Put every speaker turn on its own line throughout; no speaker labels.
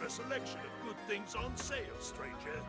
a selection of good things on sale, stranger.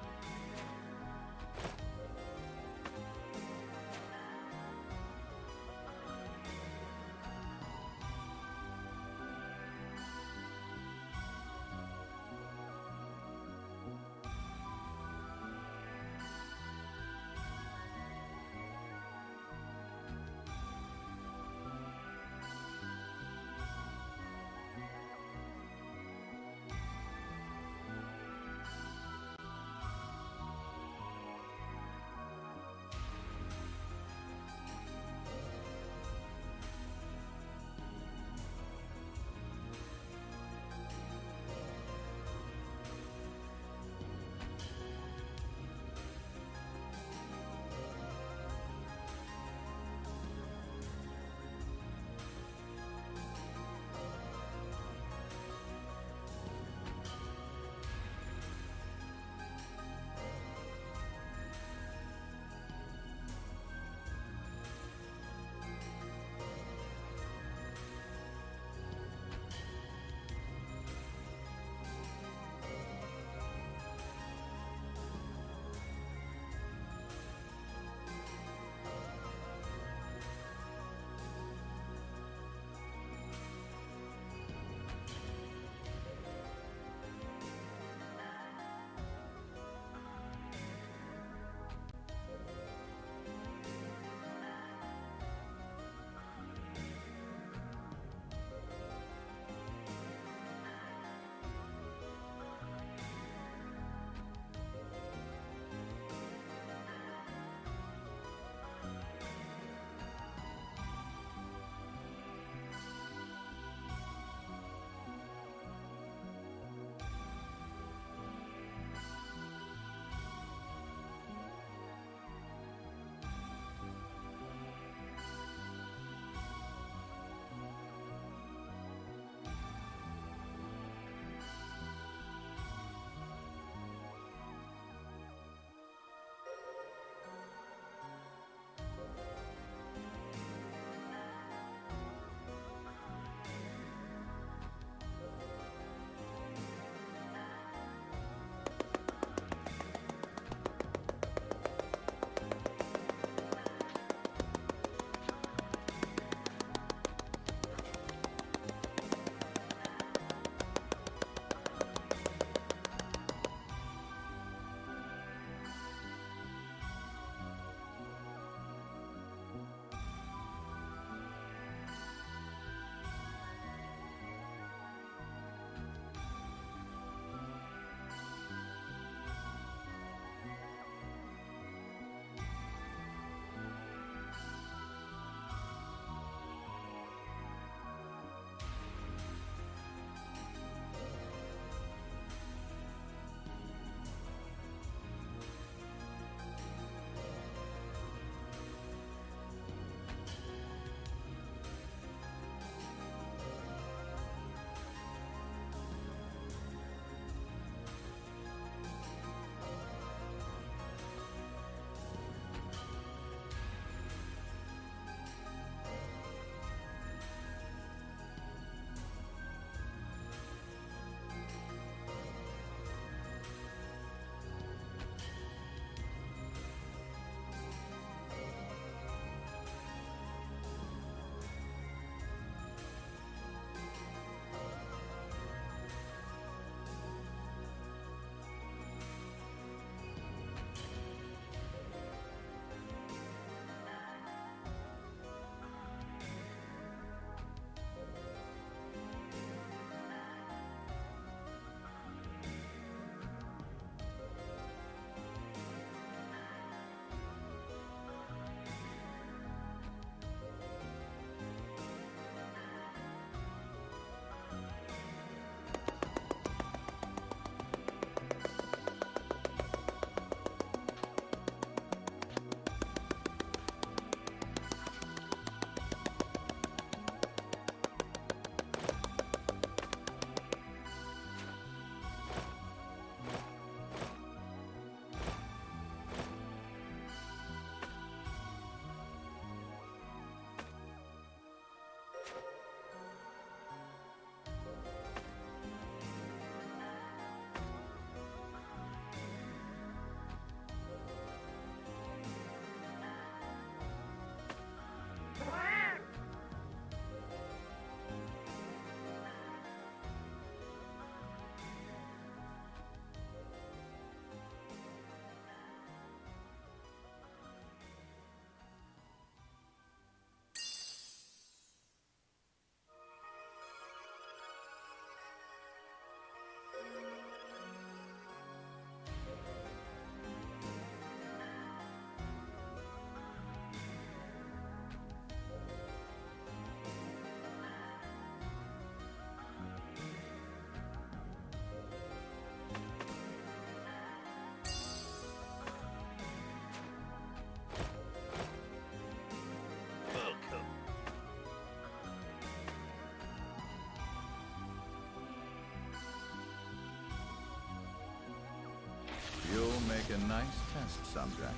make a nice test subject.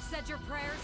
Said your prayers?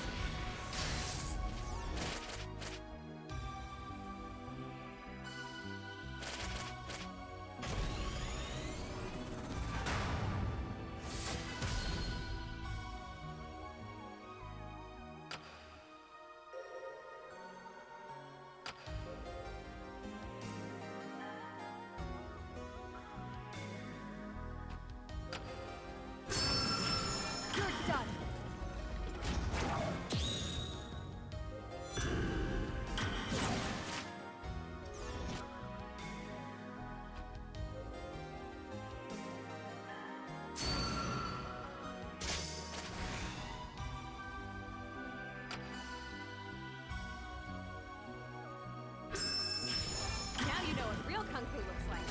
Kung Fu looks like.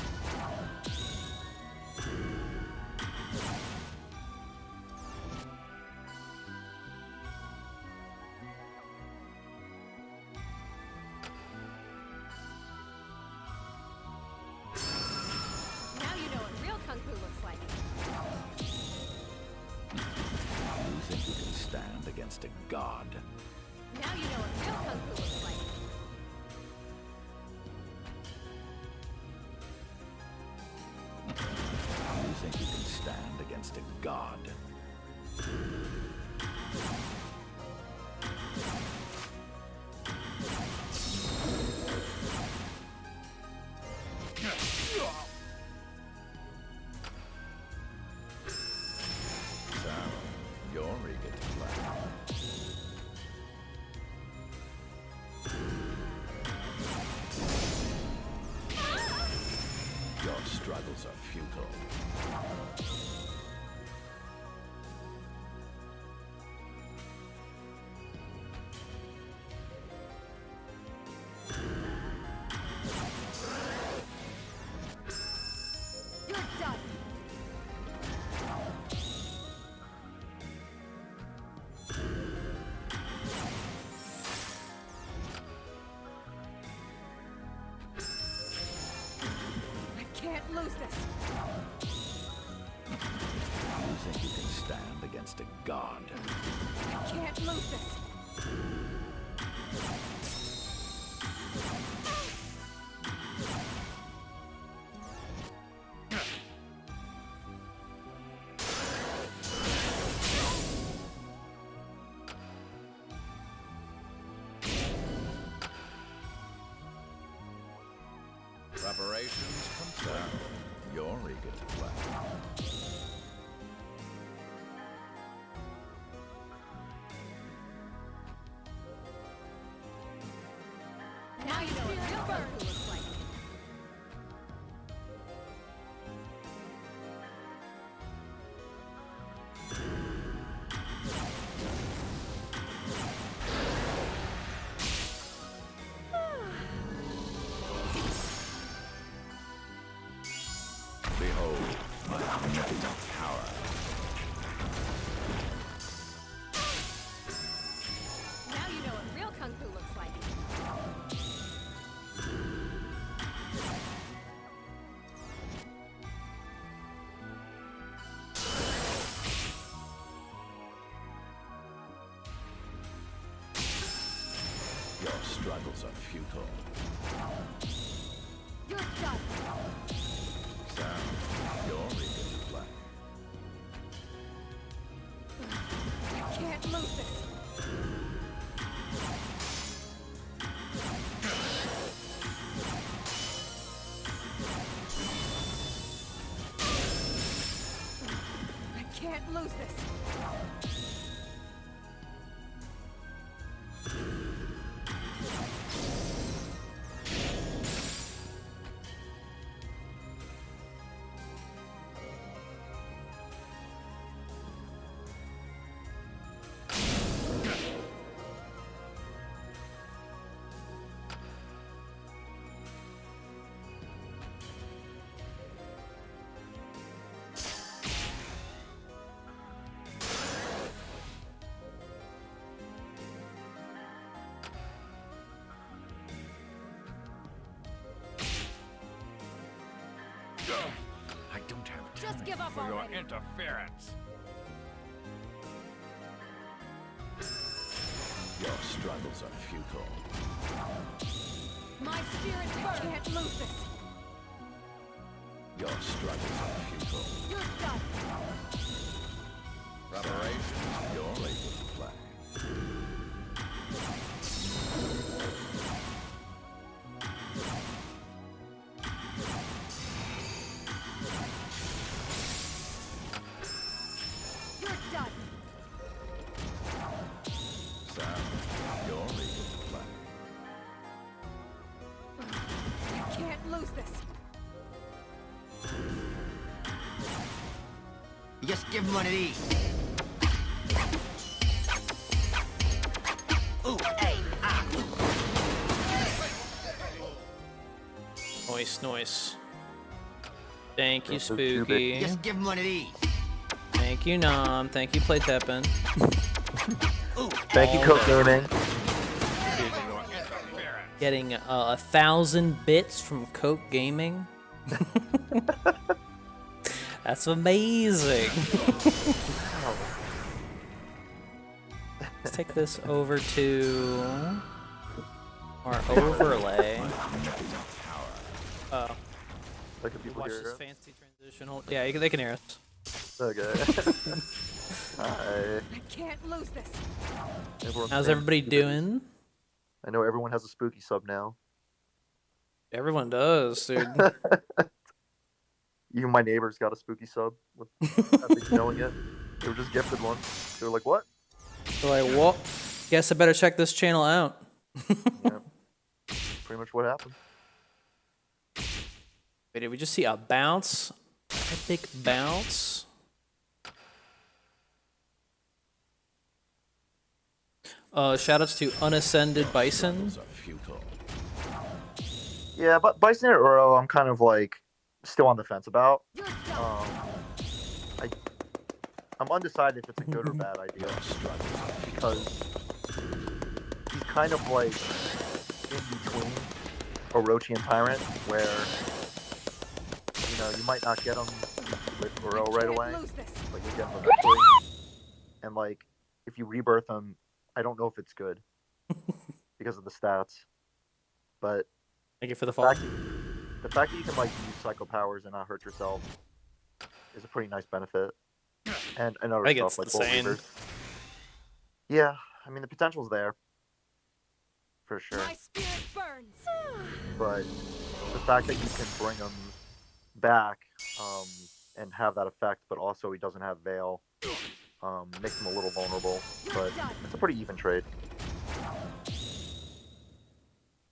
Now you know what real Kung Fu looks like.
You think you can stand against a god?
Now you know what real Kung Fu looks like.
You think you can stand against a god? So, you're eager to play. Your struggles are futile.
You're done. I can't lose this.
You think you can stand against a god?
I can't lose this.
Preparations confirmed. You're eager to play.
Now you know what real Kung Fu looks like.
Behold, my omnipotent power.
Now you know what real Kung Fu looks like.
Your struggles are futile.
You're done.
So, you're eager to play.
I can't lose this. I can't lose this.
I don't have
Just
time
give up
for
already.
your interference.
Your struggles are futile.
My spirit burns. I can't lose this.
Your struggles are futile.
You're done.
Preparations, you're able to play.
You're done.
Sam, you're able to play.
I can't lose this.
You just give him one of these. Ooh, hey, ah.
Noise. Thank you,
That's so stupid.
Spooky.
Just give him one of these.
Thank you, Nom. Thank you, Play Teppen.
Ooh,
Thank you, Coke Gaming.
Getting 1,000 bits from Coke Gaming. That's amazing. Let's take this over to our overlay. Oh,
Look at people
watch
here.
this fancy transitional. Yeah, they can hear us.
Okay. Hi.
I can't lose this.
Everyone's
How's
saying
everybody
stupid.
doing?
I know everyone has a spooky sub now.
Everyone does, dude.
Even my neighbors got a spooky sub without me knowing it. They were just gifted one. They were like, "What?"
So like, well, guess I better check this channel out.
Yeah. Pretty much what happened.
Wait, did we just see a bounce? Epic bounce? Shoutouts to Unascended Bison.
Struggles are futile.
Yeah, but Bison or Uro, I'm kind of like still on the fence about.
You're done.
I'm undecided if it's a good or bad idea
Your struggles are futile.
because he's kind of like in between Orochi and Tyrant, where you might not get him with Uro right
Can't
away,
lose this.
but you get him eventually. And like, if you rebirth him, I don't know if it's good because of the stats. But
Thank you for the
the
follow.
fact, the fact that you can like use psycho powers and not hurt yourself is a pretty nice benefit. And other
I think
stuff
it's
like
the same.
Bolt Reavers. Yeah, I mean the potential's there for sure.
My spirit burns.
But the fact that you can bring him back and have that effect, but also he doesn't have Veil, makes him a little vulnerable. But it's a pretty even trade.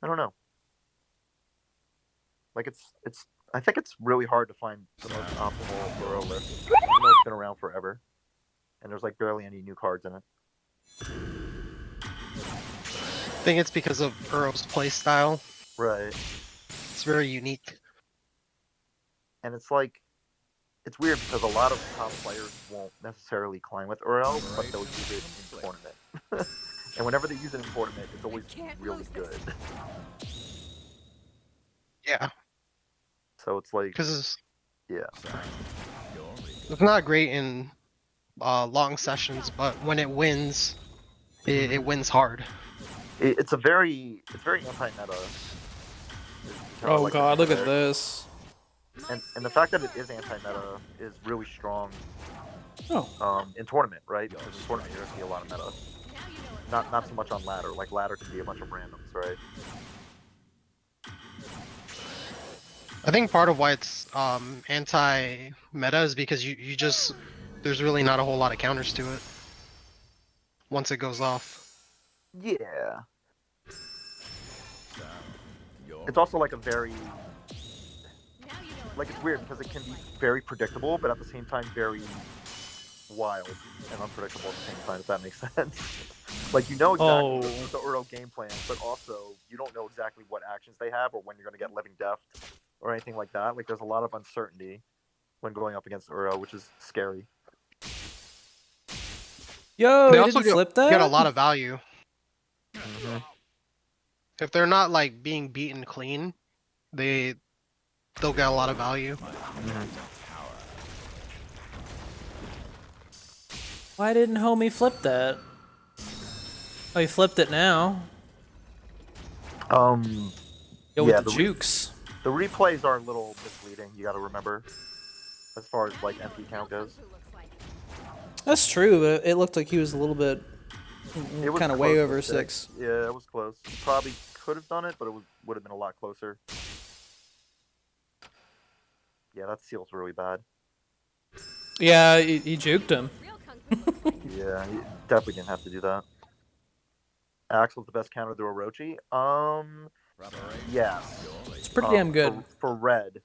I don't know. Like I think it's really hard to find the most optimal Uro list, even though it's been around forever, and there's like barely any new cards in it.
I think it's because of Uro's playstyle.
Right.
It's very unique.
And it's like, it's weird because a lot of top players won't necessarily climb with Uro, but they'll use it in tournament. And whenever they use it in tournament, it's always
can't
really
lose this.
good.
Yeah,
So it's like,
because
yeah.
it's not great in long sessions, but when it wins, it wins hard.
It's very anti-meta. is how I
Oh
like to
god, look at
compare it.
this.
And the fact that it is anti-meta is really strong
Oh,
in tournament, right? Because in tournament you're gonna see a lot of meta.
Now you know what
Not so much on ladder. Like ladder can be a bunch of randoms, right?
I think part of why it's anti-meta is because you just there's really not a whole lot of counters to it once it goes off.
Yeah.
Sam, you're
It's also like a very
now you know what
like it's
real
weird
kung
because it
fu
can be
looks like.
very predictable, but at the same time very wild and unpredictable at the same time. If that makes sense. Like you know exactly the Uro game plan, but also you don't know exactly what actions they have or when you're gonna get living death or anything like that. Like there's a lot of uncertainty when going up against Uro, which is scary.
yo,
They
you
also
didn't flip that?
get a lot of value.
Mm-hmm.
If they're not like being beaten clean, they'll get a lot of value.
Why didn't homie flip that? Oh, he flipped it now.
Um,
Yo,
Yeah,
with the jukes.
the replays are a little misleading. You got to remember, as far as like MP count goes.
That's true, but it looked like he was a little bit
It was
kind of way
close to
over 6.
Yeah, it was close. Probably could have done it, but it would have been a lot closer. Yeah, that seal's really bad.
Yeah, he juked him.
Yeah, he definitely didn't have to do that. Axel's the best counter to Orochi. Yes.
It's pretty damn good.
For red,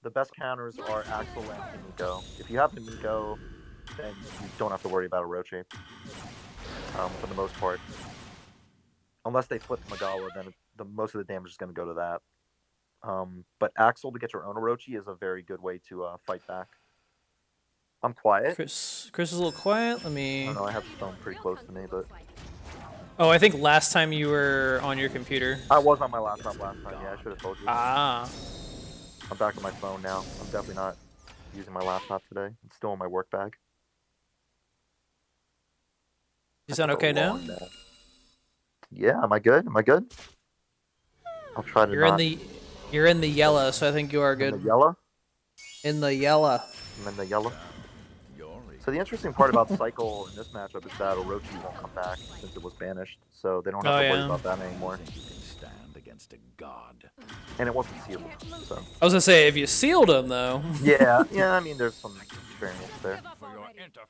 the best counters are Axel and Himiko. If you have Himiko, then you don't have to worry about Orochi. For the most part. Unless they flip Magala, then most of the damage is going to go to that. But Axel to get your own Orochi is a very good way to fight back. I'm quiet.
Chris is a little quiet. Let
I
me.
don't know, I have the phone pretty close to me, but
Oh, I think last time you were on your computer.
I was on my laptop last time. Yeah, I should have told you.
Ah.
I'm back on my phone now. I'm definitely not using my laptop today. It's still in my work bag.
You sound okay now?
Yeah, am I good? Am I good? I'll try to
You're in the yellow, so I think you are good.
In the yellow?
In the yellow.
I'm in the yellow. So the interesting part about Cycle in this matchup is that Orochi won't come back since it was banished, so they don't have to worry about that anymore.
You can stand against a god.
And it wasn't sealed, so.
I was gonna say, if you sealed him though.
Yeah, I mean, there's some variance there.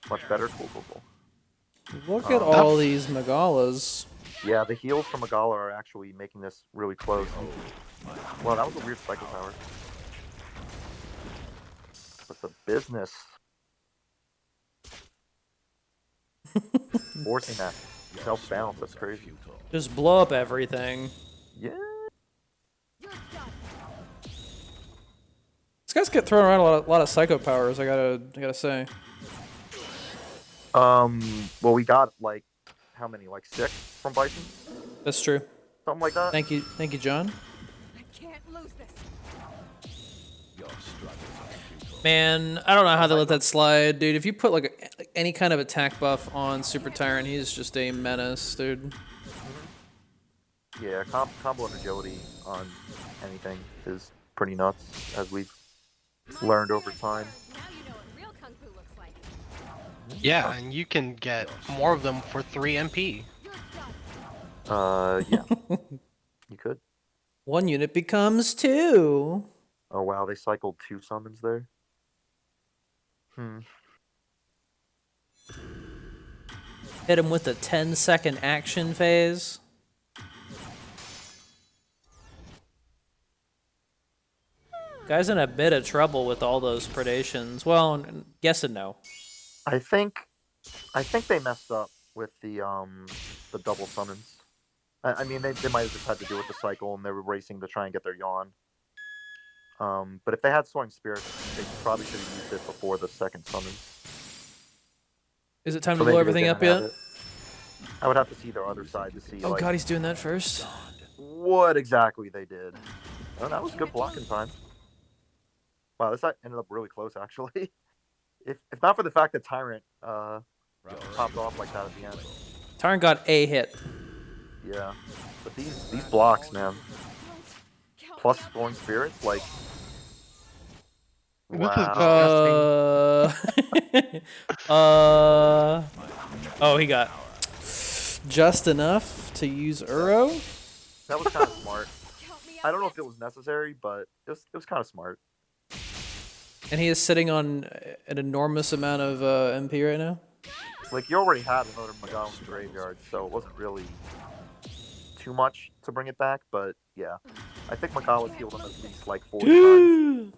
Much better. Cool.
Look at all these Magalas.
Yeah, the heals from Magala are actually making this really close. Well, that was a weird cycle power. But the business. Forcing that self-balance, that's crazy.
Just blow up everything.
Yeah.
These guys get thrown around a lot of psycho powers. I gotta say.
Well, we got like how many? Like 6 from Bison?
That's true.
Something like that.
Thank you, John.
I can't lose this.
Man, I don't know how they let that slide, dude. If you put like any kind of attack buff on Super Tyrant, he's just a menace, dude.
Yeah, combo and agility on anything is pretty nuts, as we've learned over time.
Now you know what real kung fu looks like.
Yeah, and you can get more of them for 3 MP.
Yeah. You could.
1 unit becomes 2.
Oh wow, they cycled 2 summons there.
Hit him with a 10-second action phase. Guy's in a bit of trouble with all those predations. Well, yes and no.
I think they messed up with the double summons. I mean, they might have just had to do with the cycle, and they were racing to try and get their yawn. But if they had Soaring Spirit, they probably should have used it before the second summon.
Is it time
So
to blow
maybe they
everything up
didn't have
yet?
it. I would have to see their other side to see
Oh
like,
god, he's doing that first.
what exactly they did. Oh, that was good blocking time. Wow, this ended up really close, actually. If not for the fact that Tyrant popped off like that at the end.
Tyrant got a hit.
Yeah, but these blocks, man. Plus Soaring Spirits, like.
This is
Wow.
Oh, he got just enough to use Uro.
That was kind of smart. I don't know if it was necessary, but it was kind of smart.
And he is sitting on an enormous amount of MP right now.
Like, you already had another Magala in the graveyard, so it wasn't really too much to bring it back, but yeah. I think Magala's healed him at least like 40 times.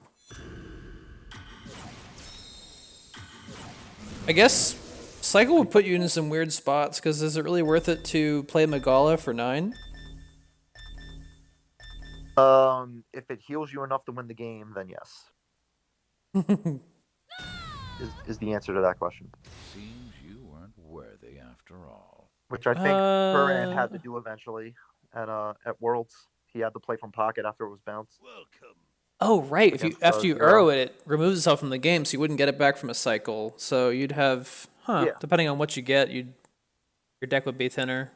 I guess Cycle would put you in some weird spots, because is it really worth it to play Magala for 9?
If it heals you enough to win the game, then yes. is the answer to that question.
Seems you weren't worthy after all.
Which I think Buran had to do eventually at Worlds. He had to play from pocket after it was bounced.
Welcome.
Oh, right.
Against
After you
Zero.
Uro it, it removes itself from the game, so you wouldn't get it back from a cycle. So you'd have,
Yeah.
depending on what you get, your deck would be thinner.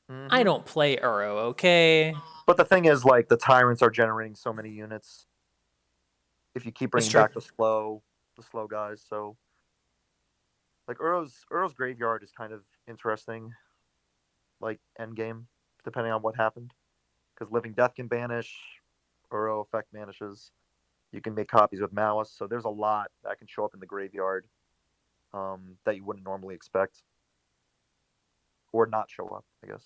I don't play Uro, okay?
But the thing is, like, the tyrants are generating so many units. If you keep
That's
bringing
true.
back the slow guys, so like Uro's graveyard is kind of interesting, like end game, depending on what happened. Because Living Death can banish, Uro effect vanishes. You can make copies with Malice, so there's a lot that can show up in the graveyard that you wouldn't normally expect, or not show up, I guess.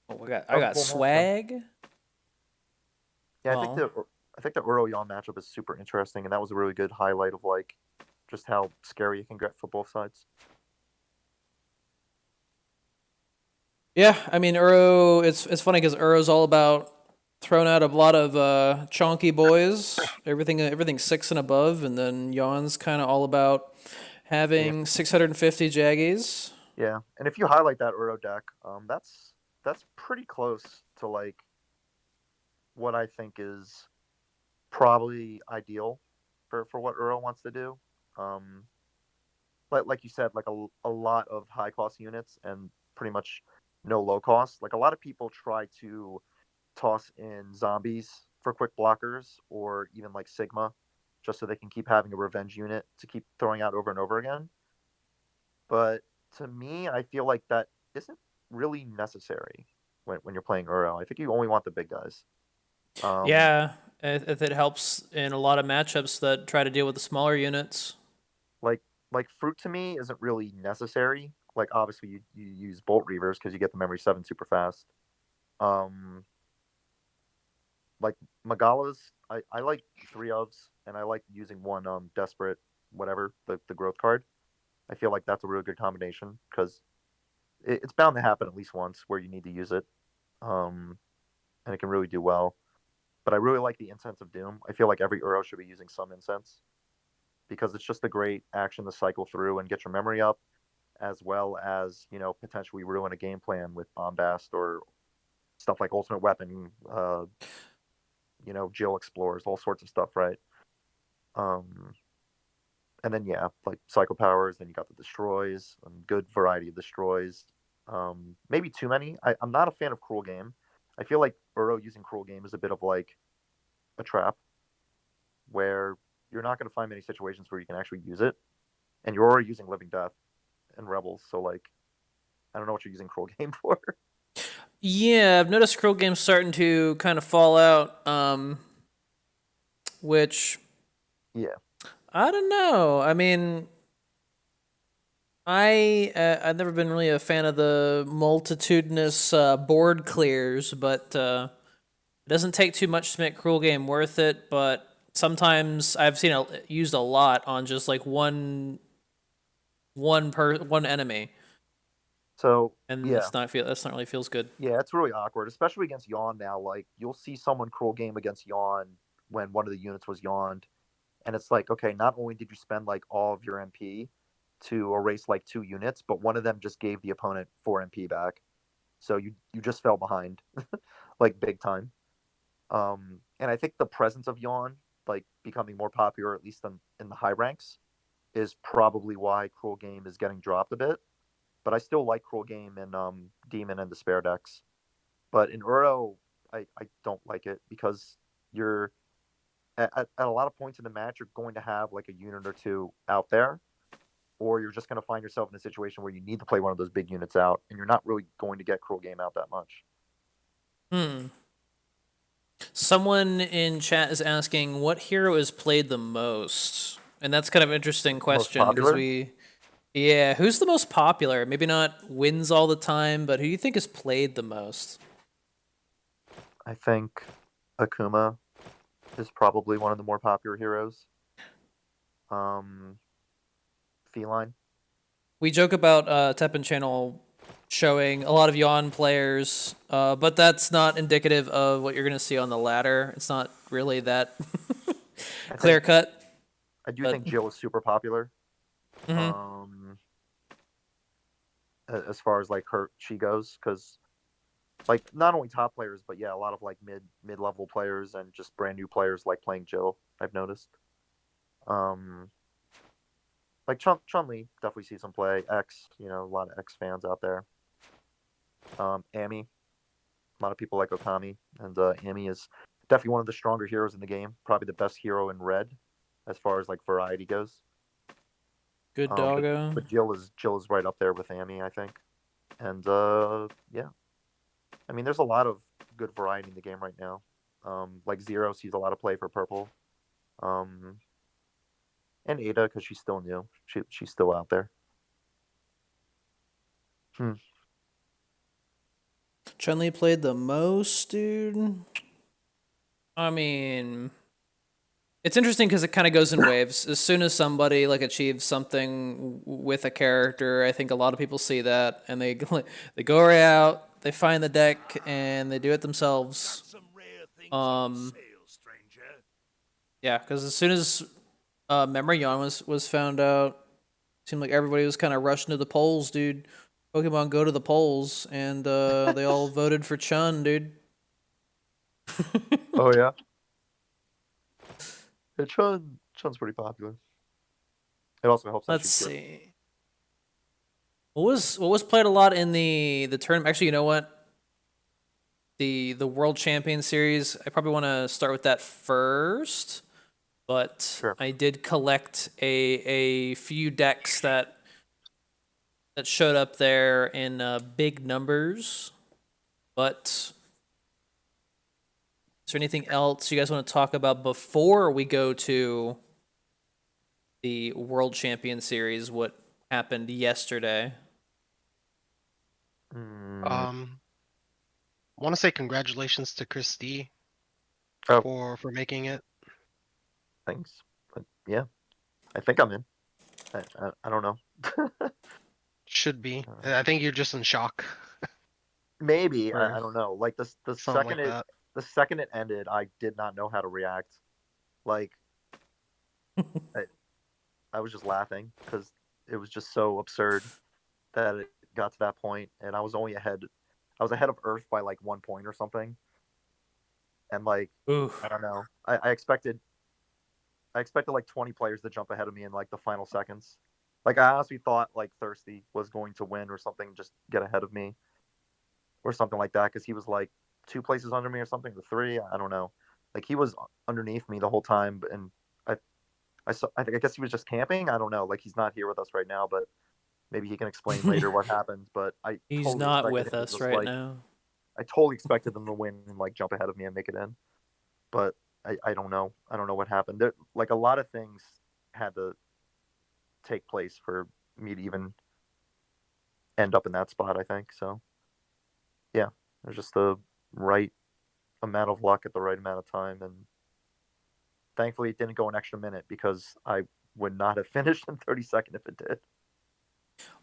Oh, I got swag.
Yeah,
Well,
I think the Uro Yon matchup is super interesting, and that was a really good highlight of like just how scary it can get for both sides.
yeah, I mean Uro. It's funny because Uro's all about throwing out a lot of chonky boys. Everything's 6 and above, and then Yon's kind of all about having 650 jaggies.
Yeah, and if you highlight that Uro deck, that's pretty close to like what I think is probably ideal for what Uro wants to do. Like you said, like a lot of high cost units and pretty much no low cost. Like a lot of people try to toss in zombies for quick blockers or even like Sigma, just so they can keep having a revenge unit to keep throwing out over and over again. But to me, I feel like that isn't really necessary when you're playing Uro. I think you only want the big guys.
Yeah, it helps in a lot of matchups that try to deal with the smaller units.
like like fruit to me isn't really necessary. Like obviously you use Bolt Reavers because you get the memory 7 super fast. Um, like Magalas, I like 3 ofs and I like using one desperate whatever the growth card. I feel like that's a really good combination because it's bound to happen at least once where you need to use it, and it can really do well. But I really like the Incense of Doom. I feel like every Uro should be using some incense because it's just a great action to cycle through and get your memory up, as well as potentially ruin a game plan with Bombast or stuff like Ultimate Weapon, Jill Explorers, all sorts of stuff, right? Um, and then yeah, like Cycle Powers. Then you got the Destroys, good variety of Destroys. Maybe too many. I'm not a fan of Cruel Game. I feel like Uro using Cruel Game is a bit of like a trap, where you're not going to find many situations where you can actually use it, and you're already using Living Death and Rebels. So like, I don't know what you're using Cruel Game for.
Yeah, I've noticed Cruel Game's starting to kind of fall out, which
Yeah.
I don't know. I mean, I've never been really a fan of the multitudinous board clears, but it doesn't take too much to make Cruel Game worth it. But sometimes I've seen it used a lot on just like one enemy,
So
and
yeah,
that's not really feels good.
yeah, it's really awkward, especially against Yawn now. Like you'll see someone Cruel Game against Yawn when one of the units was yawned, and it's like, okay, not only did you spend like all of your MP to erase like 2 units, but one of them just gave the opponent 4 MP back. So you just fell behind, like big time. And I think the presence of Yawn, like becoming more popular, at least in the high ranks, is probably why Cruel Game is getting dropped a bit. But I still like Cruel Game in Demon and Despair decks. But in Uro, I don't like it because you're at a lot of points in the match, you're going to have like a unit or two out there, or you're just going to find yourself in a situation where you need to play one of those big units out, and you're not really going to get Cruel Game out that much.
Someone in chat is asking what hero is played the most, and that's kind of an interesting question because who's the most popular? Maybe not wins all the time, but who do you think is played the most?
I think Akuma is probably one of the more popular heroes. Feline.
We joke about TEPPEN channel showing a lot of Yawn players, but that's not indicative of what you're going to see on the ladder. It's not really that clear cut.
I do think Jill is super popular. As far as like she goes, because like not only top players, but yeah, a lot of like mid level players and just brand new players like playing Jill. I've noticed. Like Chun Li definitely sees some play. X, a lot of X fans out there. Amy. A lot of people like Okami, and Amy is definitely one of the stronger heroes in the game. Probably the best hero in red, as far as like variety goes.
Good
But,
doggo.
but Jill is right up there with Amy, I think. And yeah, I mean, there's a lot of good variety in the game right now. Like Zero sees a lot of play for purple. And Ada, because she's still new. She's still out there.
Chun-Li played the most, dude. I mean, it's interesting because it kind of goes in waves. As soon as somebody like achieves something with a character, I think a lot of people see that and they they go right out, they find the deck, and they do it themselves.
Some rare things on
Um,
sale, stranger.
Yeah, because as soon as Memory Yawn was found out, it seemed like everybody was kind of rushing to the polls, dude. Pokemon go to the polls, and they all voted for Chun, dude.
Oh yeah. Yeah, Chun's pretty popular. It also helps. That
Let's
she's good.
see. What was played a lot in the tournament? Actually, you know what? The World Champion Series. I probably want to start with that first, but
Sure.
I did collect a few decks that showed up there in big numbers. But is there anything else you guys want to talk about before we go to the World Champion Series? What happened yesterday?
Mm,
I want to say congratulations to Chris D
oh,
for making it.
thanks. But yeah, I think I'm in. I don't know.
Should be. I think you're just in shock.
Maybe
Or
I don't know. Like the
something
second
like that.
the second it ended, I did not know how to react. Like I was just laughing because it was just so absurd that it got to that point, and I was only ahead. I was ahead of Earth by like 1 point or something, and like
Ooh.
I don't know. I expected like 20 players to jump ahead of me in like the final seconds. Like I honestly thought like Thirsty was going to win or something, just get ahead of me or something like that, because he was like 2 places under me or something, or 3. I don't know. Like he was underneath me the whole time, and I guess he was just camping. I don't know. Like he's not here with us right now, but maybe he can explain later what happened. But I
He's
totally
not
expected
with
him to
us
just,
right
like,
now.
I totally expected them to win and like jump ahead of me and make it in. But I don't know. I don't know what happened. There, like a lot of things had to take place for me to even end up in that spot, I think. So yeah, there's just the right amount of luck at the right amount of time, and thankfully it didn't go an extra minute because I would not have finished in 32nd if it did.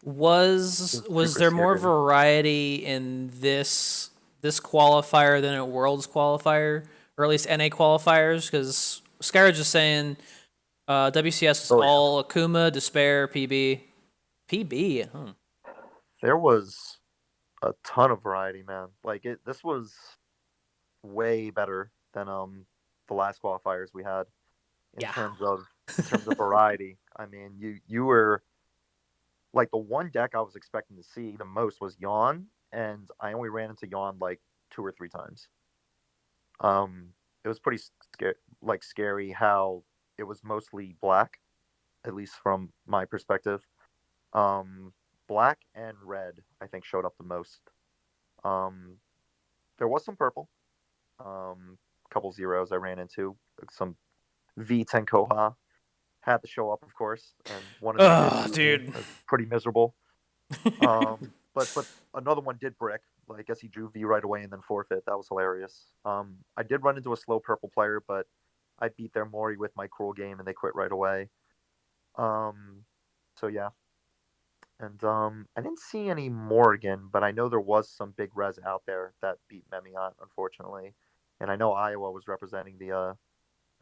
Was
Super
there more
scary.
variety in this qualifier than at Worlds qualifier, or at least NA qualifiers? Because Skyridge is saying WCS is
Oh, yeah.
all Akuma, Despair, PB.
There was a ton of variety, man. Like this was way better than the last qualifiers we had in
Yeah.
terms of variety. I mean, you were like the one deck I was expecting to see the most was Yawn, and I only ran into Yawn like 2 or 3 times. It was pretty scary how it was mostly black, at least from my perspective. Black and red, I think, showed up the most. There was some purple. Couple zeros I ran into. Some V10 Koha had to show up, of course, and one of them did.
Dude.
Pretty miserable. But another one did brick. Like, I guess he drew V right away and then forfeit. That was hilarious. I did run into a slow purple player, but I beat their Mori with my cruel game and they quit right away. So yeah. And I didn't see any Morgan, but I know there was some big res out there that beat Memiot, unfortunately. And I know Iowa was representing the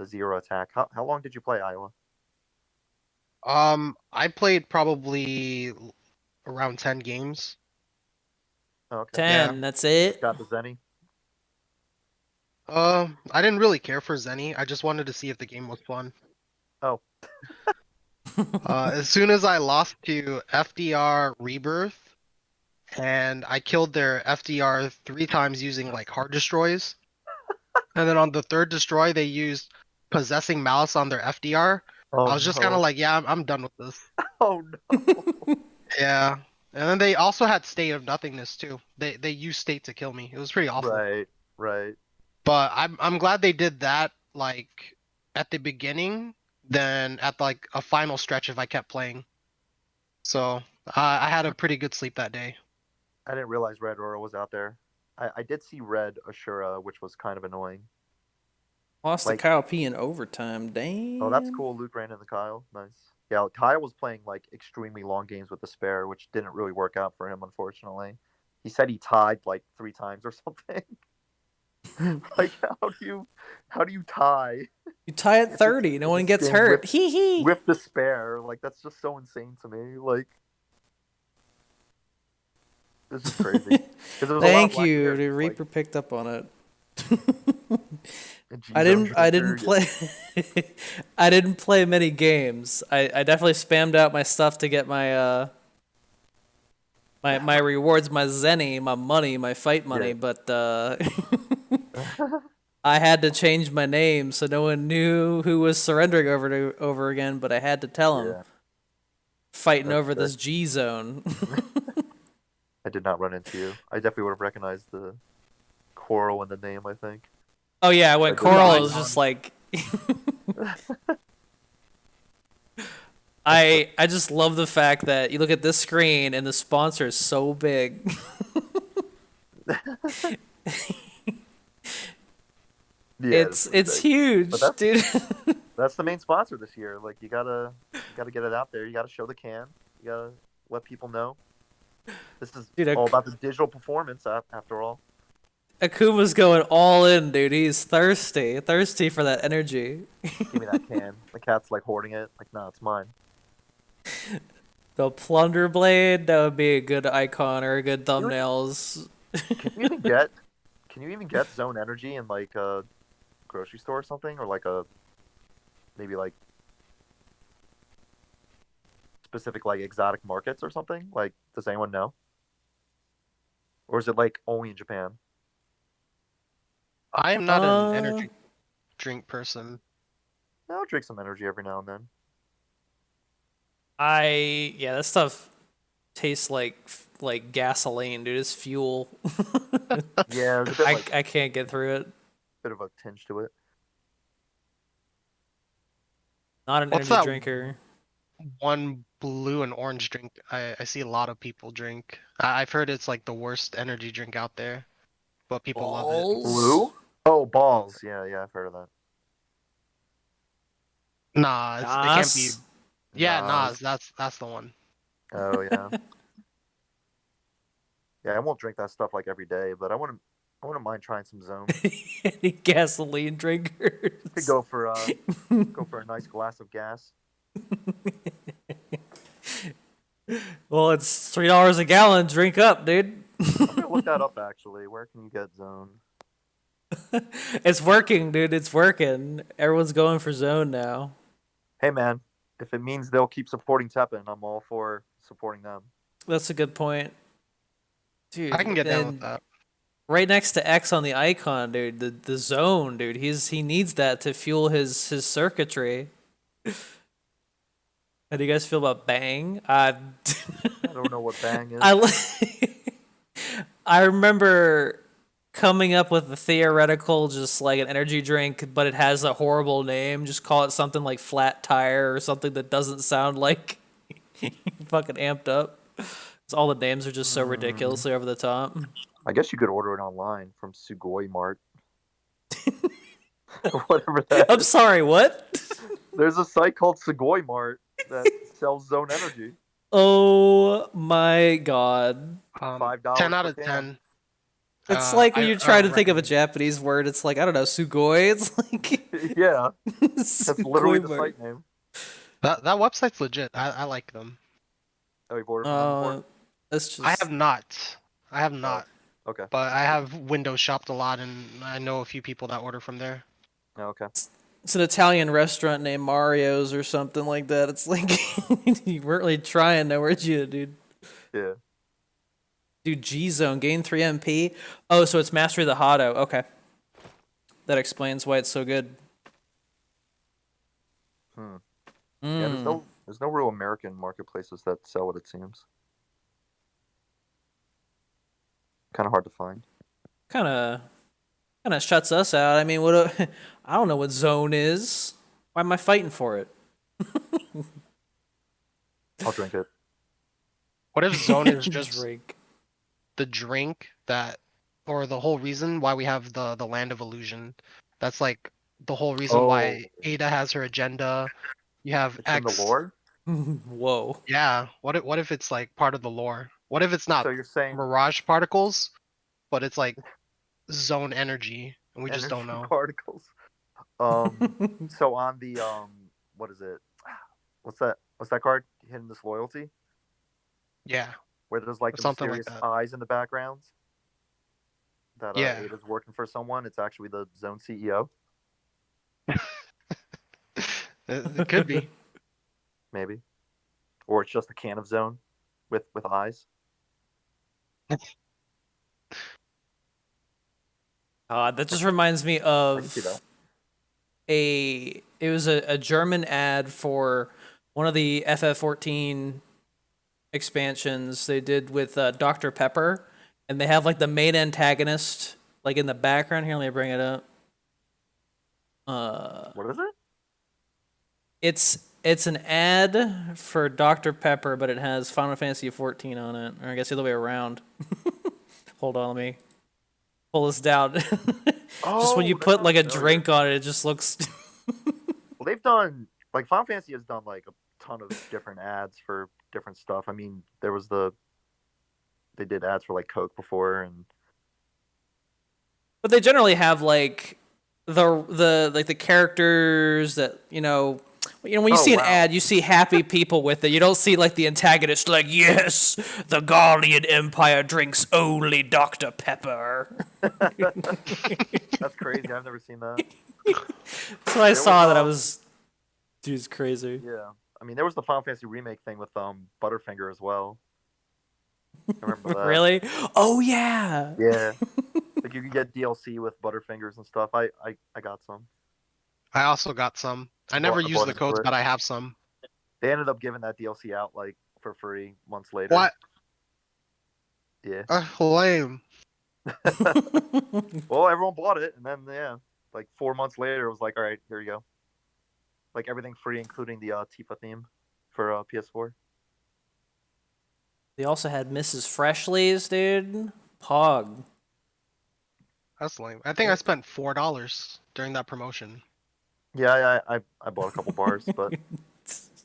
zero attack. How long did you play, Iowa?
I played probably around 10 games.
Oh, okay.
10, that's it?
Got the Zenny?
I didn't really care for Zenny. I just wanted to see if the game was fun.
Oh.
As soon as I lost to FDR Rebirth, and I killed their FDR 3 times using like hard destroys. And then on the third destroy, they used possessing malice on their FDR.
Oh
I was just kind
no.
of like, yeah, I'm done with this.
Oh no.
Yeah. And then they also had State of Nothingness too. They used State to kill me. It was pretty awful.
Right. Right.
But I'm glad they did that like at the beginning than at like a final stretch if I kept playing. So I had a pretty good sleep that day.
I didn't realize Red Aura was out there. I did see Red Ashura, which was kind of annoying.
Lost
Like-
to Kyle P in overtime. Damn.
Oh, that's cool. Luke ran into Kyle. Nice. Yeah, Kyle was playing like extremely long games with the spare, which didn't really work out for him, unfortunately. He said he tied like 3 times or something. Like, how do you tie
You tie at 30, no one gets
game
hurt.
with-
Hee hee.
with the spare? Like, that's just so insane to me. Like, this is crazy. 'Cause there was a lot of
Thank
black
you.
players,
The
like,
Reaper picked up on it.
and
I
G-Zone
didn't
Drinker,
play I didn't play many games. I definitely spammed out my stuff to get my my rewards, my zenny, my money, my fight money,
Yeah.
but I had to change my name so no one knew who was surrendering over again, but I had to tell them.
Yeah,
Fighting
That's
over
fair.
this G zone.
I did not run into you. I definitely would have recognized the coral in the name, I think.
Oh yeah, when
Like,
Coral
icon.
was just like I just love the fact that you look at this screen and the sponsor is so big.
Yeah,
It's huge,
But
dude.
that's the main sponsor this year. Like, you gotta get it out there. You gotta show the can. You gotta let people know. This is
Dude,
all about the digital performance, after all.
Akuma's going all in, dude. He's thirsty for that energy.
Give me that can. The cat's like hoarding it. Like, nah, it's mine.
The plunder blade, that would be a good icon or a good thumbnails.
Can you even get zone energy in like a grocery store or something, or like maybe like specific like exotic markets or something? Like, does anyone know? Or is it like only in Japan?
I am not
Uh,
an energy drink person.
I'll drink some energy every now and then.
Yeah, that stuff tastes like gasoline, dude. It's fuel.
Yeah, there's a bit, like,
I can't get through it.
bit of a tinge to it.
Not an
What's
energy
that?
drinker.
One blue and orange drink I see a lot of people drink. I've heard it's like the worst energy drink out there, but people love it.
Balls?
Blue? Oh, balls. Yeah, I've heard of that.
Nah, it can't be.
Nas?
Yeah,
Nas.
Nas. That's the one.
Oh yeah. Yeah, I won't drink that stuff like every day, but I wouldn't mind trying some zone.
Any gasoline drinkers?
Could go for a nice glass of gas.
Well, it's $3 a gallon. Drink up, dude.
I'm gonna look that up actually. Where can you get zone?
It's working, dude. It's working. Everyone's going for zone now.
Hey man, if it means they'll keep supporting TEPPEN, I'm all for supporting them.
That's a good point. Dude,
I can get down with
and
that.
right next to X on the icon, dude. The zone, dude. He needs that to fuel his circuitry. How do you guys feel about Bang?
I don't know what bang is.
I remember coming up with a theoretical, just like an energy drink, but it has a horrible name. Just call it something like Flat Tire or something that doesn't sound like fucking amped up. 'Cause all the names are just so ridiculously over the top.
I guess you could order it online from Sugoi Mart. Whatever that
I'm
is.
sorry, what?
There's a site called Sugoi Mart that sells zone energy.
Oh my god.
$5
10 out
per
of
can.
10.
It's like when
I-
you're
I
trying to think of a
recommend-
Japanese word, it's like, I don't know, sugoi. It's like
Yeah, that's literally the
Sugoi
site name.
That website's legit. I like them.
Oh, you've ordered from them before?
That's just
I have not.
Okay.
But I have window shopped a lot, and I know a few people that order from there.
Oh, okay.
it's an Italian restaurant named Mario's or something like that. It's like you weren't really trying now, were you, dude?
Yeah.
Do G zone, gain 3 MP. Oh, so it's Mastery of the Hotto. Okay. That explains why it's so good.
Yeah,
Mm.
there's no real American marketplaces that sell it. It seems kind of hard to find.
Kind of shuts us out. I mean, what? I don't know what zone is. Why am I fighting for it?
I'll drink it.
What if Zone is just
Drink.
the drink that, or the whole reason why we have the Land of Illusion? That's like the whole reason why Ada has her agenda. You have
It's in the
X.
lore.
Whoa.
Yeah. What if it's like part of the lore? What if it's not
So you're saying
mirage particles, but it's like zone energy, and we just don't
energy
know.
particles. So on the what is it? What's that card? Hidden Disloyalty,
Yeah.
where there's like the
Something like
mysterious
that.
eyes in the background. That
Yeah.
Ada's working for someone. It's actually the zone CEO.
It could be.
Maybe, or it's just a can of zone with eyes.
That just reminds me
I can see
of
that.
it was a German ad for one of the FF14 expansions they did with Dr. Pepper, and they have like the main antagonist like in the background. Here, let me bring it up.
What is it?
It's an ad for Dr. Pepper, but it has Final Fantasy 14 on it, or I guess the other way around. Hold on, let me pull this down. Just when you
that
put
sounds
like a
familiar.
drink on it, it just looks.
Well, they've done like Final Fantasy has done like a ton of different ads for different stuff. I mean, they did ads for like Coke before, and
But they generally have like the characters that when you
Oh,
see an
wow.
ad, you see happy people with it. You don't see like the antagonist like, yes, the Guardian Empire drinks only Dr. Pepper.
that's crazy. I've never seen that.
So I
There
saw
was,
that I was, dude's crazy.
Yeah, I mean, there was the Final Fantasy remake thing with Butterfinger as well. I remember that.
Really? Oh yeah.
Yeah, like you could get DLC with Butterfingers and stuff. I got some.
I also got some. I never
I
use
bought
the
it
codes,
for it.
but I have some.
They ended up giving that DLC out like for free months later.
What?
Yeah.
Lame.
Well, everyone bought it, and then yeah, like 4 months later, it was like, all right, here you go. Like everything free, including the Tifa theme for PS4.
They also had Mrs. Freshly's, dude. Pog.
That's lame. I think I spent $4 during that promotion.
Yeah, I bought a couple bars, but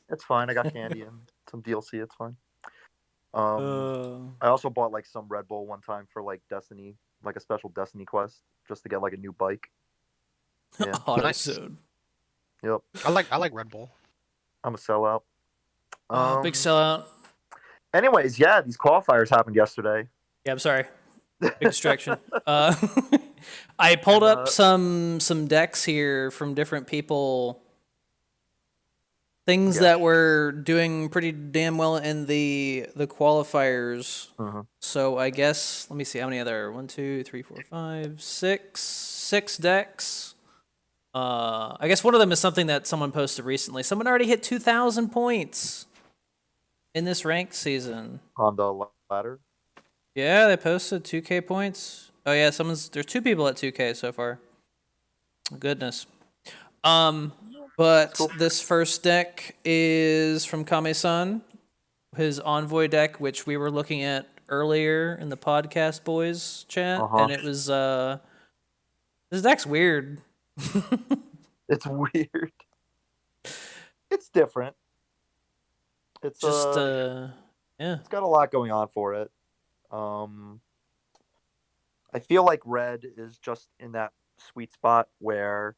it's fine. I got candy and some DLC. It's fine. I also bought like some Red Bull one time for like Destiny, like a special Destiny quest, just to get like a new bike. Yeah.
AutoZone.
Yep.
I like Red Bull.
I'm a sellout.
Big sellout.
Anyways, yeah, these qualifiers happened yesterday.
Yeah, I'm sorry. Big distraction. I pulled up some decks here from different people. Things that were doing pretty damn well in the qualifiers. So I guess let me see how many other 1, 2, 3, 4, 5, 6 decks. I guess one of them is something that someone posted recently. Someone already hit 2,000 points in this ranked season.
On the ladder.
Yeah, they posted 2K points. Oh yeah, there's 2 people at 2K so far. Goodness. But this first deck is from Kame-san, his Envoy deck, which we were looking at earlier in the podcast boys chat, and it was this deck's weird.
It's weird. It's different. It's
just yeah.
It's got a lot going on for it. I feel like red is just in that sweet spot where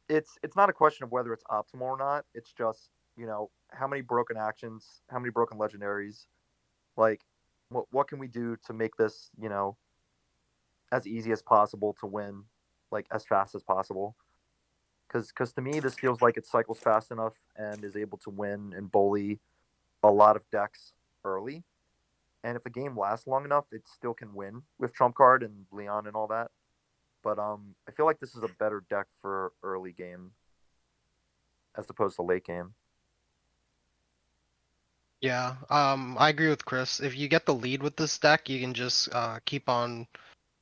it's not a question of whether it's optimal or not. It's just, how many broken actions, how many broken legendaries, like what can we do to make this, as easy as possible to win, like as fast as possible. Because to me, this feels like it cycles fast enough and is able to win and bully a lot of decks early. and if a game lasts long enough, it still can win with Trump Card and Leon and all that. But I feel like this is a better deck for early game as opposed to late game.
Yeah, I agree with Chris. If you get the lead with this deck, you can just keep on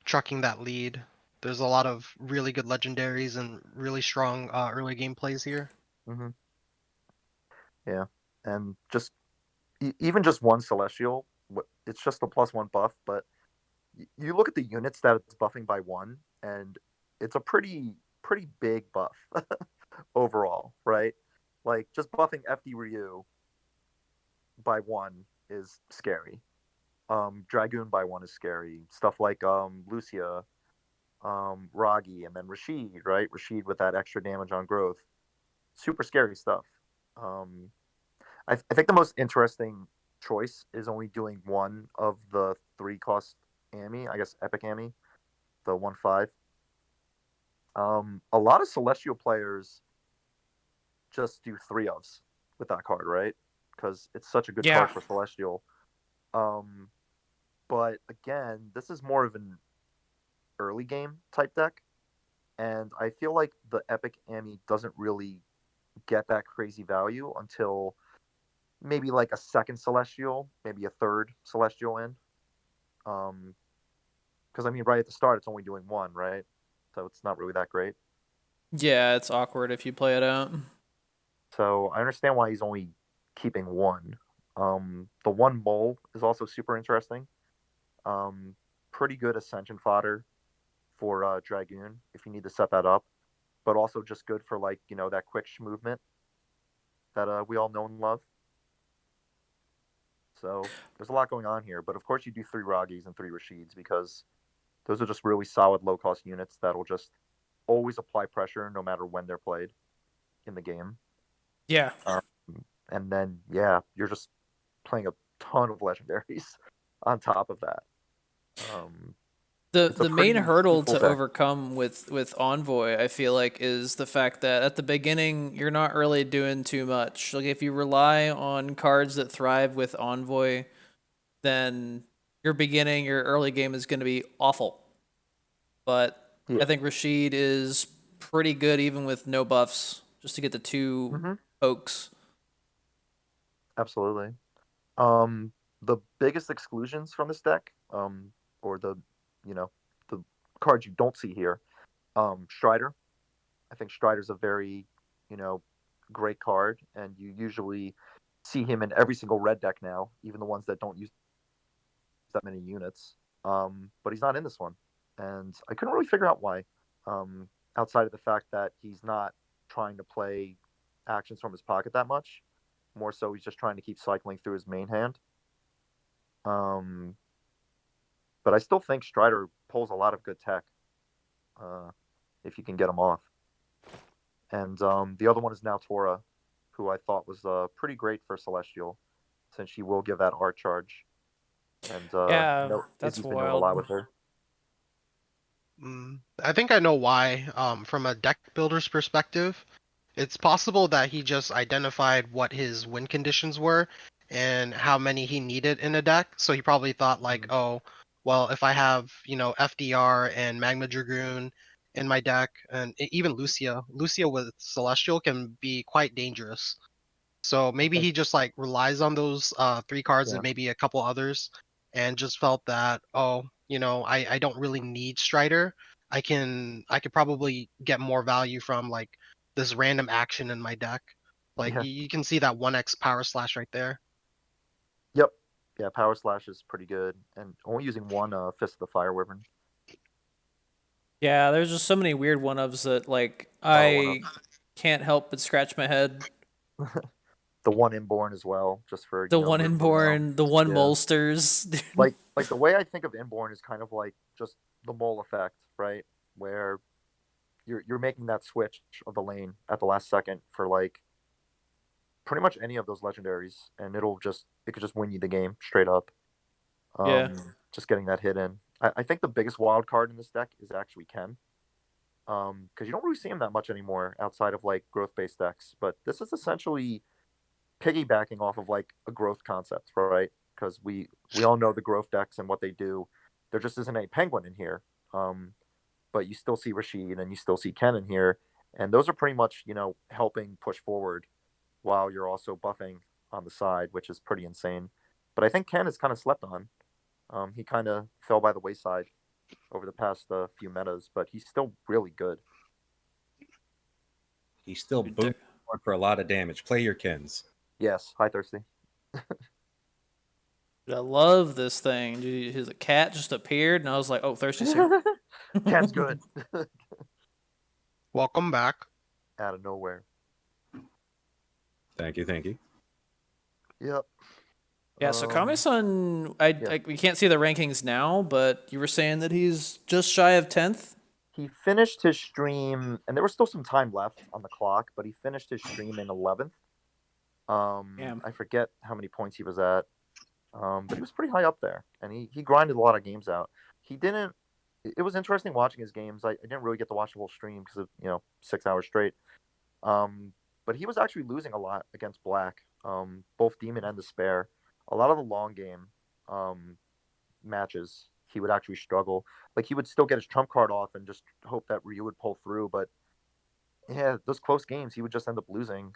trucking that lead. There's a lot of really good legendaries and really strong early game plays here.
Hmm. Yeah, and just even just one Celestial, it's just a +1 buff. But you look at the units that it's buffing by 1, and it's a pretty big buff overall, right? Like just buffing FD Ryu by 1 is scary. Dragoon by 1 is scary. Stuff like Lucia, Ragi, and then Rashid, right? Rashid with that extra damage on growth. Super scary stuff. I think the most interesting choice is only doing 1 of the 3 cost Ami, I guess Epic Ami, the 1/5. A lot of Celestial players just do 3 ofs with that card, right? Because it's such a good
Yeah.
card for Celestial. But again, this is more of an early game type deck, and I feel like the Epic Ami doesn't really get that crazy value until maybe like a second Celestial, maybe a third Celestial in. Because I mean, right at the start, it's only doing 1, right? So it's not really that great.
Yeah, it's awkward if you play it out.
So I understand why he's only keeping 1. The 1 mole is also super interesting. Pretty good Ascension fodder for Dragoon if you need to set that up, but also just good for like that quick movement that we all know and love. So there's a lot going on here, but of course you do 3 Ragis and 3 Rashids because those are just really solid low cost units that'll just always apply pressure no matter when they're played in the game.
Yeah.
And then you're just playing a ton of legendaries on top of that.
The main
pretty
hurdle
equal
to
deck.
overcome with Envoy, I feel like, is the fact that at the beginning you're not really doing too much. Like if you rely on cards that thrive with Envoy, then your early game is going to be awful. But
Yeah.
I think Rashid is pretty good even with no buffs, just to get the 2
Mhm.
pokes.
Absolutely. The biggest exclusions from this deck, or the cards you don't see here, Strider. I think Strider's a very, great card, and you usually see him in every single red deck now, even the ones that don't use that many units. But he's not in this one, and I couldn't really figure out why. Outside of the fact that he's not trying to play actions from his pocket that much. More so, he's just trying to keep cycling through his main hand. But I still think Strider pulls a lot of good tech if you can get him off. And the other one is now Tora, who I thought was pretty great for Celestial, since she will give that art charge. And
Yeah, that's
Izzy's been doing a lot
wild.
with her.
I think I know why. From a deck builder's perspective, it's possible that he just identified what his win conditions were and how many he needed in a deck. So he probably thought like, oh, well, if I have, FDR and Magma Dragoon in my deck, and even Lucia with Celestial can be quite dangerous. So maybe he just like relies on those 3 cards
Yeah.
and maybe a couple others, and just felt that, oh, I don't really need Strider. I could probably get more value from like this random action in my deck. Like
Yeah.
you can see that 1x power slash right there.
Yep. Yeah, Power Slash is pretty good, and only using 1 Fist of the Fire Wyvern.
Yeah, there's just so many weird one-ups that like I can't help but scratch my head.
The 1 Inborn as well, just for
The one
ripping them out.
Inborn, the one
Yeah.
Molsters. dude.
like the way I think of Inborn is kind of like just the mole effect, right? Where you're making that switch of the lane at the last second for like pretty much any of those legendaries, and it could just win you the game straight up.
Yeah.
Just getting that hit in. I think the biggest wild card in this deck is actually Ken. Because you don't really see him that much anymore outside of like growth based decks. But this is essentially piggybacking off of like a growth concept, right? because we all know the growth decks and what they do. There just isn't a penguin in here. But you still see Rashid and you still see Ken in here, and those are pretty much helping push forward while you're also buffing on the side, which is pretty insane. But I think Ken is kind of slept on. He kind of fell by the wayside over the past few metas, but he's still really good.
He's still booming for a lot of damage. Play your Kens.
Yes, hi Thirsty.
I love this thing. Dude, his cat just appeared, and I was like, "Oh, Thirsty's here."
Ken's good.
Welcome back.
Out of nowhere.
Thank you, thank you.
Yep.
Yeah, so Kame-san, we can't see the rankings now, but you were saying that he's just shy of 10th?
He finished his stream, and there was still some time left on the clock, but he finished his stream in 11th. I forget how many points he was at, but he was pretty high up there, and he grinded a lot of games out. It was interesting watching his games. I didn't really get to watch the whole stream because of 6 hours straight. But he was actually losing a lot against Black, both Demon and Despair. A lot of the long game matches, he would actually struggle. Like, he would still get his trump card off and just hope that Ryu would pull through. But yeah, those close games, he would just end up losing.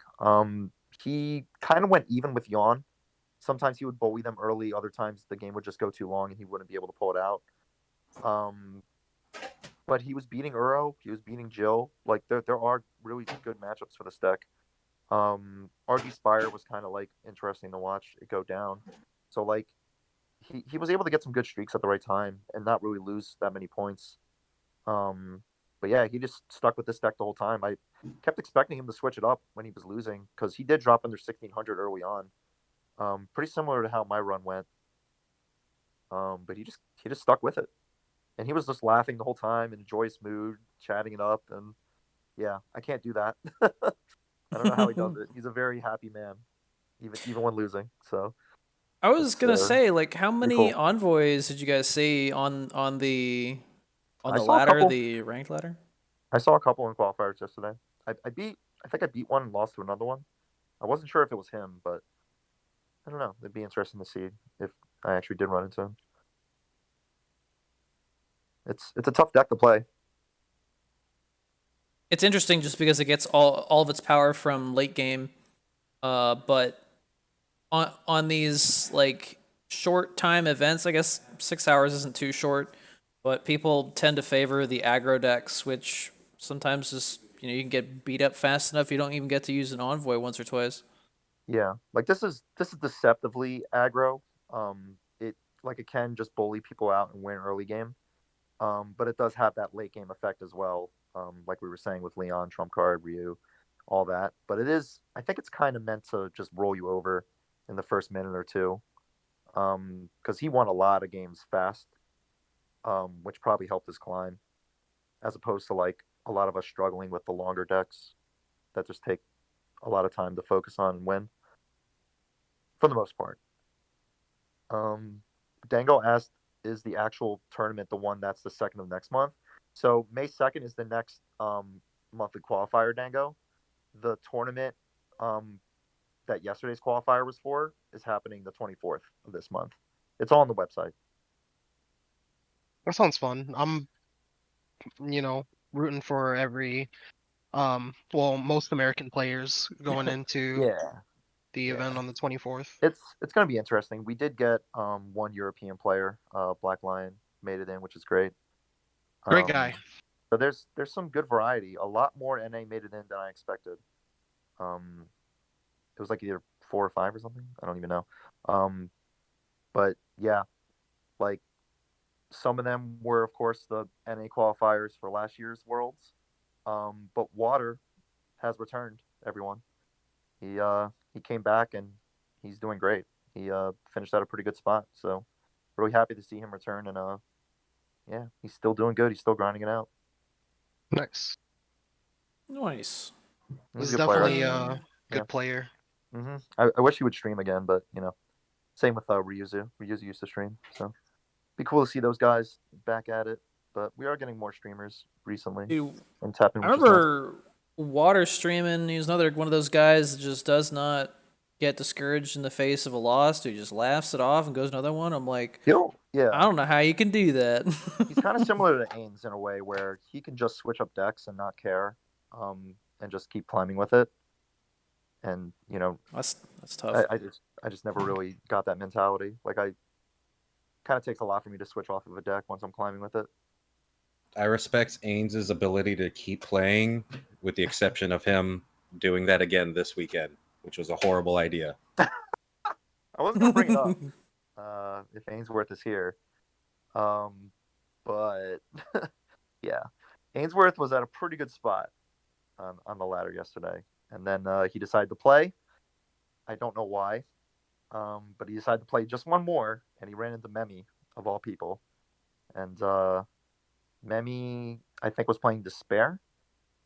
He kind of went even with Yawn. Sometimes he would bully them early. Other times the game would just go too long and he wouldn't be able to pull it out. But he was beating Uro. He was beating Jill. Like, there are really good matchups for this deck. RG Spire was kind of like interesting to watch it go down. So like he was able to get some good streaks at the right time and not really lose that many points. But yeah, he just stuck with this deck the whole time. I kept expecting him to switch it up when he was losing because he did drop under 1600 early on. Pretty similar to how my run went. But he just stuck with it. And he was just laughing the whole time in a joyous mood, chatting it up, and yeah, I can't do that. I don't know how he does it. He's a very happy man, even when losing. So
I was gonna say, like, how many
cool.
envoys did you guys see on the
I saw a
ladder,
couple.
the ranked ladder?
I saw a couple in qualifiers yesterday. I think I beat one and lost to another one. I wasn't sure if it was him, but I don't know. It'd be interesting to see if I actually did run into him. It's a tough deck to play.
It's interesting just because it gets all of its power from late game, but on these like short time events, I guess 6 hours isn't too short, but people tend to favor the aggro decks, which sometimes just you can get beat up fast enough you don't even get to use an envoy once or twice.
Yeah, like this is deceptively aggro. It can just bully people out and win early game, but it does have that late game effect as well. Like we were saying with Leon, trump card, Ryu, all that. But I think it's kind of meant to just roll you over in the first minute or two, because he won a lot of games fast, which probably helped his climb, as opposed to like a lot of us struggling with the longer decks that just take a lot of time to focus on and win, for the most part. Dango asked, is the actual tournament the one that's the 2nd of next month? So May 2nd is the next monthly qualifier, Dango. The tournament that yesterday's qualifier was for is happening the 24th of this month. It's all on the website.
That sounds fun. I'm, rooting for every, most American players going into the event on the 24th.
It's going to be interesting. We did get one European player, Black Lion, made it in, which is great.
Great guy.
So there's some good variety. A lot more NA made it in than I expected. It was like either 4 or 5 or something. I don't even know. But yeah, like some of them were, of course, the NA qualifiers for last year's Worlds. But Water has returned, everyone. He came back and he's doing great. He finished at a pretty good spot. So really happy to see him return, and yeah, he's still doing good. He's still grinding it out.
Nice.
Nice.
He's
a good player.
definitely a good player.
Mm-hmm. I wish he would stream again, but same with Ryuzu. Ryuzu used to stream, so be cool to see those guys back at it. But we are getting more streamers recently.
Dude,
and TEPPEN.
I remember Water streaming. He was another one of those guys that just does not get discouraged in the face of a loss, he just laughs it off and goes another one. I'm like,
Yeah.
I don't know how you can do that.
He's kind of similar to Ains in a way where he can just switch up decks and not care, and just keep climbing with it. And
That's tough.
I just never really got that mentality. Like kind of takes a lot for me to switch off of a deck once I'm climbing with it.
I respect Ains's ability to keep playing, with the exception of him doing that again this weekend, which was a horrible idea.
I wasn't gonna bring it up if Ainsworth is here, but yeah, Ainsworth was at a pretty good spot on the ladder yesterday, and then he decided to play. I don't know why, but he decided to play just one more, and he ran into Memi of all people, and Memi I think was playing Despair,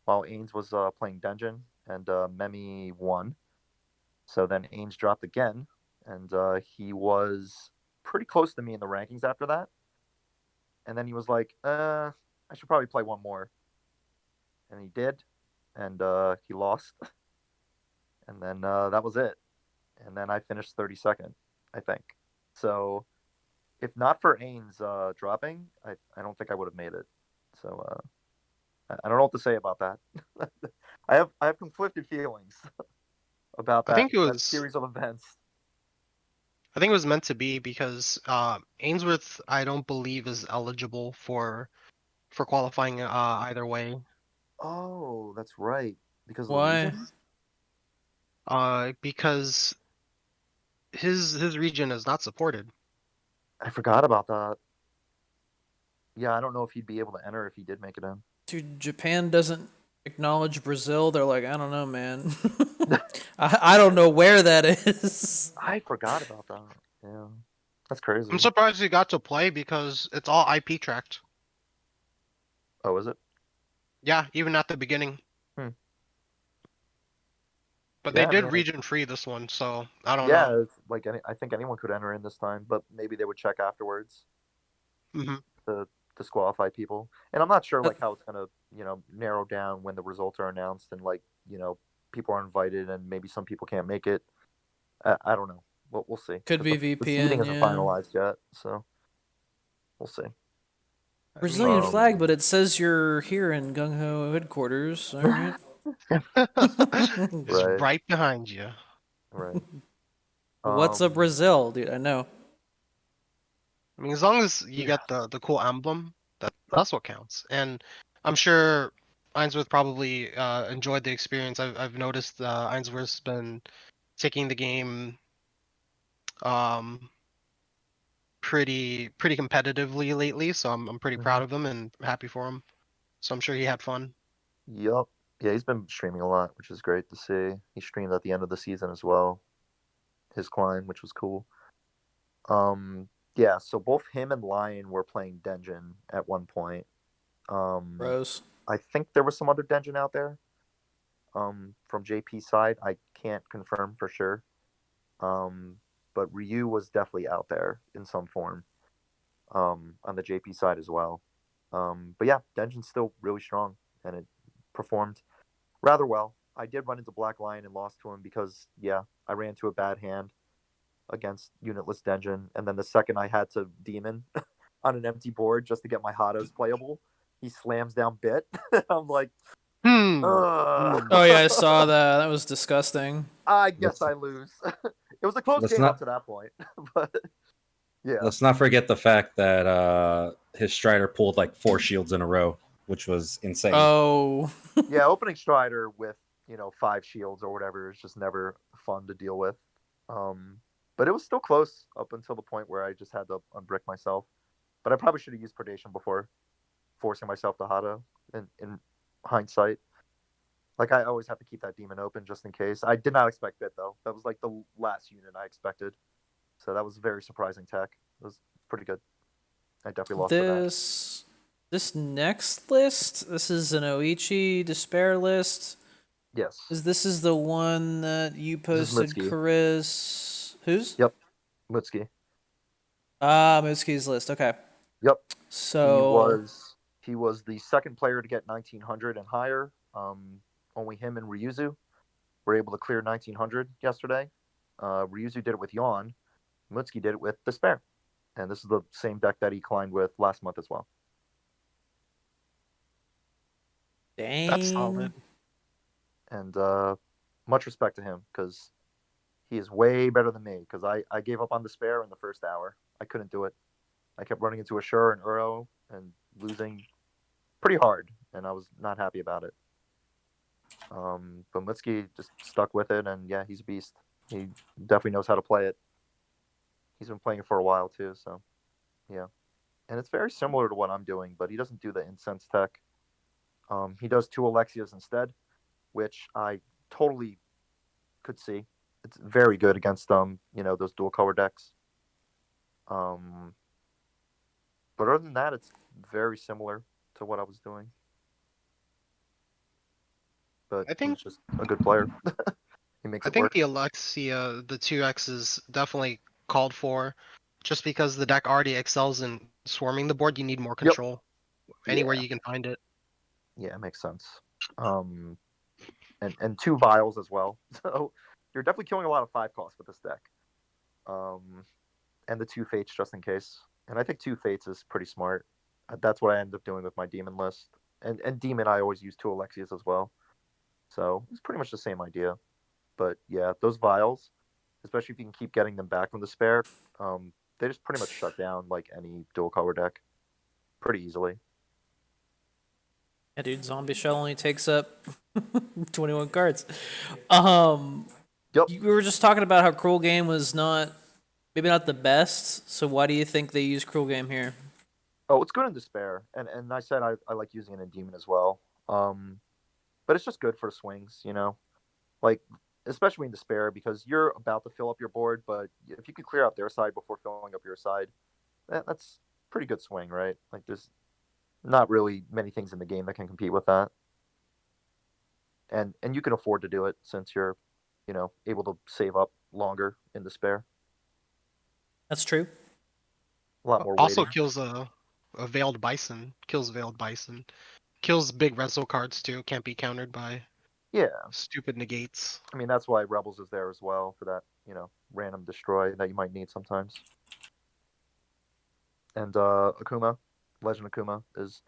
while Ains was playing Dungeon, and Memi won. So then Ains dropped again, and he was pretty close to me in the rankings after that. And then he was like, I should probably play one more. And he did, and he lost. And then that was it. And then I finished 32nd, I think. So if not for Ains dropping, I don't think I would have made it. So I don't know what to say about that. I have conflicted feelings about that,
I think it
that
was
series of events.
I think it was meant to be because Ainsworth, I don't believe, is eligible for qualifying either way.
Oh, that's right. Because of the
Why?
region?
Because his region is not supported.
I forgot about that. Yeah, I don't know if he'd be able to enter if he did make it in.
Dude, Japan doesn't acknowledge Brazil. They're like, I don't know, man. I don't know where that is.
I forgot about that. Yeah. That's crazy.
I'm surprised he got to play because it's all IP tracked.
Oh, is it?
Yeah, even at the beginning.
Hmm.
But
Yeah,
they did
man,
region free this one, so I don't
Yeah,
know.
it's like I think anyone could enter in this time, but maybe they would check afterwards
hmm
to disqualify people. And I'm not sure like how it's gonna, narrow down when the results are announced and like, people are invited and maybe some people can't make it. I don't know. We'll see.
Could
'Cause
be
the
VPN,
seating isn't
yeah.
finalized yet, so we'll see.
Brazilian
Um,
flag, but it says you're here in Gung Ho headquarters. All right.
It's
Right.
right behind you.
Right.
What's a Brazil, dude? I know.
I mean, as long as you get the cool emblem, that's what counts. And I'm sure Ainsworth probably enjoyed the experience. I've noticed Ainsworth's been taking the game pretty competitively lately, so I'm pretty proud of him and happy for him. So I'm sure he had fun.
Yup. Yeah, he's been streaming a lot, which is great to see. He streamed at the end of the season as well. His climb, which was cool. Yeah, so both him and Lion were playing Denjin at one point.
Bros.
I think there was some other Denjin out there. From JP's side, I can't confirm for sure. But Ryu was definitely out there in some form. On the JP side as well. But yeah, Denjin's still really strong, and it performed rather well. I did run into Black Lion and lost to him because, yeah, I ran into a bad hand against unitless Denjin, and then the second I had to Demon on an empty board just to get my Hados playable, he slams down Bit. I'm like,
Oh yeah, I saw that. That was disgusting.
I guess I lose. It was a close game up to that point, but yeah.
Let's not forget the fact that his Strider pulled like 4 shields in a row, which was insane.
Oh.
Yeah, opening Strider with 5 shields or whatever is just never fun to deal with. But it was still close up until the point where I just had to unbrick myself. But I probably should have used Predation before forcing myself to Hado in hindsight. Like, I always have to keep that demon open just in case. I did not expect Bit, though. That was like the last unit I expected. So that was very surprising tech. It was pretty good. I definitely lost to that.
This next list, this is an Oichi Despair list.
Yes.
This is the one that you posted,
Mitsuki.
Chris. Whose?
Yep. Mutsuki.
Ah, Mitsuki's list. Okay.
Yep.
So
he was the second player to get 1900 and higher. Only him and Ryuzu were able to clear 1900 yesterday. Ryuzu did it with Yawn. Mutsuki did it with Despair. And this is the same deck that he climbed with last month as well.
Dang.
That's solid.
And much respect to him because he is way better than me. Because I gave up on Despair in the first hour. I couldn't do it. I kept running into Ashur and Uro and losing pretty hard, and I was not happy about it. But Mutsuki just stuck with it, and yeah, he's a beast. He definitely knows how to play it. He's been playing it for a while too, so yeah. And it's very similar to what I'm doing, but he doesn't do the incense tech. He does 2 Alexias instead, which I totally could see. It's very good against those dual color decks. But other than that, it's very similar to what I was doing. But
I think-
he's just a good player. He makes
I
it
think
work.
the Alexia, the 2X is definitely called for, just because the deck already excels in swarming the board. You need more control anywhere
Yeah.
you can find it.
Yeah, it makes sense. And 2 vials as well. So you're definitely killing a lot of 5 costs with this deck. And the 2 fates just in case. And I think 2 fates is pretty smart. That's what I end up doing with my demon list. And demon, I always use 2 Alexias as well. So it's pretty much the same idea. But yeah, those vials, especially if you can keep getting them back from Despair, they just pretty much shut down like any dual color deck pretty easily.
Yeah, dude, Zombie Shell only takes up 21 cards.
Yep.
We were just talking about how Cruel Game was maybe not the best. So why do you think they use Cruel Game here?
Oh, it's good in Despair, and I said I like using it in Demon as well. But it's just good for swings, like especially in Despair because you're about to fill up your board, but if you could clear out their side before filling up your side, that's pretty good swing, right? Like there's not really many things in the game that can compete with that, and you can afford to do it since you're, able to save up longer in Despair.
That's true.
A lot more
Also
waiting.
kills a Veiled Bison. Kills Veiled Bison. Kills big Rezo cards too. Can't be countered by
Yeah,
stupid negates.
I mean that's why Rebels is there as well for that, random destroy that you might need sometimes. And Akuma, Legend Akuma is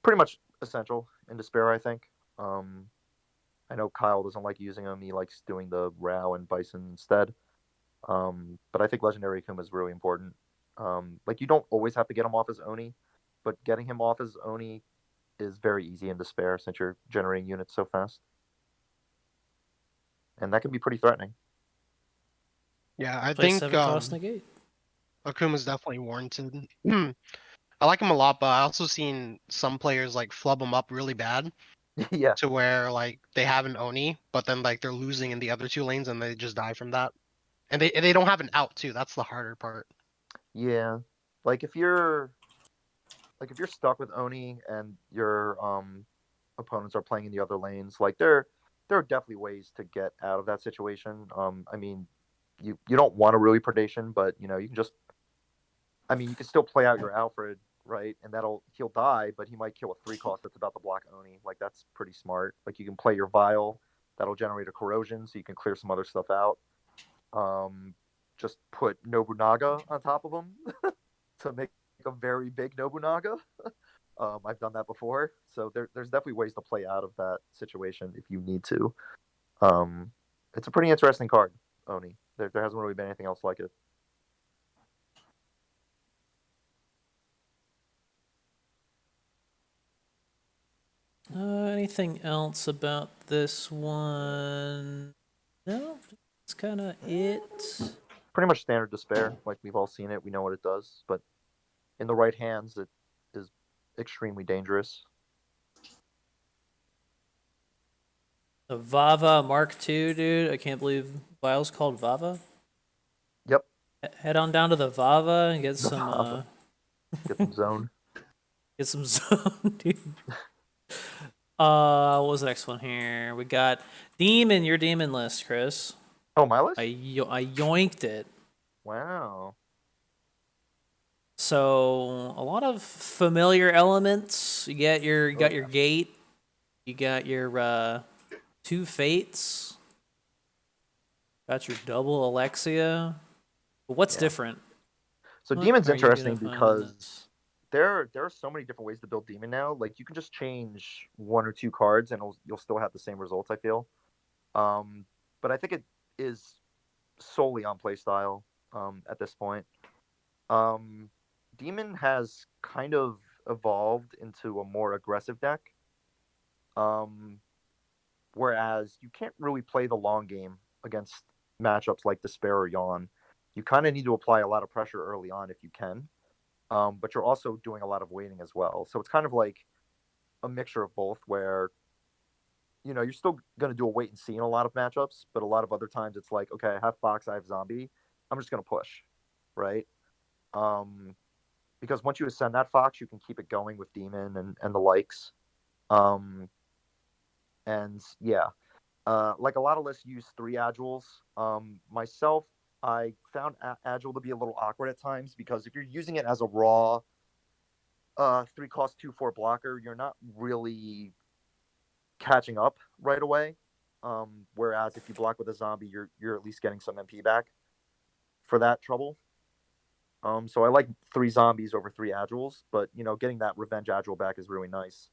pretty much essential in Despair, I think. I know Kyle doesn't like using him. He likes doing the Rao and Bison instead. But I think Legendary Akuma is really important. Like you don't always have to get him off as Oni, but getting him off as Oni is very easy in Despair since you're generating units so fast. And that can be pretty threatening.
Yeah, I
Play
think
7 cost negate.
Akuma's definitely warranted. I like him a lot, but I also seen some players like flub him up really bad
Yeah.
to where like they have an Oni, but then like they're losing in the other 2 lanes and they just die from that. And they don't have an out too. That's the harder part.
Yeah. Like if you're stuck with Oni and your opponents are playing in the other lanes, like there are definitely ways to get out of that situation. I mean, you don't want a really predation, but you can just, I mean, you can still play out your Alfred, right? And he'll die, but he might kill a 3 cost that's about to block Oni. Like that's pretty smart. Like you can play your Vial, that'll generate a corrosion, so you can clear some other stuff out. Just put Nobunaga on top of him to make a very big Nobunaga. I've done that before, so there's definitely ways to play out of that situation if you need to. It's a pretty interesting card, Oni. There hasn't really been anything else like it.
Anything else about this one? No, that's kind of it.
Pretty much standard Despair. Like we've all seen it, we know what it does, but in the right hands, it is extremely dangerous.
The Vava Mark II, dude. I can't believe Vial's called Vava.
Yep.
Head on down to the Vava and get
The
some
Vava. Get some zone.
get some zone, dude. What was the next one here? We got Demon, your Demon list, Chris.
Oh, my list?
I yoinked it.
Wow.
So a lot of familiar elements. You got your gate. You got your 2 fates. Got your double Alexia. But what's
Yeah.
different?
So
What
Demon's
are you gonna
interesting
find in
because
this?
there are so many different ways to build Demon now. Like you can just change 1 or 2 cards and you'll still have the same results, I feel. But I think it is solely on playstyle at this point. Demon has kind of evolved into a more aggressive deck. Whereas you can't really play the long game against matchups like Despair or Yawn. You kind of need to apply a lot of pressure early on if you can. But you're also doing a lot of waiting as well. So it's kind of like a mixture of both where, you're still going to do a wait and see in a lot of matchups, but a lot of other times it's like, okay, I have Fox, I have Zombie. I'm just going to push, right? Because once you ascend that Fox, you can keep it going with Demon and the likes. And yeah, like a lot of lists use 3 Agiles. Myself, I found Agile to be a little awkward at times because if you're using it as a raw 3 cost 2/4 blocker, you're not really catching up right away. Whereas if you block with a zombie, you're at least getting some MP back for that trouble. So I like 3 zombies over 3 Agiles, but getting that revenge Agile back is really nice.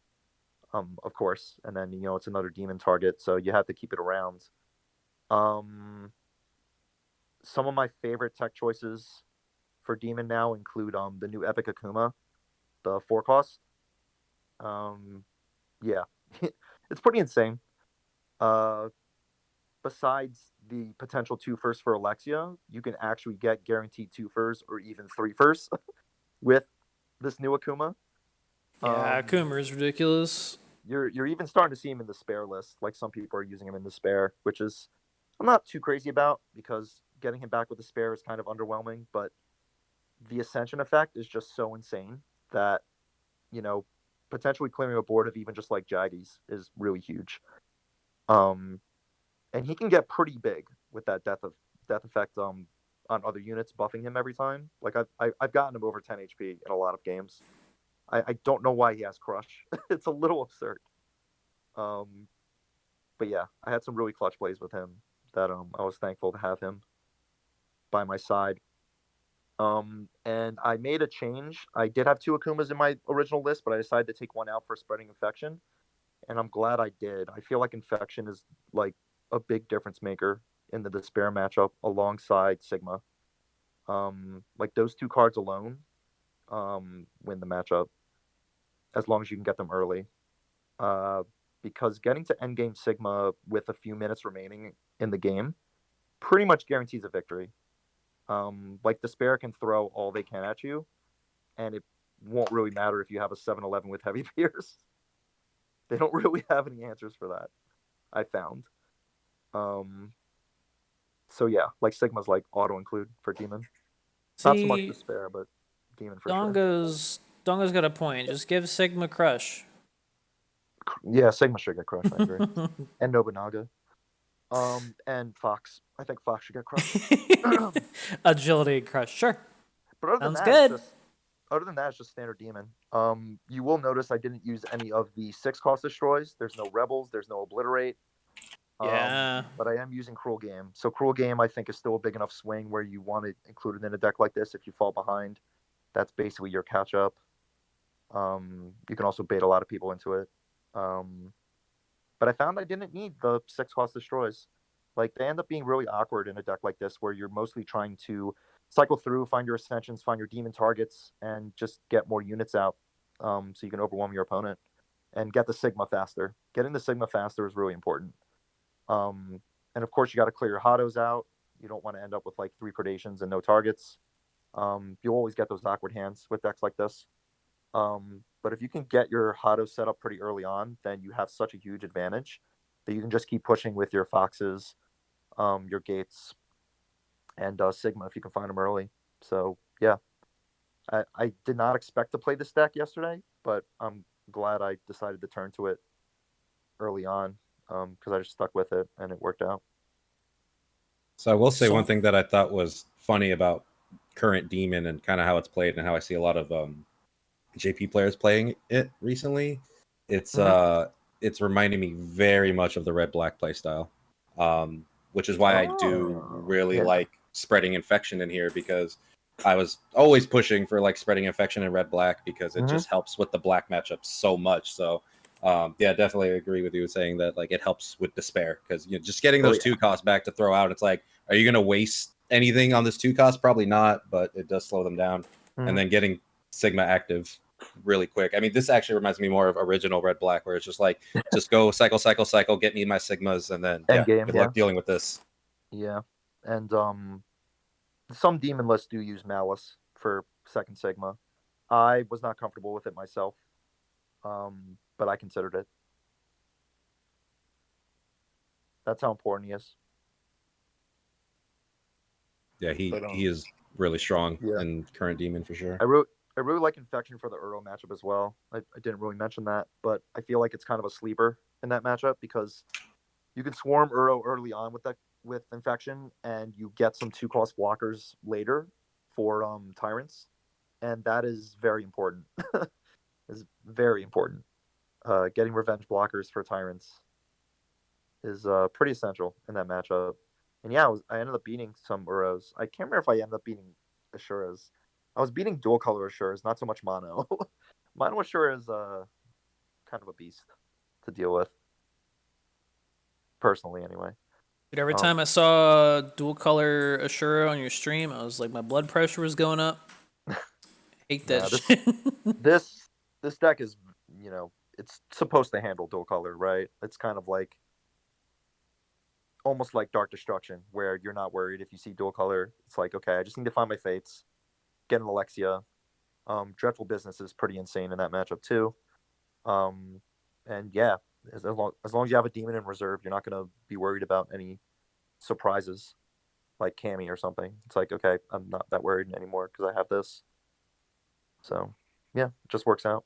Of course, and then it's another demon target, so you have to keep it around. Some of my favorite tech choices for demon now include the new Epic Akuma, the 4 cost. Yeah, it's pretty insane. Besides the potential 2 firsts for Alexia, you can actually get guaranteed 2 firsts or even 3 firsts with this new Akuma.
Yeah, Coomer is ridiculous.
You're even starting to see him in the spare list. Like some people are using him in the spare, which is I'm not too crazy about because getting him back with the spare is kind of underwhelming. But the Ascension effect is just so insane that potentially clearing a board of even just like Jaggies is really huge. And he can get pretty big with that death effect on other units buffing him every time. Like I've gotten him over 10 HP in a lot of games. I don't know why he has Crush. It's a little absurd. But yeah, I had some really clutch plays with him that I was thankful to have him by my side. And I made a change. I did have 2 Akumas in my original list, but I decided to take one out for spreading infection. And I'm glad I did. I feel like infection is like a big difference maker in the Despair matchup alongside Sigma. Like those 2 cards alone win the matchup as long as you can get them early. Because getting to endgame Sigma with a few minutes remaining in the game pretty much guarantees a victory. Like Despair can throw all they can at you, and it won't really matter if you have a 7-11 with heavy pierce. They don't really have any answers for that, I found. So yeah, like Sigma's like auto include for Demon. Not so much
See,
Despair, but Demon for sure.
Dongo's got a point. Just give Sigma Crush.
Yeah, Sigma should get crushed, I agree. And Nobunaga. And Fox. I think Fox should get crushed.
Agility Crush, sure.
But other
Sounds
than that,
good.
it's just standard Demon. You will notice I didn't use any of the 6 cost destroys. There's no Rebels. There's no Obliterate.
Yeah.
But I am using Cruel Game. So Cruel Game, I think, is still a big enough swing where you want it included in a deck like this if you fall behind. That's basically your catch-up. You can also bait a lot of people into it. But I found I didn't need the 6 cost destroys. Like, they end up being really awkward in a deck like this where you're mostly trying to cycle through, find your Ascensions, find your Demon targets, and just get more units out so you can overwhelm your opponent and get the Sigma faster. Getting the Sigma faster is really important. And of course, you got to clear your Hados out. You don't want to end up with like 3 predations and no targets. You'll always get those awkward hands with decks like this. But if you can get your Hados set up pretty early on, then you have such a huge advantage that you can just keep pushing with your Foxes, your Gates, and Sigma if you can find them early. So yeah, I did not expect to play this deck yesterday, but I'm glad I decided to turn to it early on because I just stuck with it and it worked out.
So I will say one thing that I thought was funny about current Demon and kind of how it's played and how I see a lot of JP players playing it recently. It's reminding me very much of the red black play style. which is why I do
Oh,
really
yeah.
like spreading infection in here, because I was always pushing for like spreading infection in red black because it just helps with the black matchup so much. So yeah, definitely agree with you saying that like it helps with despair, because just getting those 2 costs back to throw out, it's like, are you gonna waste anything on this 2 cost? Probably not, but it does slow them down. And then getting Sigma active really quick. I mean, this actually reminds me more of original red black, where it's just like, just go cycle, get me my Sigmas, and then
End game,
good luck dealing with this.
Yeah, and some demon lists do use Malice for second Sigma. I was not comfortable with it myself, but I considered it. That's how important he is.
Yeah, he
But,
is really strong
yeah.
in current demon for sure.
I really like Infection for the Uro matchup as well. I didn't really mention that, but I feel like it's kind of a sleeper in that matchup because you can swarm Uro early on with Infection, and you get some 2-cost blockers later for Tyrants, and that is very important. Is very important. Getting revenge blockers for Tyrants is pretty essential in that matchup. And yeah, I ended up beating some Uros. I can't remember if I ended up beating Ashuras. I was beating dual color Ashuras, not so much mono. Mono Ashura is kind of a beast to deal with. Personally, anyway.
Dude, every time I saw dual color Ashura on your stream, I was like, my blood pressure was going up. Hate that shit.
This deck is, it's supposed to handle dual color, right? It's kind of like almost like Dark Destruction, where you're not worried if you see dual color. It's like, okay, I just need to find my fates, get an Alexia. Dreadful Business is pretty insane in that matchup too. And yeah, as long as you have a demon in reserve, you're not going to be worried about any surprises like Cammy or something. It's like, okay, I'm not that worried anymore because I have this. So yeah, it just works out.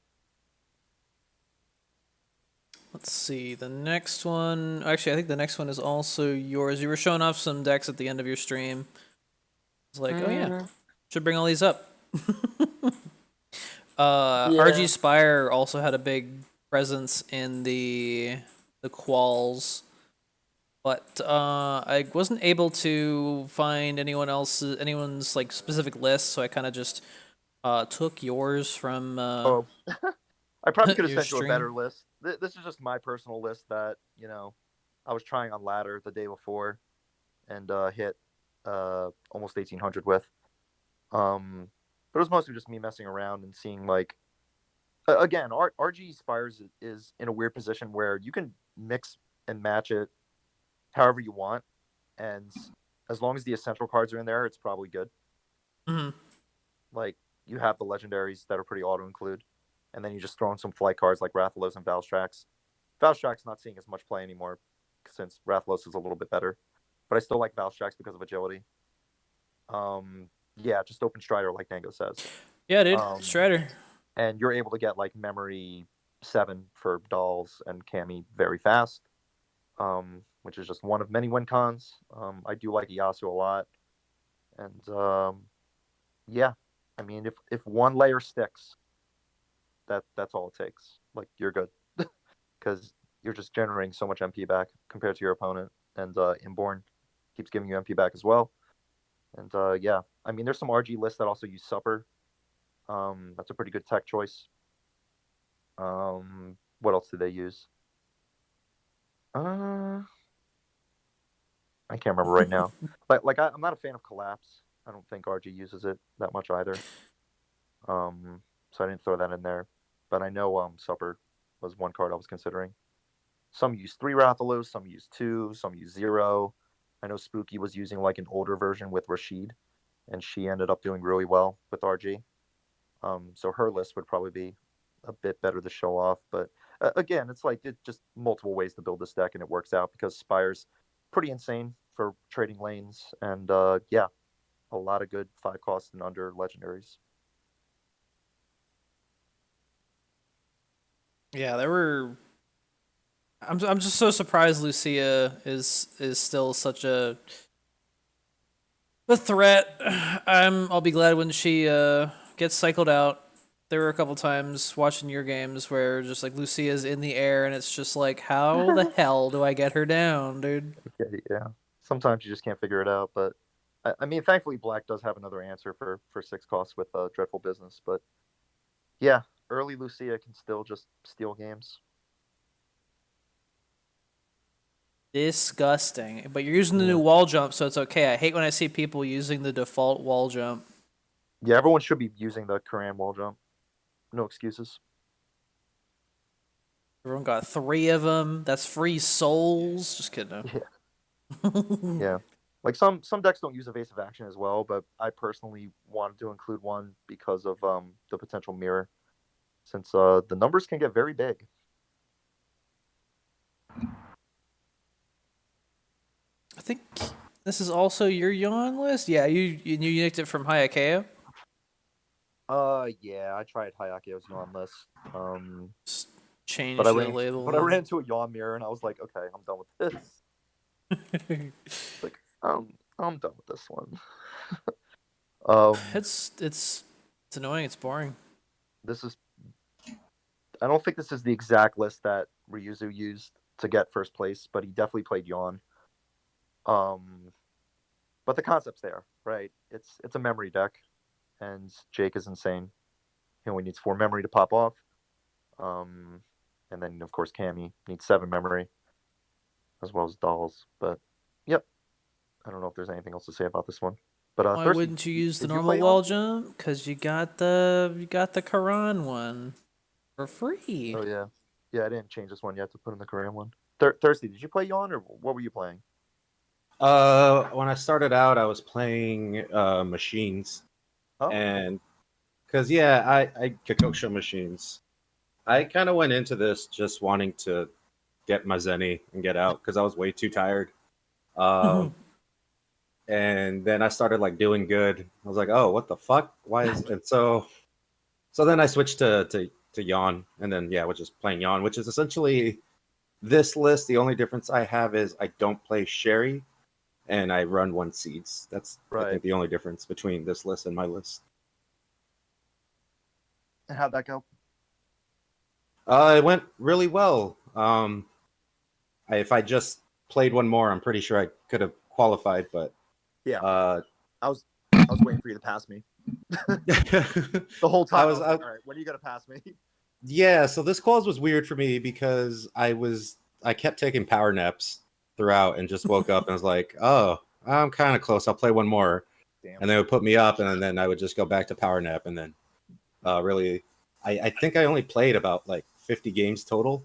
Let's see, the next one. Actually, I think the next one is also yours. You were showing off some decks at the end of your stream. It's like, oh yeah, should bring all these up. RG Spire also had a big presence in the quals, but I wasn't able to find anyone's like specific list, so I kind of just took yours from.
I probably could have
your
sent you a
stream.
better list. This is just my personal list that I was trying on ladder the day before, and hit almost 1800 with. But it was mostly just me messing around and seeing like. Again, RG Spires is in a weird position where you can mix and match it however you want, and as long as the essential cards are in there, it's probably good. Like, you have the legendaries that are pretty auto-include, and then you just throw in some flight cards like Rathalos and Valstrax. Valstrax not seeing as much play anymore since Rathalos is a little bit better, but I still like Valstrax because of agility. Yeah, just open Strider like Dango says.
Yeah, dude, Strider.
And you're able to get like Memory 7 for Dolls and Cammy very fast, which is just one of many win cons. I do like Iyasu a lot, and yeah, I mean, if one layer sticks, that's all it takes. Like, you're good, because you're just generating so much MP back compared to your opponent, and Inborn keeps giving you MP back as well. And yeah, I mean, there's some RG lists that also use Supper. That's a pretty good tech choice. What else do they use? I can't remember right now. But like, I'm not a fan of Collapse. I don't think RG uses it that much either. So I didn't throw that in there. But I know Supper was one card I was considering. Some use 3 Rathalos, some use 2, some use 0. I know Spooky was using like an older version with Rashid, and she ended up doing really well with RG. So her list would probably be a bit better to show off. But again, it's like just multiple ways to build this deck, and it works out because Spire's pretty insane for trading lanes. And yeah, a lot of good 5-cost and under legendaries.
Yeah, there were. I'm just so surprised Lucia is still such a threat. I'll be glad when she gets cycled out. There were a couple times watching your games where just like Lucia's in the air and it's just like, how the hell do I get her down, dude?
Yeah. Sometimes you just can't figure it out. But I mean, thankfully, Black does have another answer for 6 costs with Dreadful Business. But yeah, early Lucia can still just steal games.
Disgusting. But you're using the
Yeah.
new wall jump, so it's okay. I hate when I see people using the default wall jump.
Yeah, everyone should be using the Koran wall jump. No excuses.
Everyone got 3 of them. That's free souls. Just kidding. No.
Yeah. Like some decks don't use evasive action as well, but I personally wanted to include one because of the potential mirror, since the numbers can get very big.
I think this is also your yawn list. Yeah, you nicked it from Hayakeo.
Yeah, I tried Hayakeo's yawn list.
Just change
But I
the
ran
label.
into a yawn mirror and I was like, okay, I'm done with this. Like, I'm done with this one.
It's annoying. It's boring.
This is. I don't think this is the exact list that Ryuzu used to get first place, but he definitely played yawn. But the concept's there, right? It's a memory deck, and Jake is insane. He only needs 4 memory to pop off. And then of course Cammy needs 7 memory, as well as dolls. But yep, I don't know if there's anything else to say about this one. But
Why
Thirsty,
wouldn't you use the
did you
normal
play
wall
yawn?
jump? Because you got the Quran one for free.
Oh yeah, I didn't change this one yet to put in the Korean one. Thirsty, did you play yawn or what were you playing?
When I started out, I was playing machines,
Oh,
and because I Kakosha machines. I kind of went into this just wanting to get my Zenny and get out because I was way too tired. And then I started like doing good. I was like, oh, what the fuck? Why is and so then I switched to Yawn, and then I was just playing Yawn, which is essentially this list. The only difference I have is I don't play Sherry, and I run 1 seeds. That's I
right.
think the only difference between this list and my list.
And how'd that go?
It went really well. If I just played one more, I'm pretty sure I could have qualified, but
Yeah,
uh,
I was waiting for you to pass me the whole time. I was like, all right, when are you gonna pass me?
yeah. So this clause was weird for me because I kept taking power naps throughout and just woke up and was like, oh, I'm kind of close. I'll play one more,
Damn.
and they would put me up, and then I would just go back to power nap, and then really, I think I only played about like 50 games total.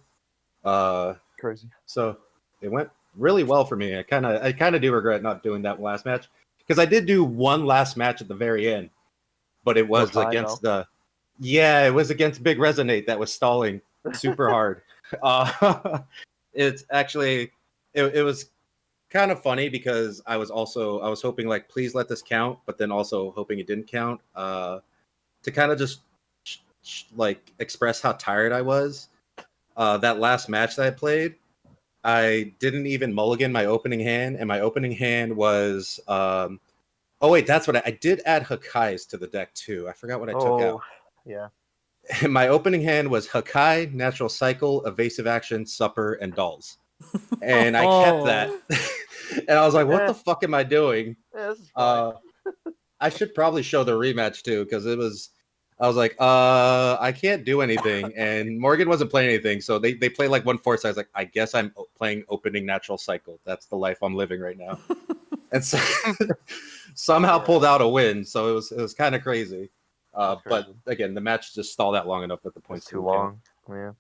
Crazy.
So it went really well for me. I kind of do regret not doing that last match because I did do one last match at the very end, but it was against it was against Big Resonate that was stalling super hard. It's actually it was kind of funny because I was hoping like please let this count, but then also hoping it didn't count to kind of just like express how tired I was. That last match that I played, I didn't even mulligan my opening hand, and my opening hand was oh wait, that's what I did add Hakai's to the deck too. I forgot what I took out.
Yeah.
My opening hand was Hakai, Natural Cycle, Evasive Action, Supper, and Dolls. And I kept that. And I was like, what the fuck am I doing?
Yeah, this is fine.
I should probably show the rematch too, because I was like, I can't do anything. And Morgan wasn't playing anything. So they play like 1/4. So I was like, I guess I'm playing opening Natural Cycle. That's the life I'm living right now. And so somehow pulled out a win. So it was kind of crazy. But again, the match just stalled out long enough that the points
too long. Yeah.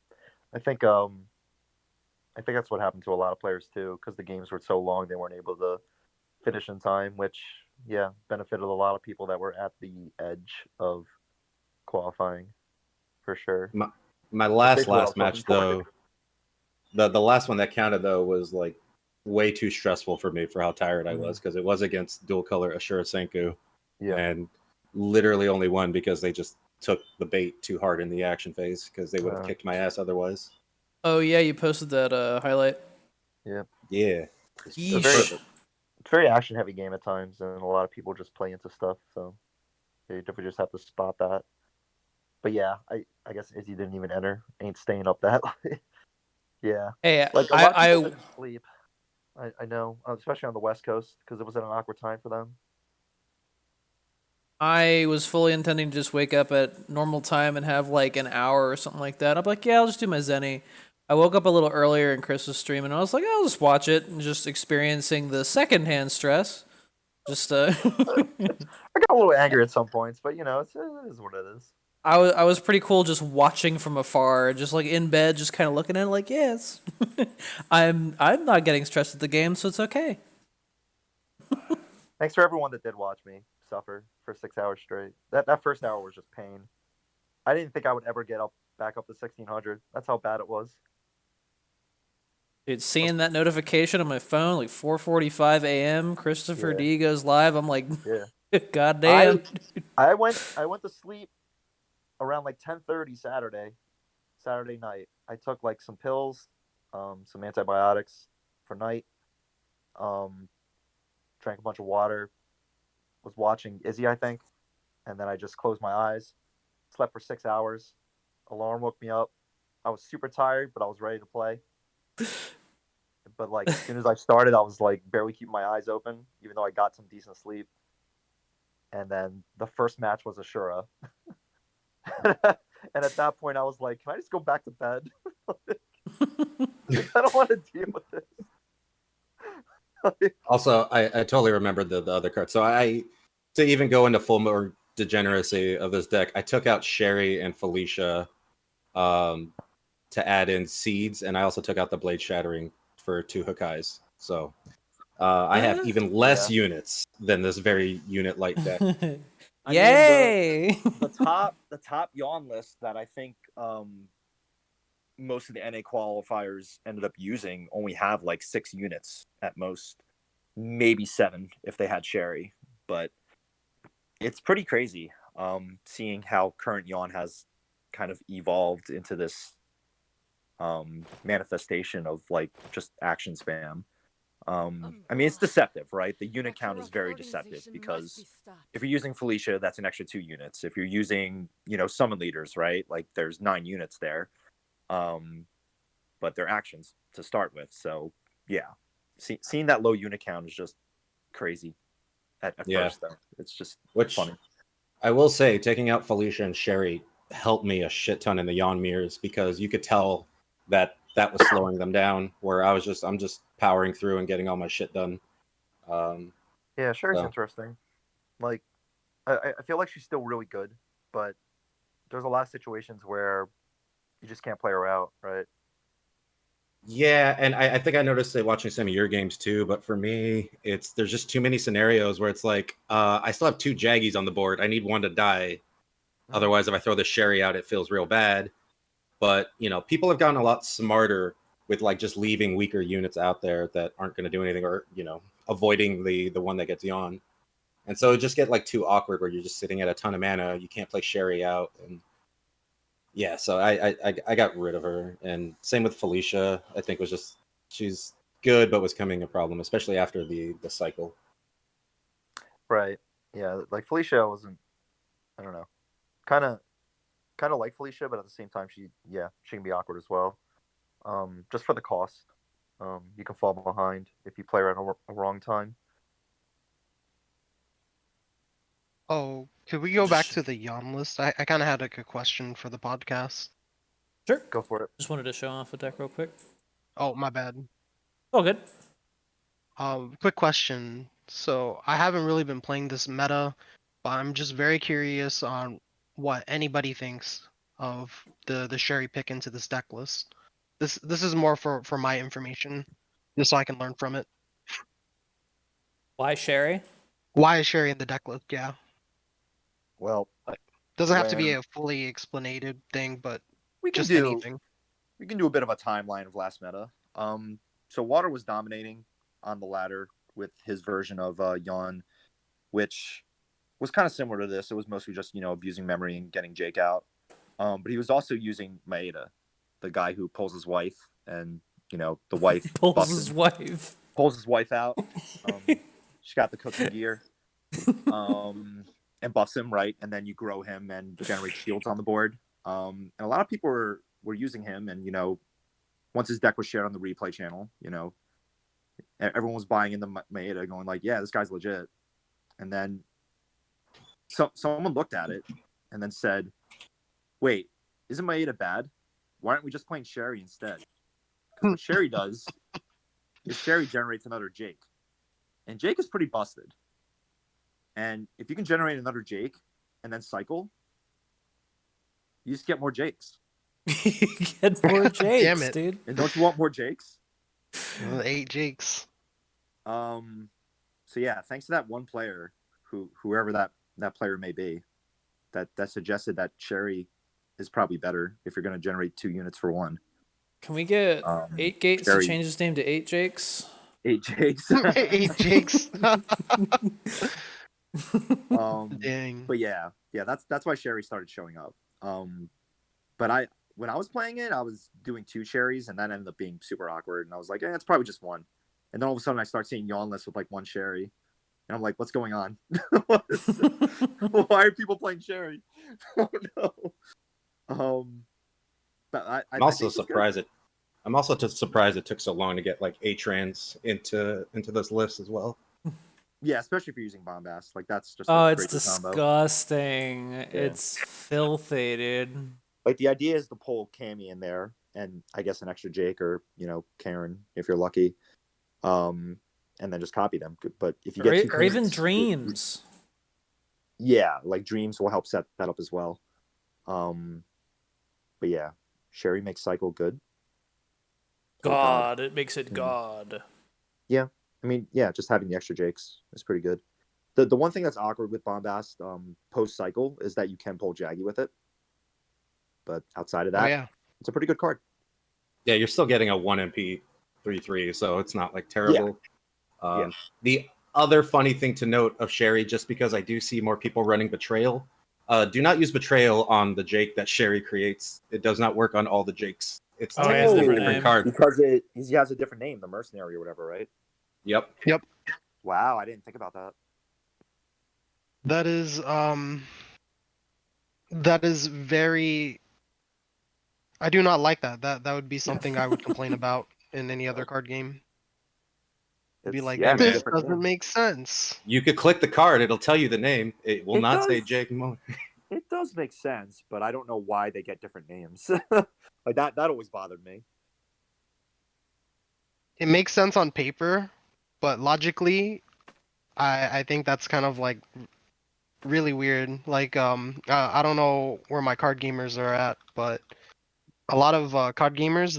I think that's what happened to a lot of players too, because the games were so long they weren't able to finish in time, which benefited a lot of people that were at the edge of qualifying for sure.
My last match though, the last one that counted though was like way too stressful for me for how tired I was, because it was against dual color Ashura Senku, and literally only won because they just took the bait too hard in the action phase, because they would have kicked my ass otherwise.
Oh yeah, you posted that highlight.
Yeah.
Yeesh.
It's a very action heavy game at times, and a lot of people just play into stuff, so you definitely just have to spot that. But yeah, I guess Izzy didn't even enter. Ain't staying up that late. Yeah.
Hey,
like a lot of people didn't sleep. I know, especially on the West Coast, because it was at an awkward time for them.
I was fully intending to just wake up at normal time and have like an hour or something like that. I'm like, yeah, I'll just do my Zenny. I woke up a little earlier in Chris's stream and I was like, I'll just watch it and just experiencing the secondhand stress. Just
I got a little angry at some points, but you know, it is what it is.
I was pretty cool just watching from afar, just like in bed, just kind of looking at it like, yes. I'm not getting stressed at the game, so it's okay.
Thanks for everyone that did watch me suffer for 6 hours straight. That first hour was just pain. I didn't think I would ever get back up to 1600. That's how bad it was.
Dude, seeing that notification on my phone, like 4:45 a.m., Christopher D goes live. I'm like,
Yeah.
God damn.
I went to sleep around like 10:30 Saturday night. I took like some pills, some antibiotics for night, drank a bunch of water, was watching Izzy, I think, and then I just closed my eyes, slept for 6 hours. Alarm woke me up. I was super tired, but I was ready to play. But like as soon as I started, I was like barely keeping my eyes open, even though I got some decent sleep. And then the first match was Ashura. And at that point, I was like, "Can I just go back to bed? I don't want to deal with this."
Also, I totally remembered the other card. So to even go into full more degeneracy of this deck, I took out Sherry and Felicia to add in Seeds, and I also took out the Blade Shattering for 2 Hakais. So I have even less units than this very unit light deck.
Yay!
The top yawn list that I think most of the NA qualifiers ended up using only have like 6 units at most, maybe 7 if they had Sherry. But it's pretty crazy seeing how current yawn has kind of evolved into this manifestation of like just action spam. I mean, it's deceptive, right? The unit count is very deceptive because if you're using Felicia, that's an extra 2 units. If you're using, summon leaders, right? Like there's 9 units there. But they're actions to start with. So yeah, seeing that low unit count is just crazy at first though. It's just funny.
I will say, taking out Felicia and Sherry helped me a shit ton in the yawn mirrors because you could tell that was slowing them down, where I'm just powering through and getting all my shit done.
Yeah, Sherry's interesting. Like, I feel like she's still really good, but there's a lot of situations where you just can't play her out, right?
Yeah, and I think I noticed it watching some of your games too, but for me, there's just too many scenarios where it's like, I still have 2 Jaggies on the board. I need one to die. Otherwise, if I throw the Sherry out, it feels real bad. But, people have gotten a lot smarter with like just leaving weaker units out there that aren't going to do anything, or, avoiding the one that gets yawn. And so it just get like too awkward where you're just sitting at a ton of mana. You can't play Sherry out. And yeah, so I got rid of her. And same with Felicia. I think she's good, but was becoming a problem, especially after the cycle.
Right. Yeah, like Felicia wasn't, I don't know, kind of like Felicia, but at the same time, she can be awkward as well. Just for the cost, you can fall behind if you play her at a wrong time.
Oh, could we go back to the yawn list? I kind of had a question for the podcast.
Sure.
Go for it.
Just wanted to show off a deck real quick.
Oh, my bad.
Oh, good.
Quick question. So I haven't really been playing this meta, but I'm just very curious on what anybody thinks of the Sherry pick into this deck list. This is more for my information, just so I can learn from it.
Why Sherry?
Why is Sherry in the deck list? Yeah.
Well,
doesn't have to be a fully explained thing, but
we can
just
do
anything.
We can do a bit of a timeline of last meta. So Water was dominating on the ladder with his version of Yawn, which was kind of similar to this. It was mostly just abusing memory and getting Jake out. But he was also using Maeda, the guy who pulls his wife, and the wife
pulls his wife
out. She's got the cooking gear. And buffs him, right? And then you grow him and generate shields on the board. And a lot of people were using him, and once his deck was shared on the replay channel, Everyone was buying into Maeda, going like, "Yeah, this guy's legit." And then someone looked at it and then said, "Wait, isn't Maeda bad? Why aren't we just playing Sherry instead?" Because what Sherry does is Sherry generates another Jake, and Jake is pretty busted. And if you can generate another Jake and then cycle, you just get more Jakes.
Get more
Damn
Jakes,
it.
dude.
And don't you want more Jakes?
8 Jakes.
So yeah, thanks to that one player, whoever that player may be, that suggested that Sherry is probably better if you're going to generate 2 units for 1.
Can we get 8 Gates
Sherry.
to change his name to 8 Jakes?
8 Jakes.
8 Jakes. Dang.
But yeah, that's why Sherry started showing up. But when I was playing it, I was doing 2 Sherries, and that ended up being super awkward. And I was like, it's probably just 1. And then all of a sudden, I start seeing yawn lists with like 1 Sherry, and I'm like, what's going on? Why are people playing Sherry? Oh no. But
I'm also surprised I'm also just surprised it took so long to get like A-Trans into this list as well.
Yeah, especially if you're using Bombast. Like that's just
Oh,
a
it's
crazy combo.
disgusting. It's filthy, dude.
Like the idea is to pull Cammy in there, and I guess an extra Jake or Karen if you're lucky, and then just copy them. But if you get
Or even Dreams.
Yeah, like Dreams will help set that up as well. But yeah, Sherry makes cycle good.
God, it makes it God.
Yeah, I mean, yeah, just having the extra Jakes is pretty good. The one thing that's awkward with Bombast post cycle is that you can pull Jaggy with it. But outside of that, it's a pretty good card.
Yeah, you're still getting a 1 MP 3/3, so it's not like terrible. The other funny thing to note of Sherry, just because I do see more people running Betrayal, do not use Betrayal on the Jake that Sherry creates. It does not work on all the Jakes. It's
he has a different name.
card.
Because he has a different name, the Mercenary or whatever, right?
Yep.
Wow, I didn't think about that.
That is very. I do not like that. That would be something I would complain about in any other card game. It'd be like, this doesn't make sense.
You could click the card; it'll tell you the name. It will not say Jake Mo.
It does make sense, but I don't know why they get different names. Like that always bothered me.
It makes sense on paper, but logically, I think that's kind of like really weird. Like I don't know where my card gamers are at, but a lot of card gamers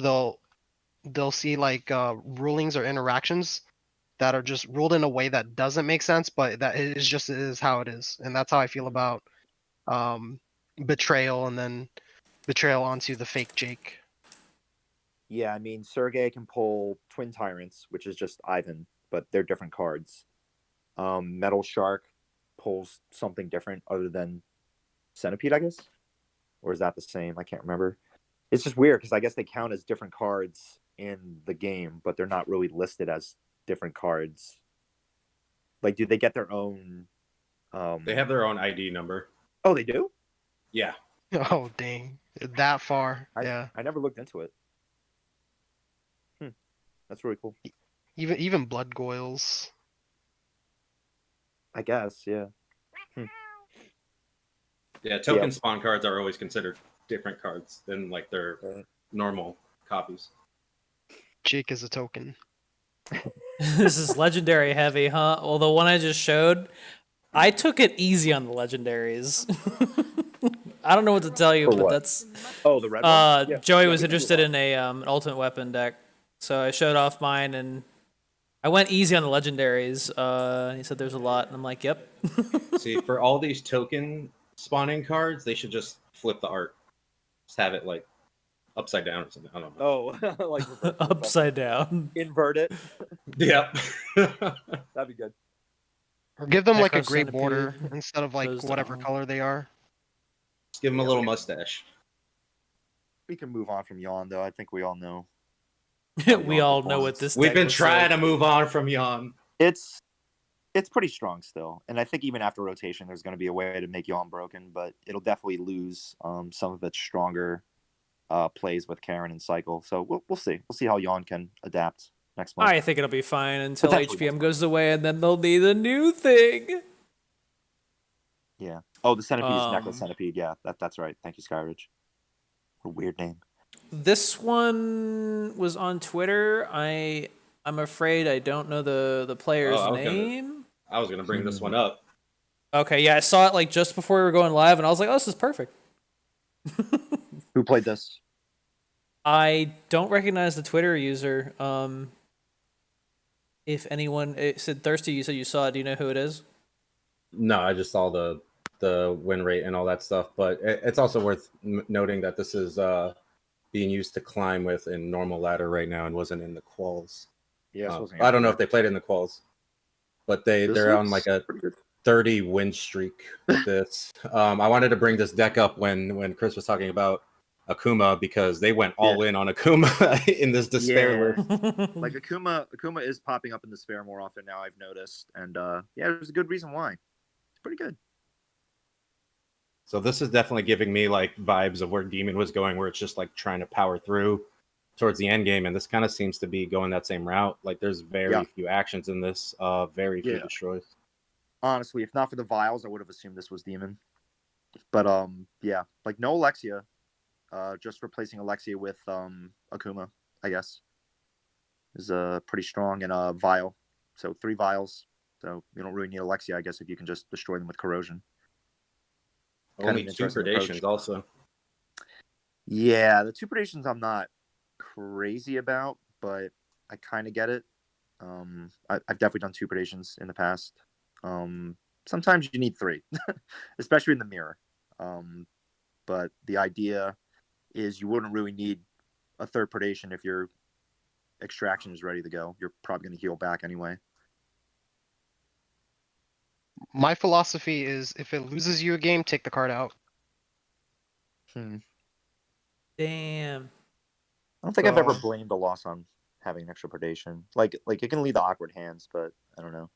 they'll see like rulings or interactions that are just ruled in a way that doesn't make sense, but that is how it is, and that's how I feel about Betrayal and then Betrayal onto the fake Jake.
Yeah, I mean, Sergey can pull Twin Tyrants, which is just Ivan, but they're different cards. Metal Shark pulls something different other than Centipede, I guess? Or is that the same? I can't remember. It's just weird because I guess they count as different cards in the game, but they're not really listed as different cards. Like, do they get their own...
They have their own ID number.
Oh, they do?
Yeah.
Oh, dang. That far. Yeah.
I never looked into it. That's really cool.
Even Blood Goyles.
I guess, yeah.
Yeah, token spawn cards are always considered different cards than like their normal copies.
Jake is a token.
This is legendary heavy, huh? Well, the one I just showed, I took it easy on the legendaries. I don't know what to tell you, but that's...
Oh, the red one? Yeah.
Joey was interested in an ultimate weapon deck, so I showed off mine, and I went easy on the legendaries. He said there's a lot, and I'm like, yep.
See, for all these token spawning cards, they should just flip the art. Just have it like upside down or something. I don't know.
Oh, like
upside down.
Invert it.
Yep.
That'd be good.
Or give them like a gray
Necrocentripede,
border instead of like
those
whatever
down.
color they are.
Just give them a little mustache.
We can move on from Yawn, though. I think we all know.
We all know what this
We've
deck
been
looks
trying
like.
to move on from Yawn.
It's pretty strong still, and I think even after rotation, there's going to be a way to make Yawn broken, but it'll definitely lose some of its stronger plays with Karen and Cycle. So we'll see. We'll see how Yawn can adapt next month.
I think it'll be fine until
Potentially
HPM
next
goes away, and then they'll need a new thing.
Yeah. Oh, the centipede is necklace
Um,
centipede. Yeah, that's right. Thank you, Skyridge. A weird name.
This one was on Twitter. I'm afraid I don't know the player's name.
I was gonna bring this one up.
Okay, yeah, I saw it like just before we were going live, and I was like, "Oh, this is perfect."
Who played this?
I don't recognize the Twitter user. If anyone, it said Thirsty, you said you saw it. Do you know who it is?
No, I just saw the win rate and all that stuff. But it's also worth noting that this is being used to climb with in normal ladder right now and wasn't in the quals.
Yeah,
I don't know if they played in the quals, but they're on like a 30 win streak with this. I wanted to bring this deck up when Chris was talking about Akuma because they went all in on Akuma in this despair list.
Like Akuma is popping up in despair more often now, I've noticed. And yeah, there's a good reason why. It's pretty good.
So this is definitely giving me like vibes of where Demon was going, where it's just like trying to power through towards the end game, and this kind of seems to be going that same route. Like there's very few actions in this, very few destroys.
Honestly, if not for the vials, I would have assumed this was Demon. But yeah, like no Alexia, just replacing Alexia with Akuma, I guess, is pretty strong, and Vial. So 3 vials. So you don't really need Alexia, I guess, if you can just destroy them with corrosion.
Only 2 predations also.
Yeah, the 2 predations I'm not crazy about, but I kind of get it. I've definitely done 2 predations in the past. Sometimes you need 3, especially in the mirror. But the idea is you wouldn't really need a 3rd predation if your extraction is ready to go. You're probably going to heal back anyway.
My philosophy is if it loses you a game, take the card out.
Damn.
I don't think I've ever blamed a loss on having an extra predation. Like it can lead to awkward hands, but I don't know.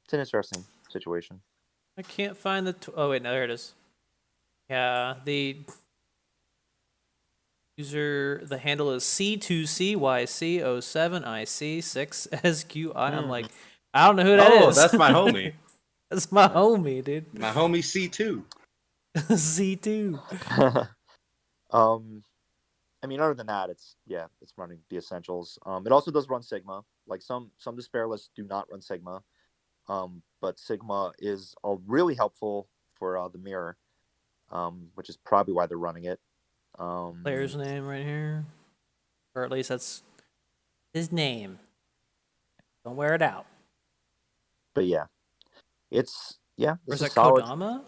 It's an interesting situation.
I can't find the. Oh wait, no, there it is. Yeah, the user, the handle is C2CYC07IC6SQI. I'm like, I don't know who that is.
That's my homie.
That's my homie, dude.
My homie C2.
C2.
I mean, other than that, it's running the essentials. It also does run Sigma. Like some despair lists do not run Sigma. But Sigma is really helpful for the mirror, which is probably why they're running it.
Player's name right here, or at least that's his name. Don't wear it out.
But yeah, it's
Or is that
solid.
Kodama?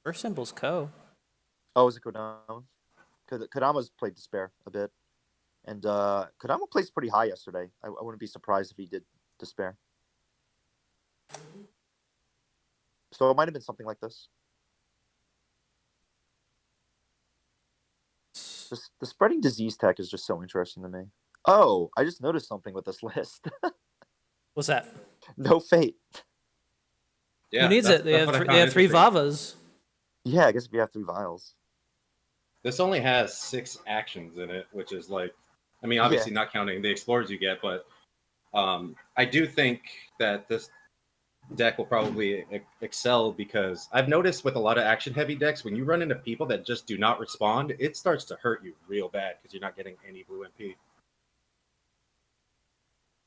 First symbol's Ko.
Oh, is it Kodama? Kodama's played despair a bit, and Kodama placed pretty high yesterday. I wouldn't be surprised if he did despair. So it might have been something like this. The spreading disease tech is just so interesting to me. Oh, I just noticed something with this list.
What's that?
No fate.
Yeah,
Who needs it? They have 3 Vavas.
Yeah, I guess if you have 3 vials.
This only has 6 actions in it, which is like, I mean, obviously not counting the explorers you get, but I do think that this deck will probably excel because I've noticed with a lot of action-heavy decks, when you run into people that just do not respond, it starts to hurt you real bad because you're not getting any blue MP.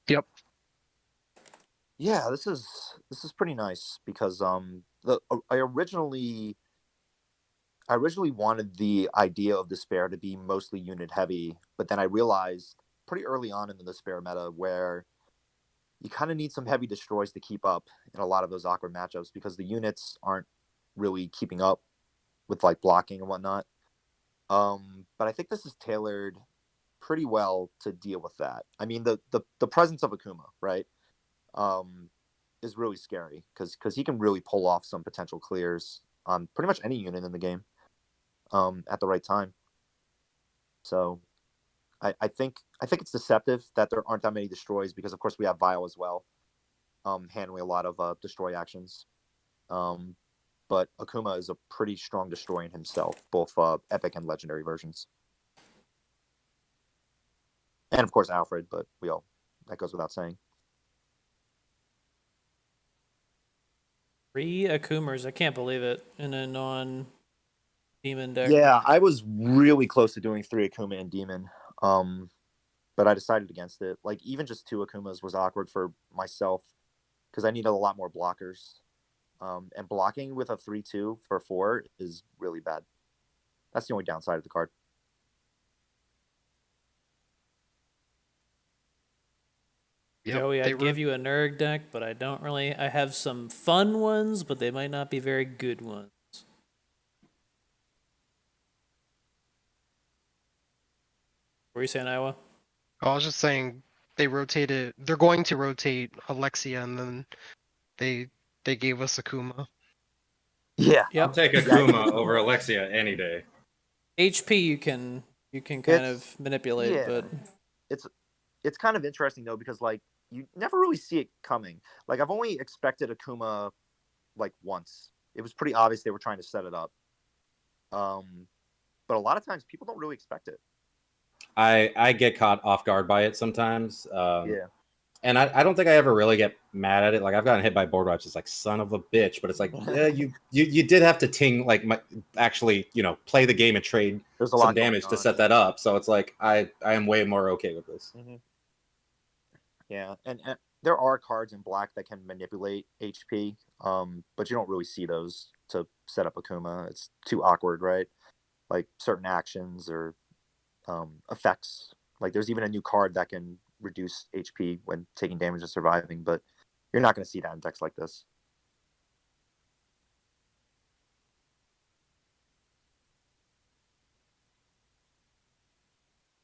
Yep.
Yeah, this is pretty nice because I originally wanted the idea of despair to be mostly unit heavy, but then I realized pretty early on in the despair meta where you kind of need some heavy destroys to keep up in a lot of those awkward matchups because the units aren't really keeping up with like blocking and whatnot. But I think this is tailored pretty well to deal with that. I mean, the presence of Akuma, right, is really scary because he can really pull off some potential clears on pretty much any unit in the game at the right time. So I think it's deceptive that there aren't that many destroys because of course we have Vial as well, handling a lot of destroy actions. But Akuma is a pretty strong destroy in himself, both epic and legendary versions. And of course Alfred, but that goes without saying.
3 Akumas, I can't believe it, in a non-demon deck.
Yeah, I was really close to doing 3 Akuma and Demon, but I decided against it. Like, even just 2 Akumas was awkward for myself because I needed a lot more blockers. And blocking with a 3/2 for 4 is really bad. That's the only downside of the card.
Yep,
Joey,
they
I'd give you a Nurg deck, but I don't really. I have some fun ones, but they might not be very good ones. What were you saying, Iowa?
I was just saying they're going to rotate Alexia, and then they gave us Akuma.
Yeah.
I'll take Akuma over Alexia any day.
HP you can kind of manipulate,
yeah.
but
it's kind of interesting though because like you never really see it coming. Like I've only expected Akuma like once. It was pretty obvious they were trying to set it up. But a lot of times people don't really expect it.
I get caught off guard by it sometimes.
Yeah.
And I don't think I ever really get mad at it. Like I've gotten hit by board wipes. It's like son of a bitch, but it's like yeah, you did have to actually play the game and trade
There's a
some
lot
damage
going
to
on.
set that up. So it's like I am way more okay with this.
Mm-hmm. Yeah, and there are cards in black that can manipulate HP, but you don't really see those to set up Akuma. It's too awkward, right? Like certain actions or effects. Like there's even a new card that can reduce HP when taking damage and surviving, but you're not going to see that in decks like this.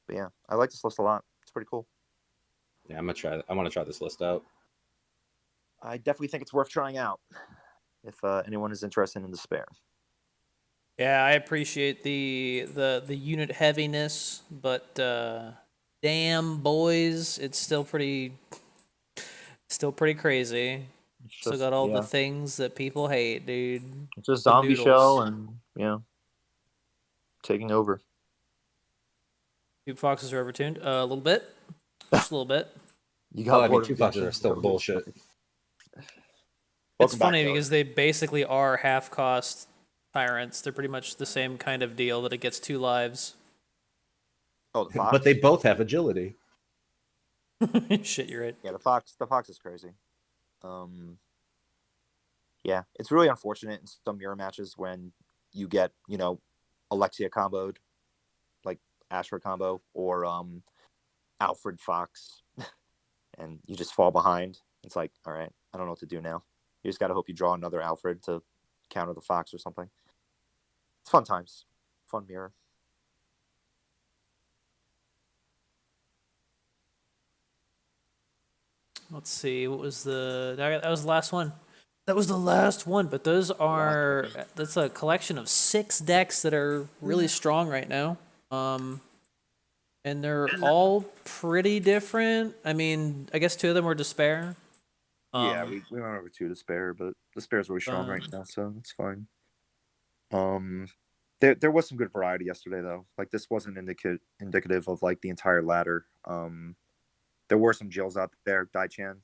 But yeah, I like this list a lot. It's pretty cool.
Yeah, I'm gonna try. I want to try this list out.
I definitely think it's worth trying out if anyone is interested in Despair.
yeah, I appreciate the unit heaviness, but damn boys, it's still pretty crazy. Still got all the things that people hate, dude.
It's just
The
zombie
noodles.
show and taking over.
Two foxes are overtuned a little bit, just a little bit.
You got bored of
two foxes
Genshin,
are still
so-
bullshit.
It's
Welcome back,
funny
Joey.
because they basically are half cost tyrants. They're pretty much the same kind of deal that it gets 2 lives.
Oh, the fox.
But they both have agility.
Shit, you're right.
Yeah, the fox is crazy. Yeah, it's really unfortunate in some mirror matches when you get, Alexia comboed, like Ashford combo, or Alfred Fox, and you just fall behind. It's like, all right, I don't know what to do now. You just got to hope you draw another Alfred to counter the Fox or something. It's fun times. Fun mirror.
Let's see, what was that was the last one. That was the last one, but that's a collection of 6 decks that are really strong right now. And they're all pretty different. I mean, I guess 2 of them were Despair.
Yeah, we went over 2 Despair, but Despair's really strong right now, so it's fine. There was some good variety yesterday though. Like this wasn't indicative of like the entire ladder. There were some Jills out there. Daichan,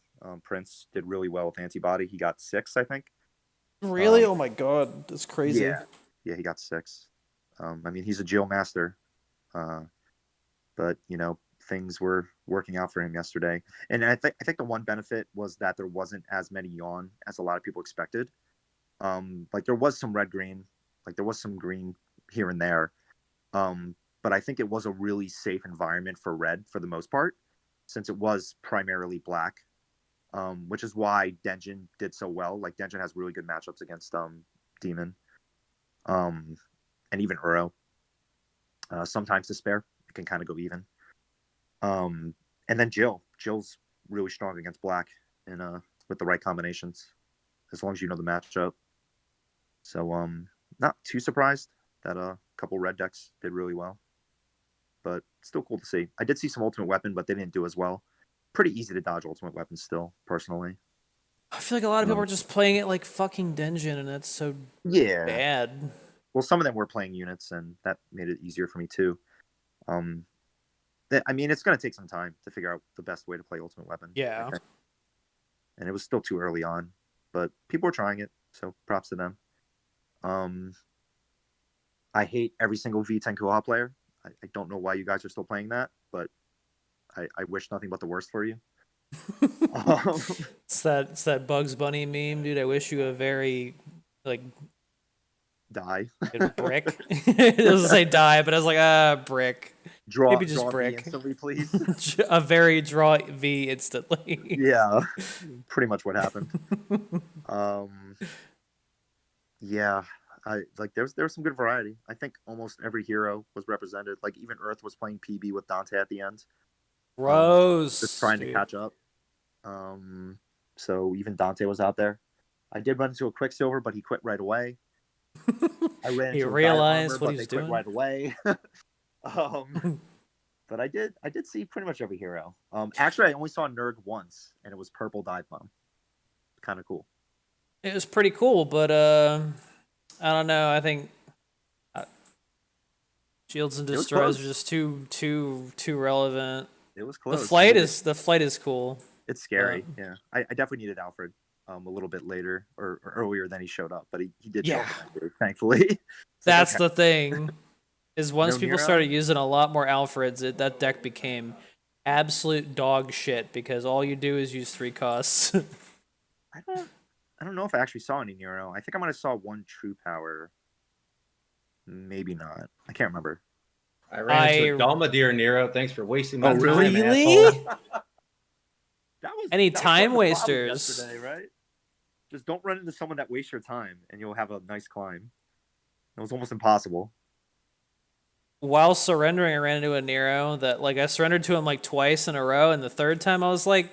Prince did really well with Antibody. He got 6, I think.
Really? Oh my god, that's crazy.
Yeah, he got 6. I mean, he's a Jill master. But things were working out for him yesterday. And I think the one benefit was that there wasn't as many yawn as a lot of people expected. Like there was some red-green, like there was some green here and there. But I think it was a really safe environment for red for the most part, since it was primarily black, which is why Denjin did so well. Like Denjin has really good matchups against Demon, and even Uro. Sometimes Despair, it can kind of go even. And then Jill's really strong against black and with the right combinations, as long as you know the matchup. So not too surprised that a couple red decks did really well, but still cool to see. I did see some Ultimate Weapon, but they didn't do as well. Pretty easy to dodge Ultimate Weapon still, personally.
I feel like a lot of people are just playing it like fucking Denjin, and that's so bad.
Well, some of them were playing units, and that made it easier for me too.
I mean, it's going to take some time to figure out the best way to play Ultimate Weapon.
Yeah.
I think. And it was still too early on, but people were trying it, so props to them. I hate every single V10 co-op player. I don't know why you guys are still playing that, but I wish nothing but the worst for you.
It's that Bugs Bunny meme, dude. I wish you a very like
Die.
brick. It doesn't say die, but I was like, brick. Maybe just
draw
brick.
V instantly, please.
A very draw V instantly.
Yeah, pretty much what happened. Yeah, there was some good variety. I think almost every hero was represented. Like even Earth was playing PB with Dante at the end.
Gross.
Just trying to catch up. So even Dante was out there. I did run into a Quicksilver, but he quit right away. I ran
He
into
realized
a
what
but
he
they
was
quit
doing.
right away. But I did see pretty much every hero. Actually, I only saw Nurg once, and it was Purple Dive Bomb. Kind of cool.
It was pretty cool, but I don't know. I think Shields and
It was
Destroys
close.
are just too relevant.
It was close.
The flight is cool.
It's scary. Yeah, I definitely needed Alfred a little bit later or earlier than he showed up, but he did show up eventually, thankfully. It's like,
That's
okay.
the thing. Is once
No
people
Nero?
started using a lot more Alfreds, that deck became absolute dog shit because all you do is use 3 costs.
I don't know if I actually saw any Nero. I think I might have saw one True Power. Maybe not. I can't remember.
I ran into a Dalmadir Nero. Thanks for wasting my time,
really?
asshole.
That was
Any
that was
time
part of the problem
wasters.
yesterday, right? Just don't run into someone that wastes your time, and you'll have a nice climb. It was almost impossible.
While surrendering, I ran into a Nero that I surrendered to him twice in a row, and the third time I was like,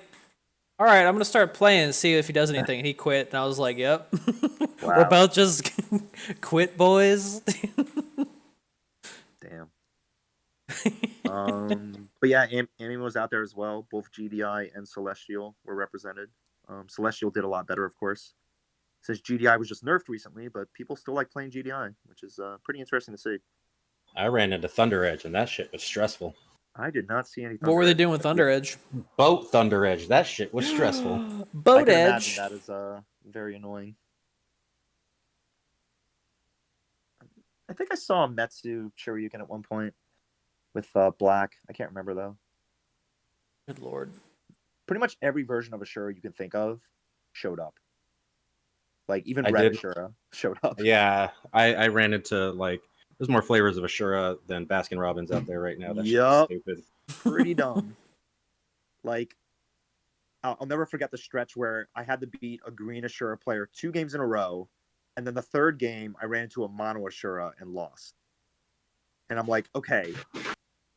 all right, I'm gonna start playing and see if he does anything. And he quit, and I was like, yep.
Wow.
We're both just quit boys.
Damn. But yeah, Amy was out there as well. Both GDI and Celestial were represented. Celestial did a lot better, of course, since GDI was just nerfed recently, but people still like playing GDI, which is pretty interesting to see.
I ran into Thunder Edge, and that shit was stressful.
I did not see any.
What were they doing with
Thunder
Thunder Edge?
Boat Thunder Edge. That shit was stressful.
Boat
I can
Edge.
imagine that is very annoying. I think I saw a Metsu Shoryuken at one point with Black. I can't remember though.
Good lord.
Pretty much every version of Ashura you can think of showed up. Like even
I
Red
did.
Ashura showed up.
Yeah, I ran into there's more flavors of Ashura than Baskin Robbins out there right now. That
Yup.
shit's stupid.
Pretty dumb. Like, I'll never forget the stretch where I had to beat a green Ashura player 2 games in a row, and then the third game I ran into a mono Ashura and lost. And I'm like, okay,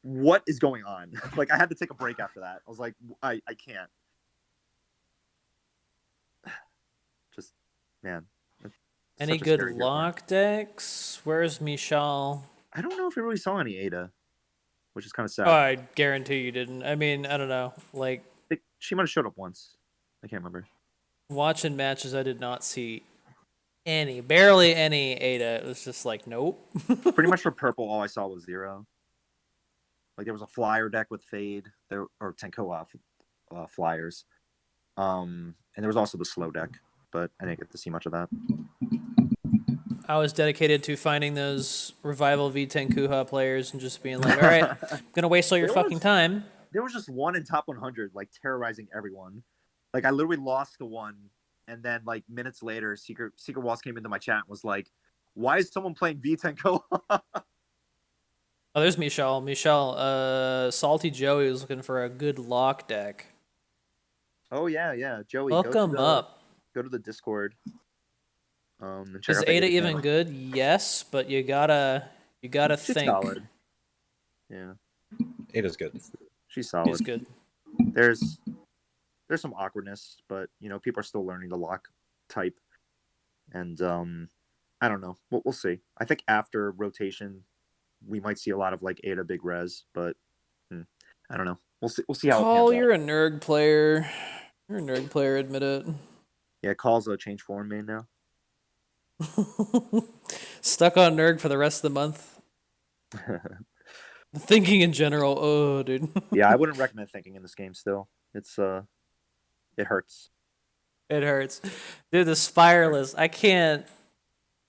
what is going on? I had to take a break after that. I was like, I can't. Just, man.
Any
such a
good
scary hero.
lock decks? Where's Michal?
I don't know if I really saw any Ada, which is kind of sad.
Oh, I guarantee you didn't. I mean, I don't know.
She might have showed up once. I can't remember.
Watching matches, I did not see barely any Ada. It was just nope.
Pretty much for purple, all I saw was 0. There was a flyer deck with Fade, or Tenkoa flyers. And there was also the slow deck, but I didn't get to see much of that.
I was dedicated to finding those Revival V10 Kuha players and just being like, all right, I'm going to waste all your fucking time.
There was just one in top 100, terrorizing everyone. I literally lost the one, and then, minutes later, Secret Walls came into my chat and was like, why is someone playing V10 Koha?
Oh, there's Michal. Salty Joey was looking for a good lock deck.
Oh, yeah. Joey,
Look him up.
Go to the Discord. And check
Is
out the
Ada
channel.
even good? Yes, but you gotta
She's
think.
solid. Yeah.
Ada's good.
She's solid.
She's good.
There's some awkwardness, but people are still learning the lock type, and I don't know. We'll see. I think after rotation, we might see a lot of Ada big res, but I don't know. We'll see how.
Call,
it
you're a nerd player. You're a nerd player. Admit it.
Yeah, Call's a change form main now.
Stuck on Nerg for the rest of the month. Thinking in general, oh, dude.
Yeah, I wouldn't recommend thinking in this game. Still, it's it hurts.
It hurts. Dude, the Spireless. I can't.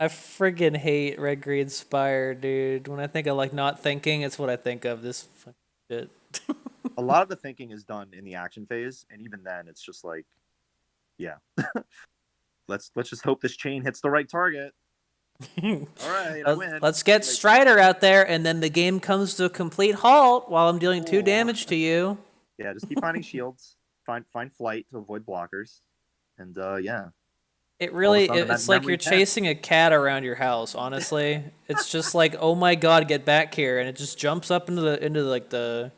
I friggin' hate Red Green Spire, dude. When I think of like not thinking, it's what I think of. This fucking shit.
A lot of the thinking is done in the action phase, and even then, it's just like, yeah, let's just hope this chain hits the right target. All right, I win.
Let's get Strider out there, and then the game comes to a complete halt while I'm dealing 2 damage to you.
Yeah, just keep finding shields, find flight to avoid blockers, and yeah.
It really,
All of a sudden,
it's
that
like you're
memory 10.
chasing a cat around your house. Honestly, it's just like, oh my god, get back here, and it just jumps up into the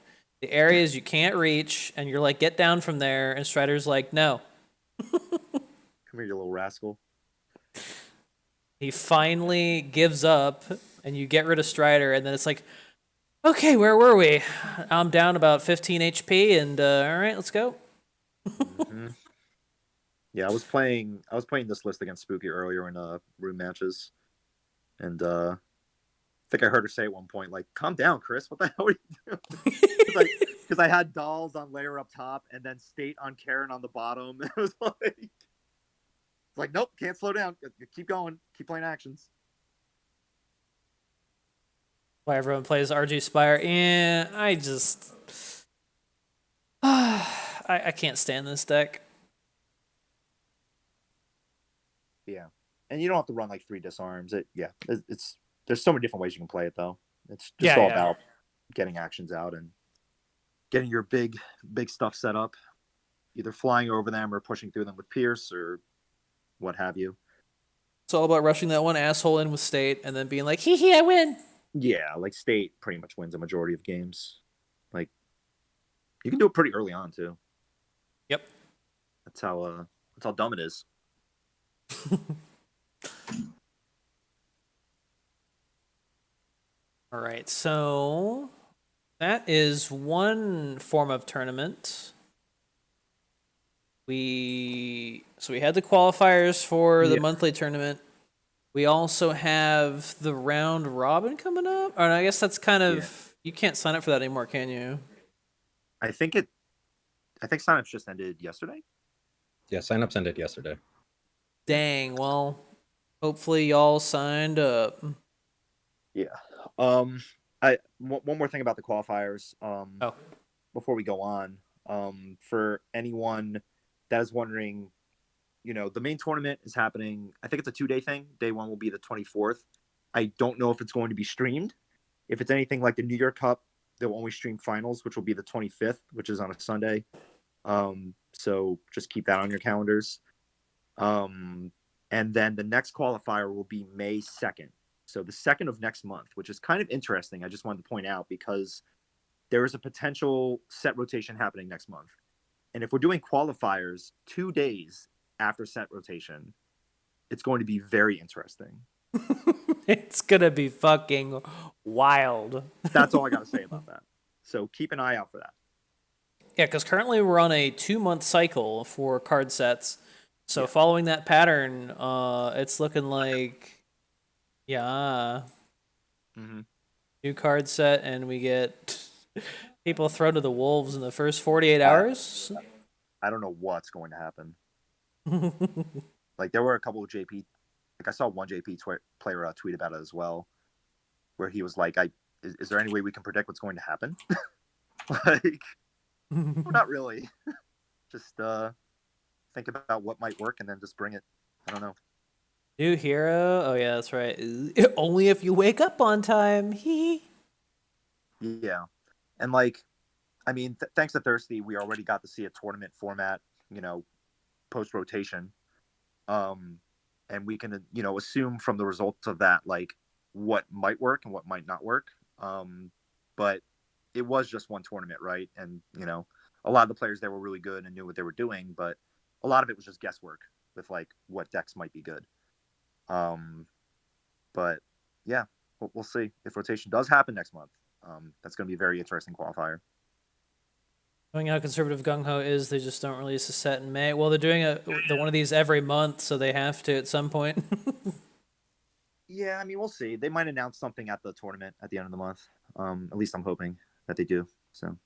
areas you can't reach, and you're like, get down from there, and Strider's like, no.
Come here, you little rascal.
He finally gives up, and you get rid of Strider, and then it's like, okay, where were we? I'm down about 15 HP, and all right, let's go.
Mm-hmm. Yeah, I was playing this list against Spooky earlier in room matches, and I think I heard her say at one point, like, "Calm down, Chris. What the hell are you doing?" Because I had dolls on layer up top, and then State on Karen on the bottom. It was like, nope, can't slow down. Keep going. Keep playing actions.
Why everyone plays RG Spire? Yeah, I just, I can't stand this deck.
Yeah, and you don't have to run like 3 disarms. It's there's so many different ways you can play it though. It's just all about getting actions out and getting your big stuff set up, either flying over them or pushing through them with Pierce or what have you.
It's all about rushing that one asshole in with State and then being like, hee hee, I win.
Yeah, like State pretty much wins a majority of games. Like, you can do it pretty early on too.
Yep.
That's how dumb it is.
All right, so that is one form of tournament. We had the qualifiers for the monthly tournament. We also have the round robin coming up. Or I guess that's kind of you can't sign up for that anymore, can you?
I think signups just ended yesterday.
Yeah, signups ended yesterday.
Dang, well, hopefully y'all signed up.
Yeah. One more thing about the qualifiers. Before we go on, for anyone that is wondering, the main tournament is happening. I think it's a 2-day thing. Day 1 will be the 24th. I don't know if it's going to be streamed. If it's anything like the New York Cup, they'll only stream finals, which will be the 25th, which is on a Sunday. So just keep that on your calendars. And then the next qualifier will be May 2nd. So the 2nd of next month, which is kind of interesting. I just wanted to point out because there is a potential set rotation happening next month. And if we're doing qualifiers 2 days after set rotation, it's going to be very interesting.
It's going to be fucking wild.
That's all I got to say about that. So keep an eye out for that.
Yeah, because currently we're on a 2-month cycle for card sets. So following that pattern, it's looking like, new card set, and we get people thrown to the wolves in the first 48 hours.
I don't know what's going to happen. Like there were a couple of JP, like I saw one JP player tweet about it as well, where he was like, is there any way we can predict what's going to happen?" Like, well, not really. Just think about what might work and then just bring it. I don't know.
New hero? Oh yeah, that's right. Only if you wake up on time.
Yeah. And like, I mean, thanks to Thirsty, we already got to see a tournament format, post rotation. And we can, assume from the results of that, like what might work and what might not work. But it was just one tournament, right? And, a lot of the players there were really good and knew what they were doing, but a lot of it was just guesswork with like what decks might be good. But yeah, we'll see if rotation does happen next month. That's going to be a very interesting qualifier.
Knowing how conservative Gung Ho is, they just don't release a set in May. Well, they're doing the one of these every month, so they have to at some point.
Yeah, I mean, we'll see. They might announce something at the tournament at the end of the month. At least I'm hoping that they do. So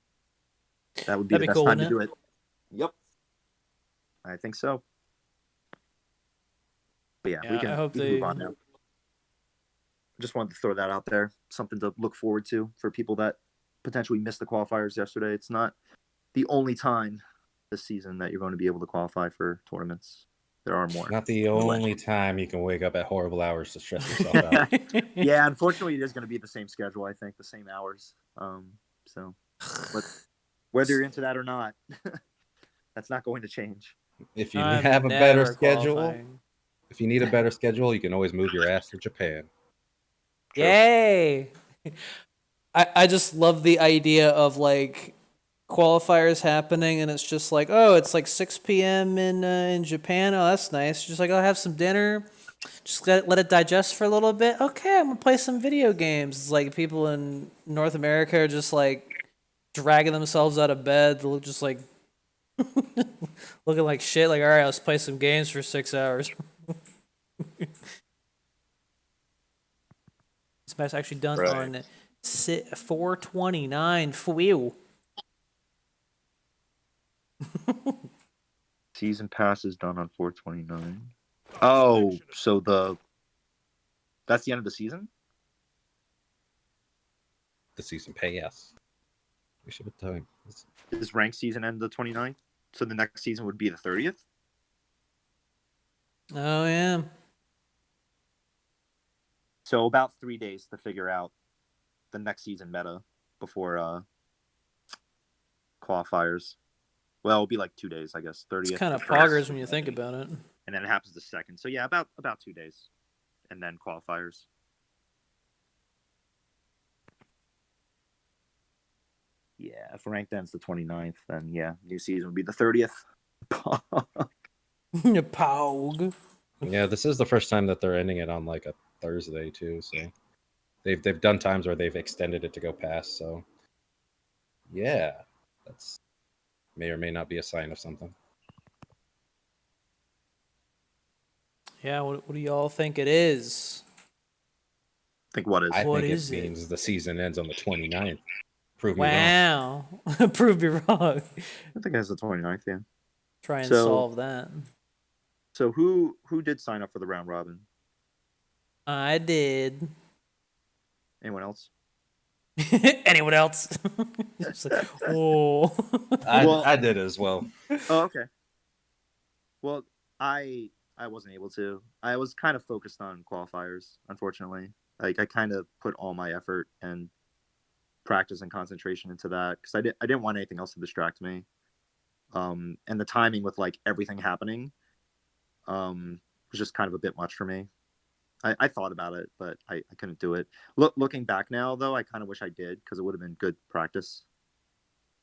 that would be
That'd
the
be
best
cool,
time to
wouldn't
do it. Yep. I think so. But yeah,
Yeah,
we
I
can,
hope
we can move
they-
on now. Just wanted to throw that out there. Something to look forward to for people that potentially missed the qualifiers yesterday. It's not the only time this season that you're going to be able to qualify for tournaments. There are more.
Not the only time you can wake up at horrible hours to stress yourself out.
Yeah, unfortunately, it is going to be the same schedule. I think the same hours. So, but whether you're into that or not, that's not going to change.
If you
I'm
have a better
never
schedule,
qualifying.
if you need a better schedule, you can always move your ass to Japan.
Yay! I just love the idea of like qualifiers happening, and it's just like, oh, it's like 6 p.m. in Japan. Oh, that's nice. Just like, I'll have some dinner. Just let it digest for a little bit. Okay, I'm gonna play some video games. It's like people in North America are just like dragging themselves out of bed. They look just like looking like shit. Like, all right, let's play some games for 6 hours. This match actually done
Right.
on 4/29. Phew.
Season pass is done on 4/29. Oh, so that's the end of the season?
The season pay, yes. We should have time.
Is ranked season end the 29th? So the next season would be the 30th?
Oh yeah.
So about 3 days to figure out the next season meta before qualifiers. Well, it'll be like 2 days, I guess. 30th.
It's kind of
the first,
poggers when you think about it.
and then it happens the second. So yeah, about 2 days, and then qualifiers. Yeah, if ranked ends the 29th, then yeah, new season would be the 30th.
Pog.
Yeah, this is the first time that they're ending it on like a Thursday too. So they've done times where they've extended it to go past. So yeah, that's may or may not be a sign of something.
Yeah, what do y'all think it is?
think what is?
I
What
think
is
it
it?
means the season ends on the 29th. Prove me wrong.
Wow. Prove me wrong.
I think it's the 29th, yeah.
Try and
So-
solve that.
So who did sign up for the round robin?
I did.
Anyone else?
Anyone else? It's like, oh.
I did as well.
Oh, okay. Well, I wasn't able to. I was kind of focused on qualifiers, unfortunately. Like I kind of put all my effort and practice and concentration into that because I didn't want anything else to distract me. And the timing with like everything happening was just kind of a bit much for me. I thought about it, but I couldn't do it. Looking back now, though, I kind of wish I did because it would have been good practice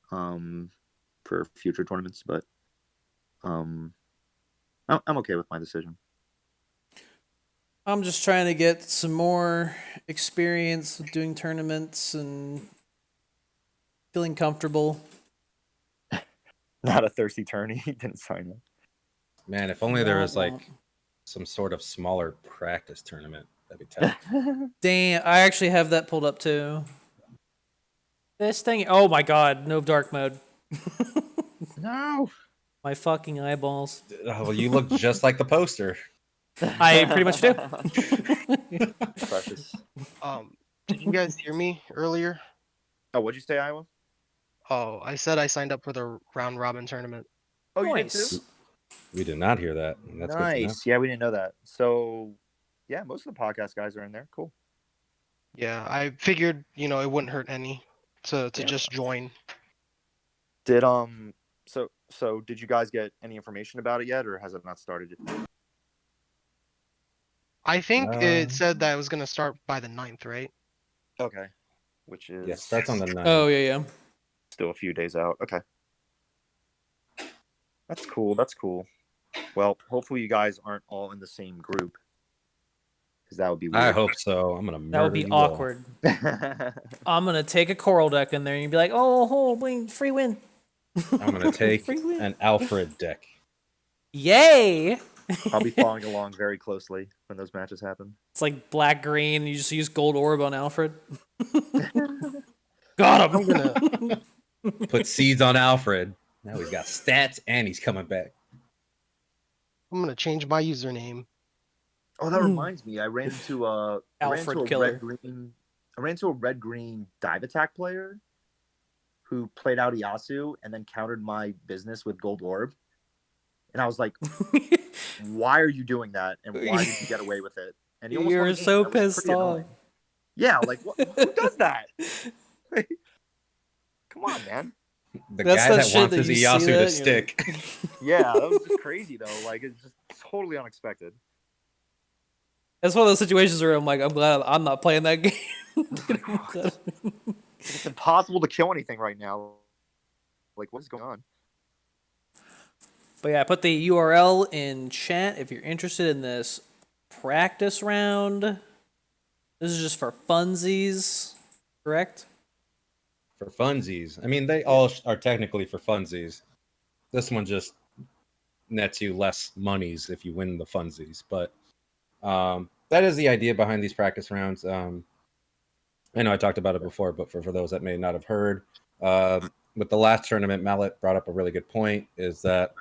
for future tournaments. But I'm okay with my decision.
I'm just trying to get some more experience with doing tournaments and feeling comfortable.
Not a thirsty tourney. He didn't sign up.
Man, if only there was
Wah,
like
wah.
some sort of smaller practice tournament, that'd be tough.
Damn, I actually have that pulled up too. This thing, oh my god, no dark mode.
No.
My fucking eyeballs.
Oh, well, you look just like the poster.
I pretty much do.
Precious.
Did you guys hear me earlier?
Oh, what'd you say, Iowa?
Oh, I said I signed up for the round robin tournament.
Oh, you did
Nice.
too?
We did not hear that. And that's good to know.
Nice. Yeah, we didn't know that. So, yeah, most of the podcast guys are in there. Cool.
Yeah, I figured, it wouldn't hurt any to just join.
Did so did you guys get any information about it yet, or has it not started yet?
I think
Uh,
it said that it was gonna start by the 9th, right?
Okay. Which is
Yeah, it starts on the 9th.
Oh yeah.
still a few days out. Okay. That's cool. That's cool. Well, hopefully you guys aren't all in the same group, because that would be weird.
I hope so. I'm gonna murder
That would be
you all.
awkward. I'm gonna take a coral deck in there and you'd be like, oh, win, free win.
I'm gonna take
Free win.
an Alfred deck.
Yay!
I'll be following along very closely when those matches happen.
It's like black green. You just use gold orb on Alfred. Got
I'm
him.
gonna.
Put seeds on Alfred. Now he's got stats and he's coming back.
I'm gonna change my username.
Oh, that reminds me. I ran into a
Alfred Killer.
I ran into a red green dive attack player who played out Iasu and then countered my business with gold orb. And I was like, why are you doing that? And why did you get away with it? And he almost
You
won
were
the game.
so
That was
pissed
pretty
off.
annoying. Yeah, like who does that? Come on, man.
The
That's
guy
that
that
shit
wants
that
his
you see
Iyasu
that,
to
and you're
stick.
Yeah, that was just crazy though. Like it's just totally unexpected.
That's one of those situations where I'm like, I'm glad I'm not playing that game.
It's impossible to kill anything right now. Like what is going on?
But yeah, I put the URL in chat if you're interested in this practice round. This is just for funsies, correct?
For funsies. I mean, they all are technically for funsies. This one just nets you less monies if you win the funsies. But that is the idea behind these practice rounds. I know I talked about it before, but for those that may not have heard, with the last tournament, Mallet brought up a really good point, is that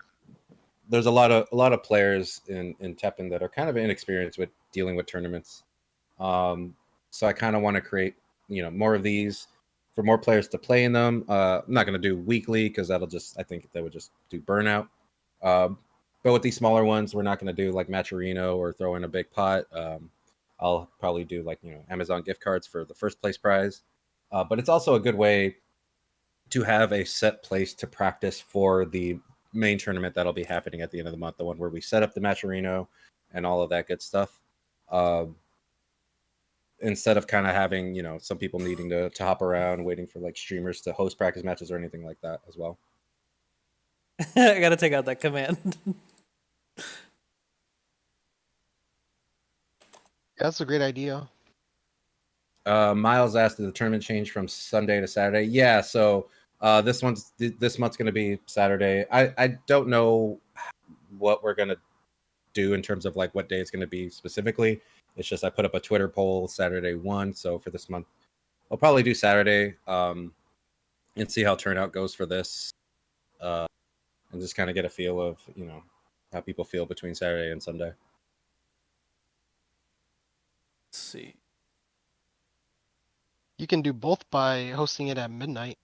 there's a lot of players in TEPPEN that are kind of inexperienced with dealing with tournaments. So I kind of want to create, more of these for more players to play in them. I'm not going to do weekly because I think that would just do burnout. But with these smaller ones, we're not going to do like Matcherino or throw in a big pot. I'll probably do like, Amazon gift cards for the first place prize. But it's also a good way to have a set place to practice for the main tournament that'll be happening at the end of the month, the one where we set up the Matcherino and all of that good stuff. Instead of kind of having, some people needing to hop around waiting for like streamers to host practice matches or anything like that as well.
I gotta take out that command.
That's a great idea.
Miles asked, did the tournament change from Sunday to Saturday? Yeah, so this month's going to be Saturday. I don't know what we're going to do in terms of like what day it's going to be specifically. It's just I put up a Twitter poll Saturday 1, so for this month I'll probably do Saturday and see how turnout goes for this, and just kind of get a feel of how people feel between Saturday and Sunday.
Let's see.
You can do both by hosting it at midnight.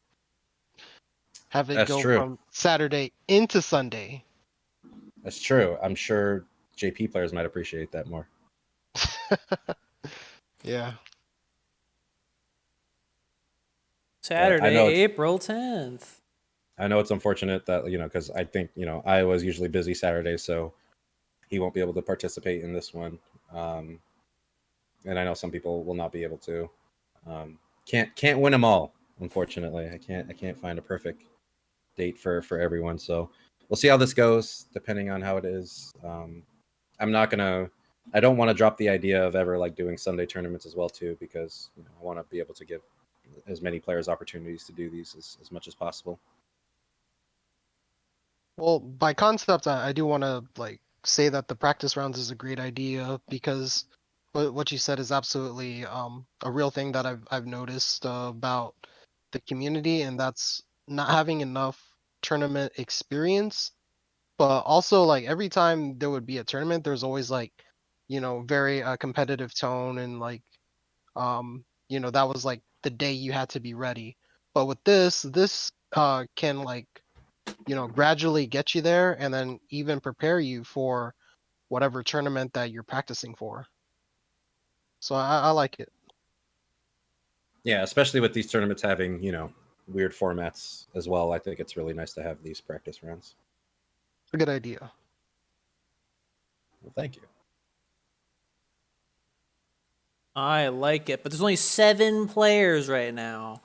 Have it
That's
go
true.
from Saturday into Sunday.
That's true. I'm sure JP players might appreciate that more.
Yeah.
Saturday,
know it's-
April 10th.
I know it's unfortunate that, because I think, Iowa's usually busy Saturday, so he won't be able to participate in this one. And I know some people will not be able to. Can't win them all, unfortunately. I can't find a perfect date for everyone. So we'll see how this goes, depending on how it is. I don't want to drop the idea of ever like doing Sunday tournaments as well too, because I want to be able to give as many players opportunities to do these as much as possible.
Well, by concept, I do want to say that the practice rounds is a great idea because what you said is absolutely a real thing that I've noticed about the community, and that's not having enough tournament experience. But also, every time there would be a tournament, there's always very competitive tone, and that was the day you had to be ready. But with this can gradually get you there, and then even prepare you for whatever tournament that you're practicing for. So I like it.
Yeah, especially with these tournaments having, weird formats as well. I think it's really nice to have these practice rounds.
A good idea.
Well, thank you.
I like it, but there's only 7 players right now.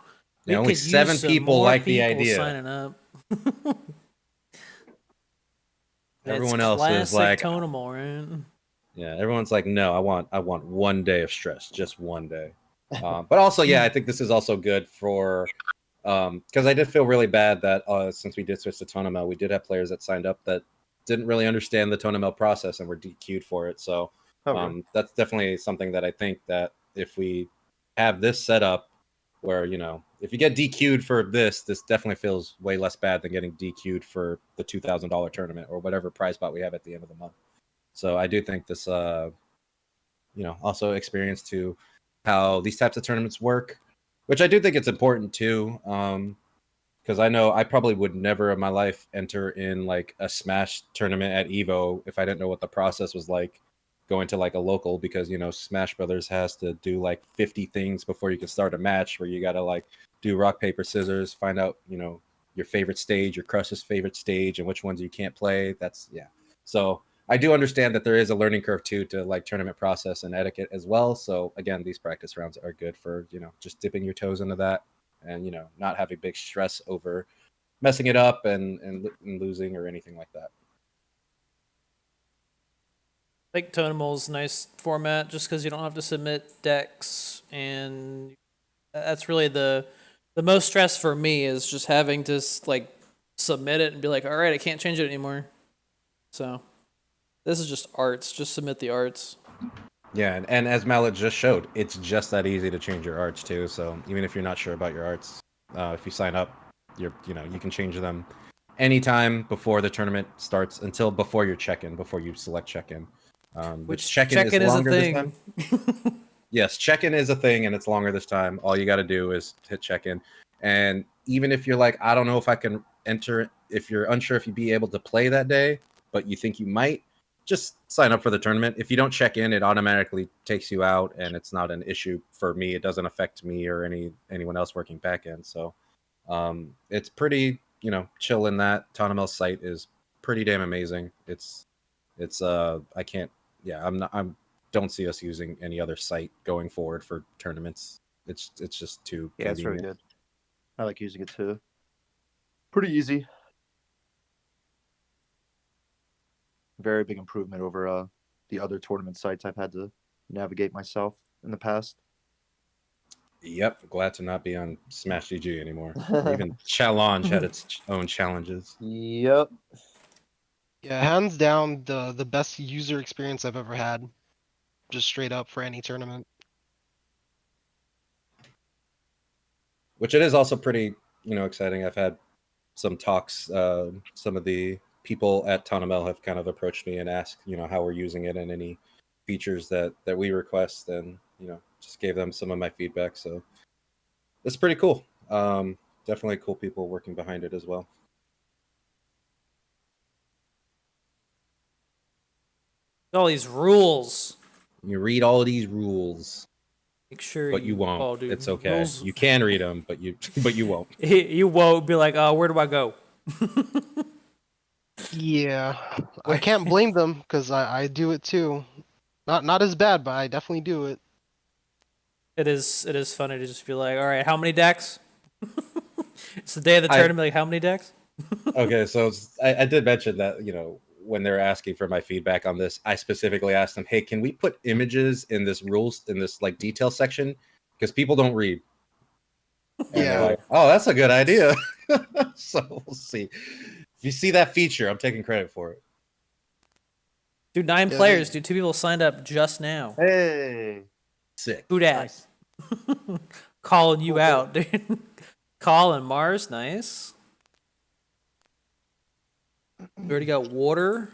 Yeah,
We
only
could use
7
some
people
more
like the
people
idea.
signing up.
Everyone
It's
else is
classic
like,
Tonal, right?
yeah, everyone's like, no, I want one day of stress, just one day. But also, yeah, I think this is also good for, because I did feel really bad that since we did switch to Tonamel, we did have players that signed up that didn't really understand the Tonamel process and were DQ'd for it. So that's definitely something that I think that if we have this set up Where, you know, if you get DQ'd for this definitely feels way less bad than getting DQ'd for the $2,000 tournament or whatever prize pot we have at the end of the month. So I do think this, you know, also experience to how these types of tournaments work, which I do think it's important too. Because I know I probably would never in my life enter in like a Smash tournament at Evo if I didn't know what the process was like going to like a local, because, you know, Smash Brothers has to do like 50 things before you can start a match, where you got to like do rock, paper, scissors, find out, you know, your favorite stage, your crush's favorite stage, and which ones you can't play. That's, yeah. So I do understand that there is a learning curve too to like tournament process and etiquette as well. So again, these practice rounds are good for, you know, just dipping your toes into that, and, you know, not having big stress over messing it up and losing or anything like that.
I think Totemal's nice format just because you don't have to submit decks, and that's really the most stress for me is just having to like submit it and be like, all right, I can't change it anymore. So this is just arts. Just submit the arts.
Yeah, and as Mallet just showed, it's just that easy to change your arts too. So even if you're not sure about your arts, if you sign up, you can change them anytime before the tournament starts until before your check-in, before you select check-in. Which check-in is longer this time. Yes, check-in is a thing, and it's longer this time. All you got to do is hit check-in, and even if you're like, I don't know if I can enter, if you're unsure if you'd be able to play that day, but you think you might, just sign up for the tournament. If you don't check in, it automatically takes you out, and it's not an issue for me. It doesn't affect me or anyone else working back end. So it's pretty, you know, chill in that. Tourneys' site is pretty damn amazing. It's I can't, yeah, don't see us using any other site going forward for tournaments. It's just too
Yeah, it's very
convenient.
good. I like using it too. Pretty easy. Very big improvement over the other tournament sites I've had to navigate myself in the past.
Yep, glad to not be on Smash GG anymore. Even Challenge had its own challenges.
Yep.
Yeah, hands down the best user experience I've ever had, just straight up for any tournament.
Which it is also pretty, you know, exciting. I've had some talks. Some of the people at Tourneys have kind of approached me and asked, you know, how we're using it and any features that we request, and, you know, just gave them some of my feedback. So it's pretty cool. Definitely cool people working behind it as well.
All these rules.
You read all of these rules.
Make sure
but you won't.
Oh, dude,
it's okay.
rules.
You can read them, but you won't.
You won't be like, oh, where do I go?
Yeah, I can't blame them because I do it too. Not as bad, but I definitely do it.
It is funny to just be like, all right, how many decks? It's the day of the tournament. Like, how many decks?
Okay, so I did mention that, you know, when they're asking for my feedback on this, I specifically asked them, hey, can we put images in this rules, in this like detail section? Because people don't read. And
Yeah.
like, oh, that's a good idea. So we'll see. If you see that feature, I'm taking credit for it.
Dude, 9
Yeah,
players, dude. 2 people signed up just now.
Hey.
Sick.
Who dat? Calling you out, dude. Colin Mars, nice. We already got water.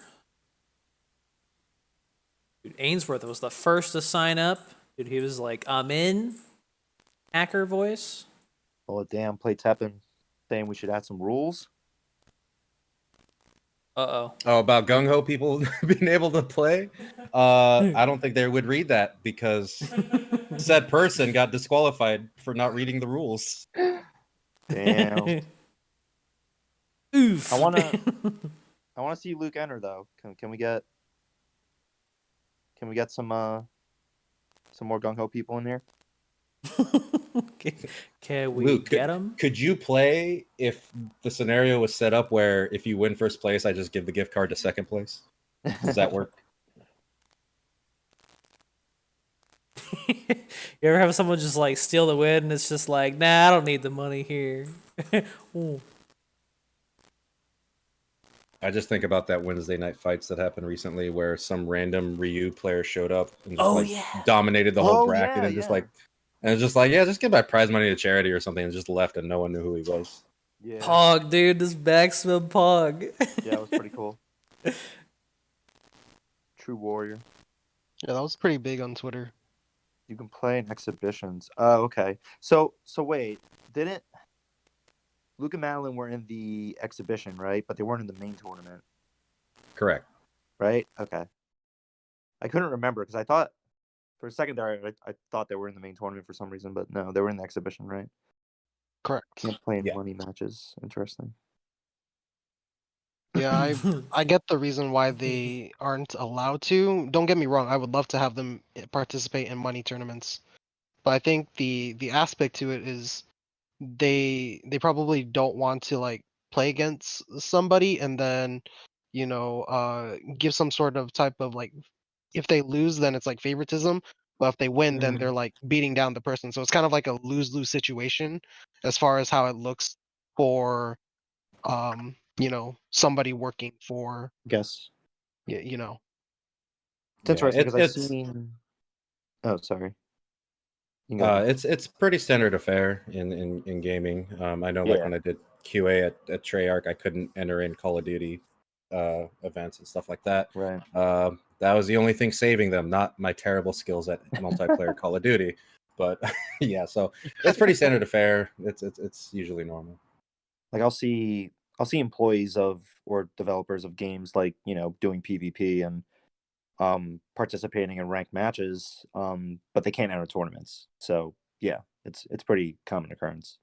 Dude, Ainsworth was the first to sign up. Dude, he was like, I'm in. Hacker voice.
Oh, damn. Play TEPPEN saying we should add some rules.
Uh-oh.
Oh, about gung-ho people being able to play? I don't think they would read that because said person got disqualified for not reading the rules.
Damn.
Oof.
I wanna see Luke enter though. Can we get some more gung ho people in here?
Can we
Luke,
get him?
Could you play if the scenario was set up where if you win first place, I just give the gift card to second place? Does that work?
You ever have someone just like steal the win and it's just like, nah, I don't need the money here. Ooh.
I just think about that Wednesday night fights that happened recently where some random Ryu player showed up and just dominated the whole bracket and just like And it's just like, yeah, just give my prize money to charity or something, and just left, and no one knew who he was.
Yeah.
Pog, dude, this backsmith Pog.
Yeah, it was pretty cool. True warrior.
Yeah, that was pretty big on Twitter.
You can play in exhibitions. Oh, okay. So wait, didn't Luke and Madeline were in the exhibition, right? But they weren't in the main tournament,
Correct.
right? Okay. I couldn't remember because I thought for a second there I thought they were in the main tournament for some reason, but no, they were in the exhibition, right?
Correct.
Can't play in
Yeah.
money matches. Interesting.
Yeah, I get the reason why they aren't allowed to. Don't get me wrong, I would love to have them participate in money tournaments. But I think the aspect to it is they probably don't want to like play against somebody and then, give some sort of type of like, if they lose then it's like favoritism, but if they win then they're like beating down the person. So it's kind of like a lose-lose situation as far as how it looks for somebody working for,
Guess.
y- you know,
It's
Yeah,
interesting because I've
it's
seen. Oh, sorry. You can go ahead.
it's pretty standard affair in gaming. I know, like
Yeah.
when I did QA at Treyarch, I couldn't enter in Call of Duty events and stuff like that.
Right.
That was the only thing saving them, not my terrible skills at multiplayer Call of Duty. But yeah, so it's pretty standard affair. It's usually normal.
Like I'll see employees of or developers of games like, doing PvP and participating in ranked matches, but they can't enter tournaments. So yeah, it's pretty common occurrence.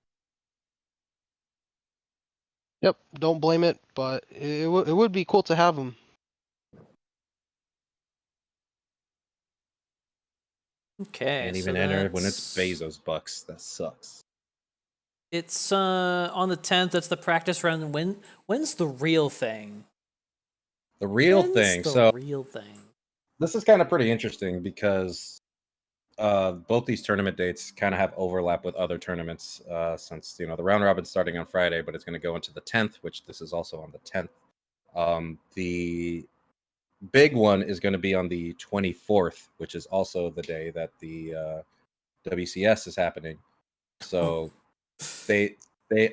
Yep, don't blame it, but it would be cool to have them.
Okay,
Can't
so
even enter when it's
that's-
Bezos bucks. That sucks.
It's on the 10th. That's the practice run. When's the real thing?
The real
When's
thing.
the
So
real thing.
this is kind of pretty interesting because both these tournament dates kind of have overlap with other tournaments, since the round robin's starting on Friday, but it's going to go into the 10th, which this is also on the 10th. The big one is going to be on the 24th, which is also the day that the WCS is happening. So they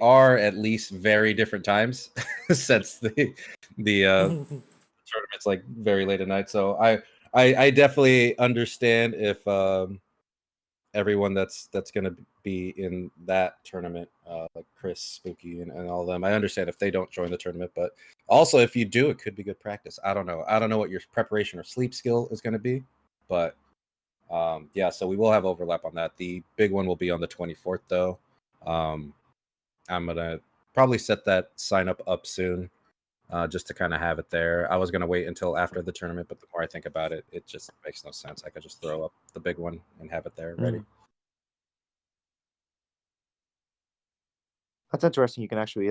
are at least very different times since the tournament's like very late at night. So I definitely understand if everyone that's going to be in that tournament, like Chris, Spooky, and all of them, I understand if they don't join the tournament. But also, if you do, it could be good practice. I don't know what your preparation or sleep skill is going to be, but yeah. So we will have overlap on that. The big one will be on the 24th, though. I'm gonna probably set that sign up soon. Just to kind of have it there. I was going to wait until after the tournament, but the more I think about it, it just makes no sense. I could just throw up the big one and have it there ready.
That's interesting. You can actually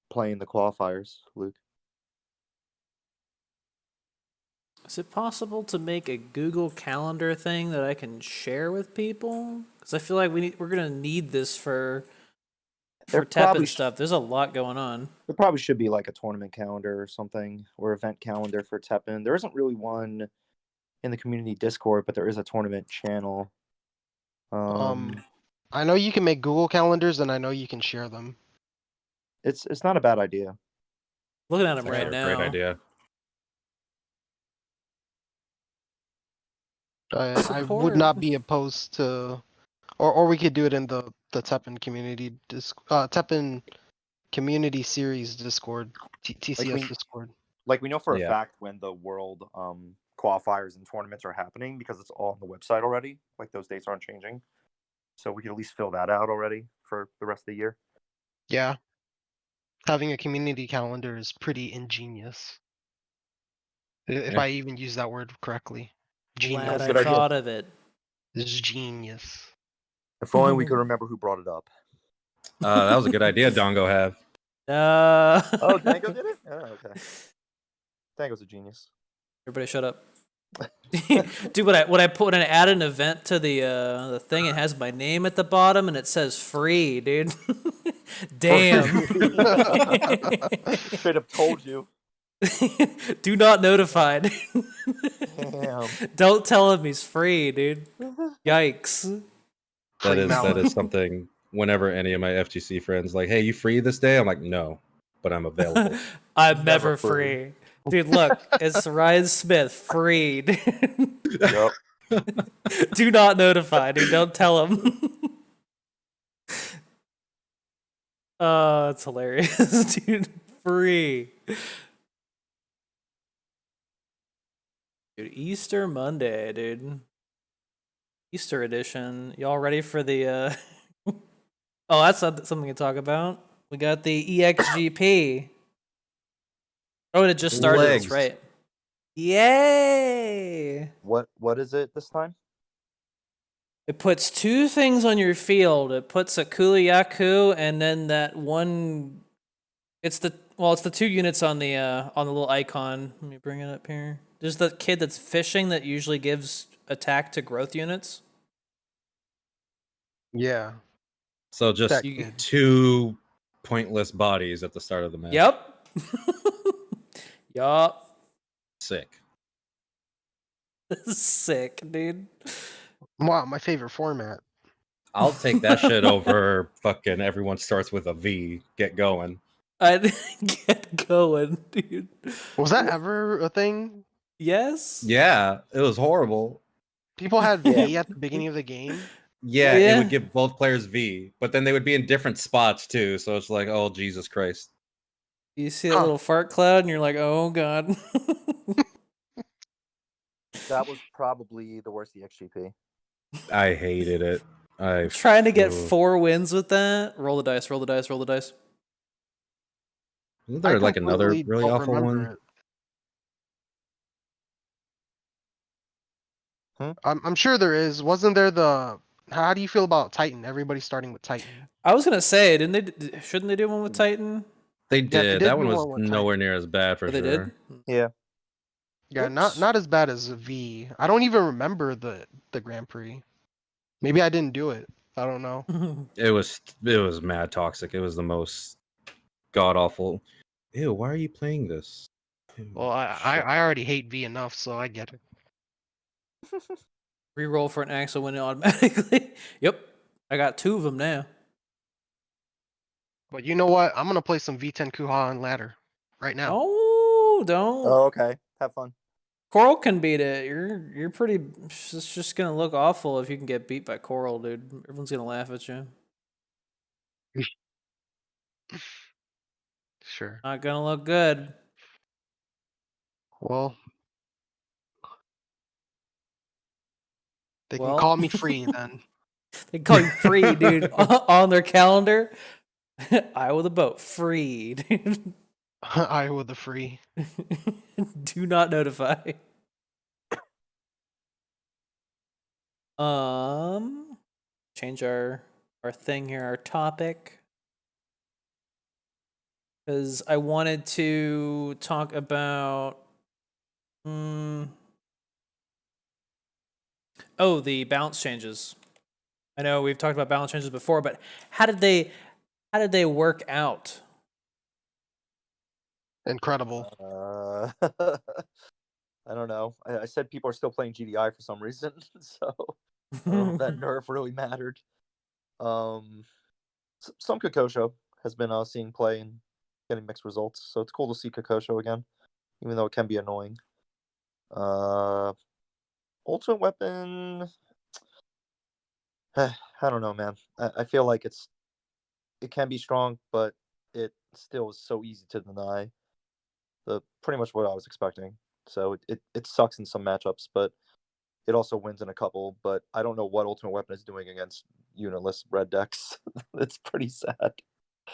play in the qualifiers, Luke.
Is it possible to make a Google Calendar thing that I can share with people? Because I feel like we're gonna need this for
There
TEPPEN
probably
stuff. There's a lot going on.
There probably should be like a tournament calendar or something, or event calendar for TEPPEN. There isn't really one in the community Discord, but there is a tournament channel.
I know you can make Google calendars, and I know you can share them.
It's not a bad idea.
Looking at them
It's
right
actually a
now.
great idea.
I would not be opposed to, or we could do it in the TEPPEN community TEPPEN community series Discord, TCS Discord.
Like we know for a
Yeah.
fact when the world qualifiers and tournaments are happening because it's all on the website already. Like those dates aren't changing, so we could at least fill that out already for the rest of the year.
Yeah, having a community calendar is pretty ingenious. If
Yeah.
I even use that word correctly,
Glad
genius.
I
Good idea.
thought of it.
It's genius.
If only we could remember who brought it up.
That was a good idea, Dongo have.
Oh, Dango did it? Oh, okay. Dango's a genius.
Everybody shut up. Dude, when I add an event to the thing, it has my name at the bottom and it says free, dude. Damn.
Straight up told you.
Do not notified.
Damn.
Don't tell him he's free, dude. Yikes.
That
Free
is
Malin.
something. Whenever any of my FGC friends like, "Hey, you free this day?" I'm like, "No, but I'm available."
I'm
Never
never
free.
free. Dude, look, it's Ryan Smith, freed.
Yep.
Do not notify, dude. Don't tell him. Oh, it's hilarious, dude. Free. Dude, Easter Monday, dude. Easter edition. Y'all ready for the Oh, that's something to talk about. We got the EXGP. Oh, it just started, that's
Legs.
right. Yay!
What is it this time?
It puts two things on your field. It puts a Kuliyaku and then that one. It's the two units on the little icon. Let me bring it up here. There's the kid that's fishing that usually gives attack to growth units.
Yeah.
So just
That
You-
kid.
two pointless bodies at the start of the match.
Yep. Yup.
Sick.
Sick, dude.
Wow, my favorite format.
I'll take that shit over fucking everyone starts with a V. Get going.
I get going, dude.
Was that ever a thing?
Yes.
Yeah, it was horrible.
People had
Yeah.
V at the beginning of the game.
Yeah, it
Yeah.
would give both players V, but then they would be in different spots too. So it's like, oh Jesus Christ.
You see that
Huh.
little fart cloud, and you're like, oh god.
That was probably the worst EXGP.
I hated it.
Trying to get
Ugh.
4 wins with that. Roll the dice. Roll the dice. Roll the dice.
Isn't there
I
like another
completely
really
don't
awful
remember
one?
it. I'm sure there is. Wasn't there the? How do you feel about Titan? Everybody starting with Titan.
I was gonna say, didn't they? Shouldn't they do one with Titan?
They
Yeah, they
did.
did
That
do
one was
one with
nowhere
Titan.
near as bad for
Oh, they
sure.
did.
Yeah.
Yeah,
Whoops.
not as bad as a V. I don't even remember the Grand Prix. Maybe I didn't do it. I don't know.
It was mad toxic. It was the most god awful. Ew, why are you playing this? Ew,
Well, I already hate V enough, so I get it.
Reroll for an Axel win automatically. Yep, I got 2 of them now.
But you know what? I'm gonna play some V10 Kuha on ladder right now.
Oh, don't.
Oh, okay. Have fun.
Coral can beat it. You're pretty. It's just gonna look awful if you can get beat by Coral, dude. Everyone's gonna laugh at you.
Sure.
Not gonna look good.
Well, they can
Well.
call me free then.
They call you free, dude. On their calendar. Iowa the boat, free, dude.
Iowa the free.
Do not notify. Change our thing here, our topic. Because I wanted to talk about oh, the balance changes. I know we've talked about balance changes before, but how did they work out?
Incredible.
I don't know. I said people are still playing GDI for some reason, so I don't know if that nerf really mattered. Some Kokosho has been seeing play and getting mixed results, so it's cool to see Kokosho again, even though it can be annoying. Ultimate weapon, I don't know, man. I feel like it can be strong, but it still is so easy to deny. Pretty much what I was expecting. So it sucks in some matchups, but it also wins in a couple. But I don't know what Ultimate Weapon is doing against unitless red decks. It's pretty sad.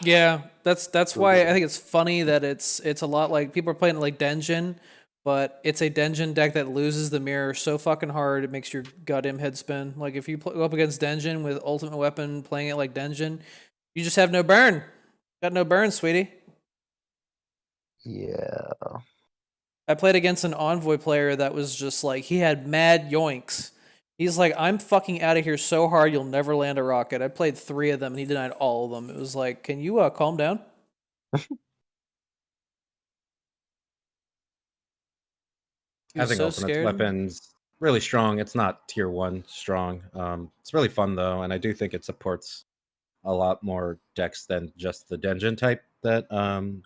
Yeah, that's why I think it's funny that it's a lot like people are playing it like Denjin, but it's a Denjin deck that loses the mirror so fucking hard it makes your goddamn head spin. Like if you go up against Denjin with Ultimate Weapon playing it like Denjin, you just have no burn. Got no burn, sweetie.
Yeah.
I played against an Envoy player that was just like, he had mad yoinks. He's like, I'm fucking out of here so hard you'll never land a rocket. I played 3 of them and he denied all of them. It was like, can you calm down? He was
Having
so
ultimate
scared.
weapons really strong. It's not tier 1 strong. It's really fun though, and I do think it supports a lot more decks than just the Denjin type that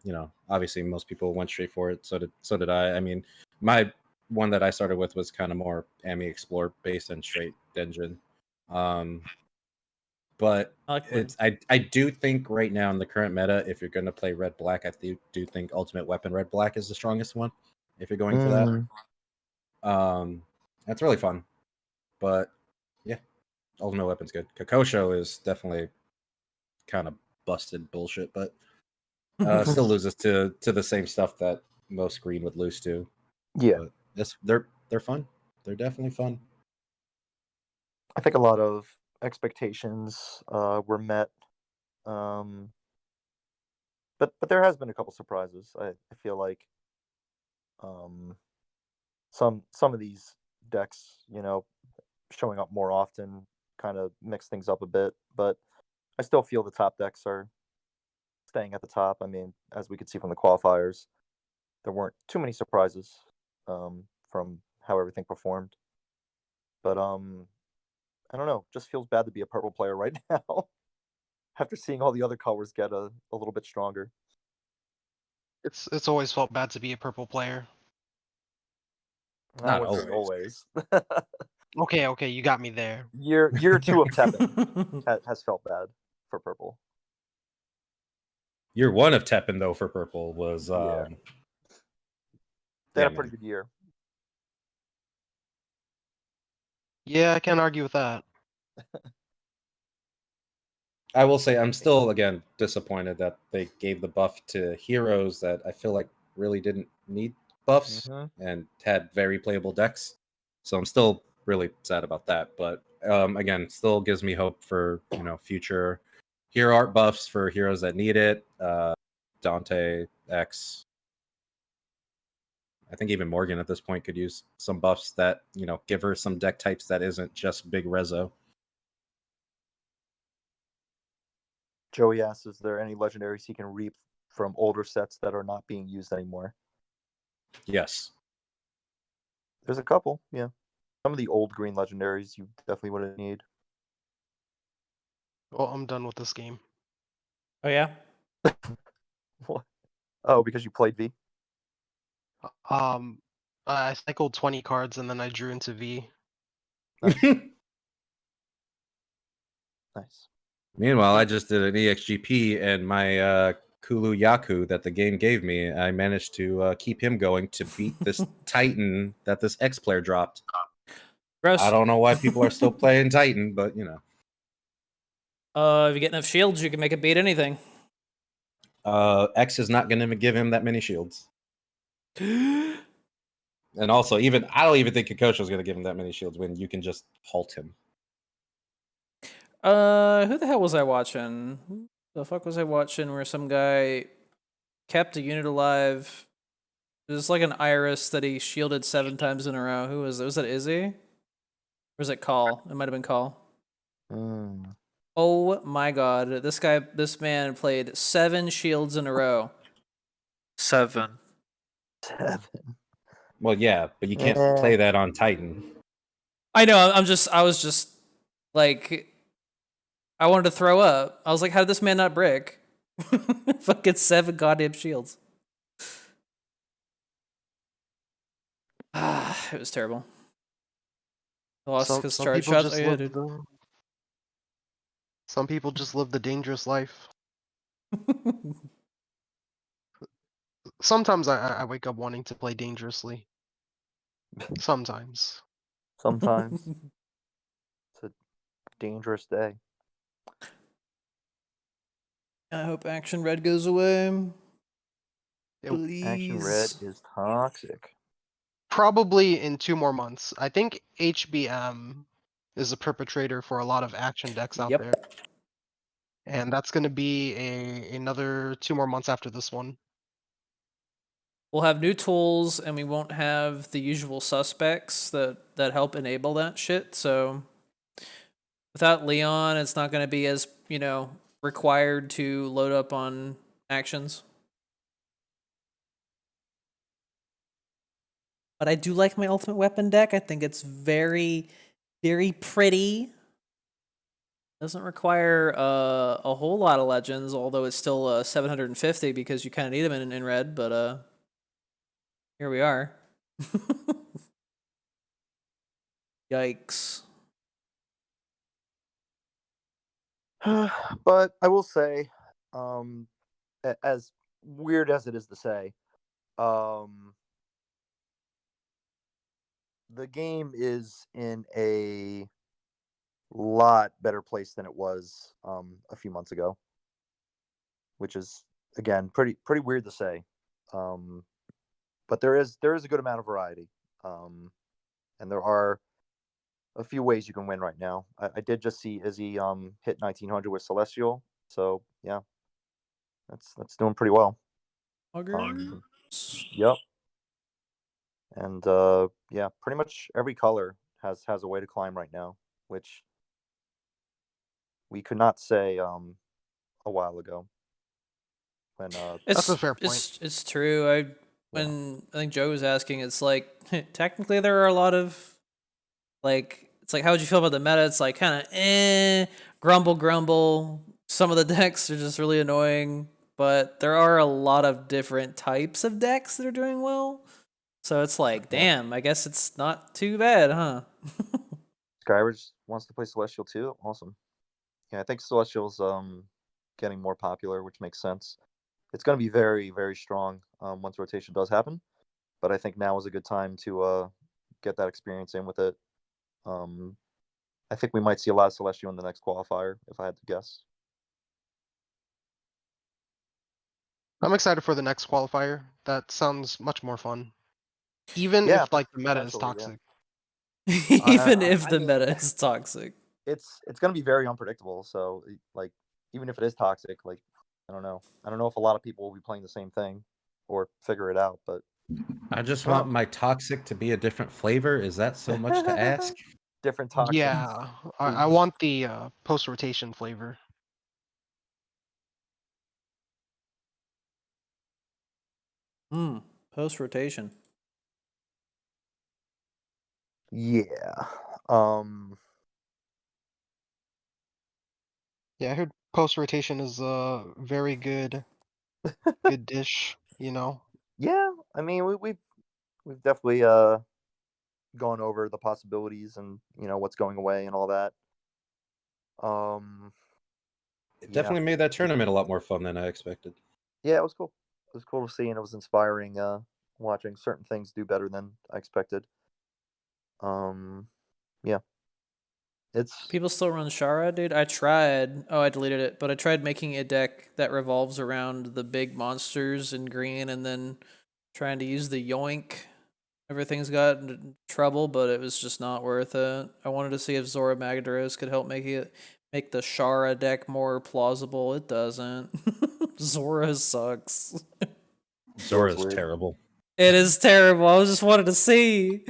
you know, obviously most people went straight for it. So did I. I mean, my one that I started with was kind of more Ami Explore based and straight Denjin. But
I like
it's I do think right now in the current meta, if you're gonna play red black, I do think Ultimate Weapon red black is the strongest one. If you're going for that. That's really fun. But yeah, Ultimate Weapon's good. Kokosho is definitely kind of busted bullshit, but still loses to the same stuff that most green would lose to.
Yeah,
but they're fun. They're definitely fun.
I think a lot of expectations were met, but there has been a couple surprises. I feel like some of these decks, you know, showing up more often kind of mix things up a bit, but I still feel the top decks are staying at the top. I mean, as we could see from the qualifiers, there weren't too many surprises from how everything performed. But I don't know, just feels bad to be a purple player right now after seeing all the other colors get a little bit stronger.
It's always felt bad to be a purple player.
Not
I wouldn't say always.
Okay, you got me there.
year 2 of TEPPEN has felt bad for purple.
Year 1 of TEPPEN though for purple was
Yeah. They had a pretty good year.
Yeah, I can't argue with that.
I will say I'm still again disappointed that they gave the buff to heroes that I feel like really didn't need buffs and had very playable decks. So I'm still really sad about that. But again, still gives me hope for, you know, future hero art buffs for heroes that need it. Dante X. I think even Morgan at this point could use some buffs that, you know, give her some deck types that isn't just big Rezo.
Joey asks, is there any legendaries he can reap from older sets that are not being used anymore?
Yes.
There's a couple, yeah. Some of the old green legendaries you definitely wouldn't need.
Well, I'm done with this game.
Oh yeah.
What? Oh, because you played V?
I cycled 20 cards and then I drew into V.
Nice.
Meanwhile, I just did an EXGP and my Kulu Yaku that the game gave me, I managed to keep him going to beat this Titan that this X player dropped.
Gross.
I don't know why people are still playing Titan, but you know.
If you get enough shields, you can make it beat anything.
X is not going to give him that many shields. And also, I don't even think Kokosho is going to give him that many shields when you can just halt him.
Who the hell was I watching? Who the fuck was I watching where some guy kept a unit alive? It was like an Iris that he shielded 7 times in a row. Who was it? Was that Izzy? Or was it Call? It might have been Call. Oh my god. This man played 7 shields in a row.
7.
Well, yeah, but you can't play that on Titan.
I know, I was just like, I wanted to throw up. I was like, how did this man not brick? Fucking 7 goddamn shields. It was terrible. I lost because charge shots. Oh, yeah, dude.
Some people just live the dangerous life. Sometimes I wake up wanting to play dangerously. Sometimes.
Sometimes. It's a dangerous day.
I hope Action Red goes away.
Please. Action Red is toxic.
Probably in 2 more months. I think HBM is a perpetrator for a lot of action decks out there. And that's going to be another 2 more months after this one.
We'll have new tools, and we won't have the usual suspects that help enable that shit. So without Leon, it's not going to be as, you know, required to load up on actions. But I do like my ultimate weapon deck. I think it's very, very pretty. Doesn't require a whole lot of legends, although it's still 750 because you kind of need them in red. But here we are. Yikes.
But I will say, as weird as it is to say, the game is in a lot better place than it was a few months ago, which is again pretty weird to say. But there is a good amount of variety, and there are a few ways you can win right now. I did just see Izzy hit 1900 with Celestial, so yeah, that's doing pretty well. Yep. And yeah, pretty much every color has a way to climb right now, which we could not say a while ago. When
That's a fair point.
It's true. When I think Joe was asking, it's like technically there are a lot of like it's like how would you feel about the meta? It's like kind of grumble. Some of the decks are just really annoying, but there are a lot of different types of decks that are doing well. So it's like, damn, I guess it's not too bad, huh?
Skyward wants to play Celestial too. Awesome. Yeah, I think Celestial's getting more popular, which makes sense. It's going to be very, very strong once rotation does happen. But I think now is a good time to get that experience in with it. I think we might see a lot of Celestial in the next qualifier, if I had to guess.
I'm excited for the next qualifier. That sounds much more fun. Even
Yeah,
if like the meta is
potentially,
toxic.
Even
I
if the
mean,
meta is toxic.
it's going to be very unpredictable. So like, even if it is toxic, like I don't know if a lot of people will be playing the same thing or figure it out. But
I just want my toxic to be a different flavor. Is that so much to ask?
different toxic.
Yeah, I want the post rotation flavor.
Post rotation.
Yeah.
Yeah, I heard post rotation is a very good dish, you know.
Yeah, I mean we've definitely gone over the possibilities and what's going away and all that.
It
Yeah.
definitely made that tournament a lot more fun than I expected.
Yeah, it was cool. It was cool to see, and it was inspiring watching certain things do better than I expected. Yeah. It's
People still run Shara, dude. I tried. Oh, I deleted it, but I tried making a deck that revolves around the big monsters in green, and then trying to use the Yoink. Everything's got in trouble, but it was just not worth it. I wanted to see if Zora Magdaros could help make the Shara deck more plausible. It doesn't. Zora sucks.
Zora's
weird.
terrible.
It is terrible. I just wanted to see.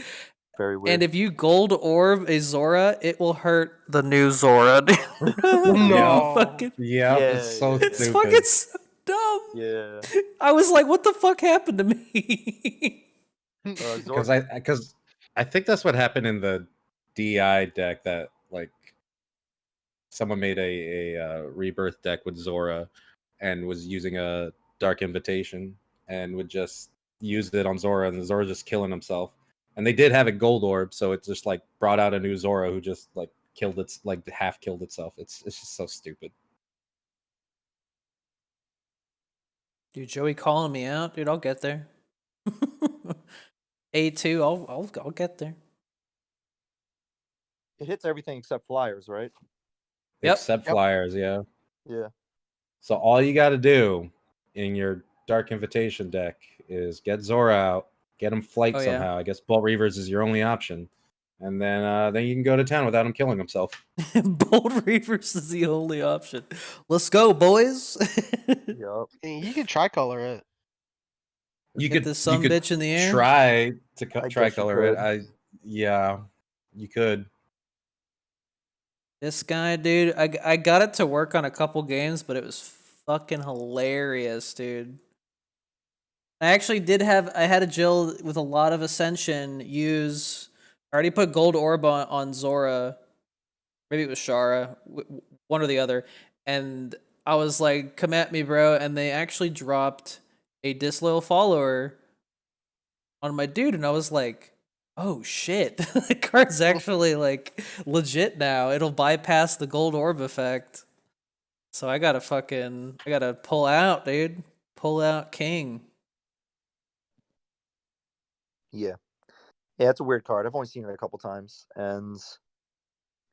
Very weird.
And if you gold orb a Zora, it will hurt the new Zora.
No.
Fucking,
Yeah, it's so
it's
stupid.
fucking so dumb.
Yeah.
I was like, what the fuck happened to me?
Because I think that's what happened in the DI deck, that like someone made a rebirth deck with Zora and was using a Dark Invitation and would just use it on Zora, and Zora just killing himself. And they did have a gold orb, so it just like brought out a new Zora who just like half killed itself. It's just so stupid.
Dude, Joey calling me out, dude. I'll get there. A2, I'll get there.
It hits everything except flyers, right?
Yep.
Except flyers, yeah.
Yeah.
So all you got to do in your Dark Invitation deck is get Zora out, get him flight
Oh, yeah.
somehow. I guess Bolt Reavers is your only option, and then you can go to town without him killing himself.
Bold Reavers is the only option. Let's go, boys.
Yup.
You could tricolor it.
You
Get
could
this sumbitch in the air.
try to
I guess you
tricolor it.
could.
Yeah, you could.
This guy, dude, I got it to work on a couple games, but it was fucking hilarious, dude. I actually did have. I had a Jill with a lot of Ascension use. I already put Gold Orb on Zora. Maybe it was Shara, one or the other. And I was like, "Come at me, bro!" And they actually dropped a disloyal follower on my dude, and I was like, "Oh shit, the card's actually like legit now. It'll bypass the Gold Orb effect." So I gotta pull out, dude. Pull out King.
Yeah. Yeah, it's a weird card. I've only seen it a couple times, and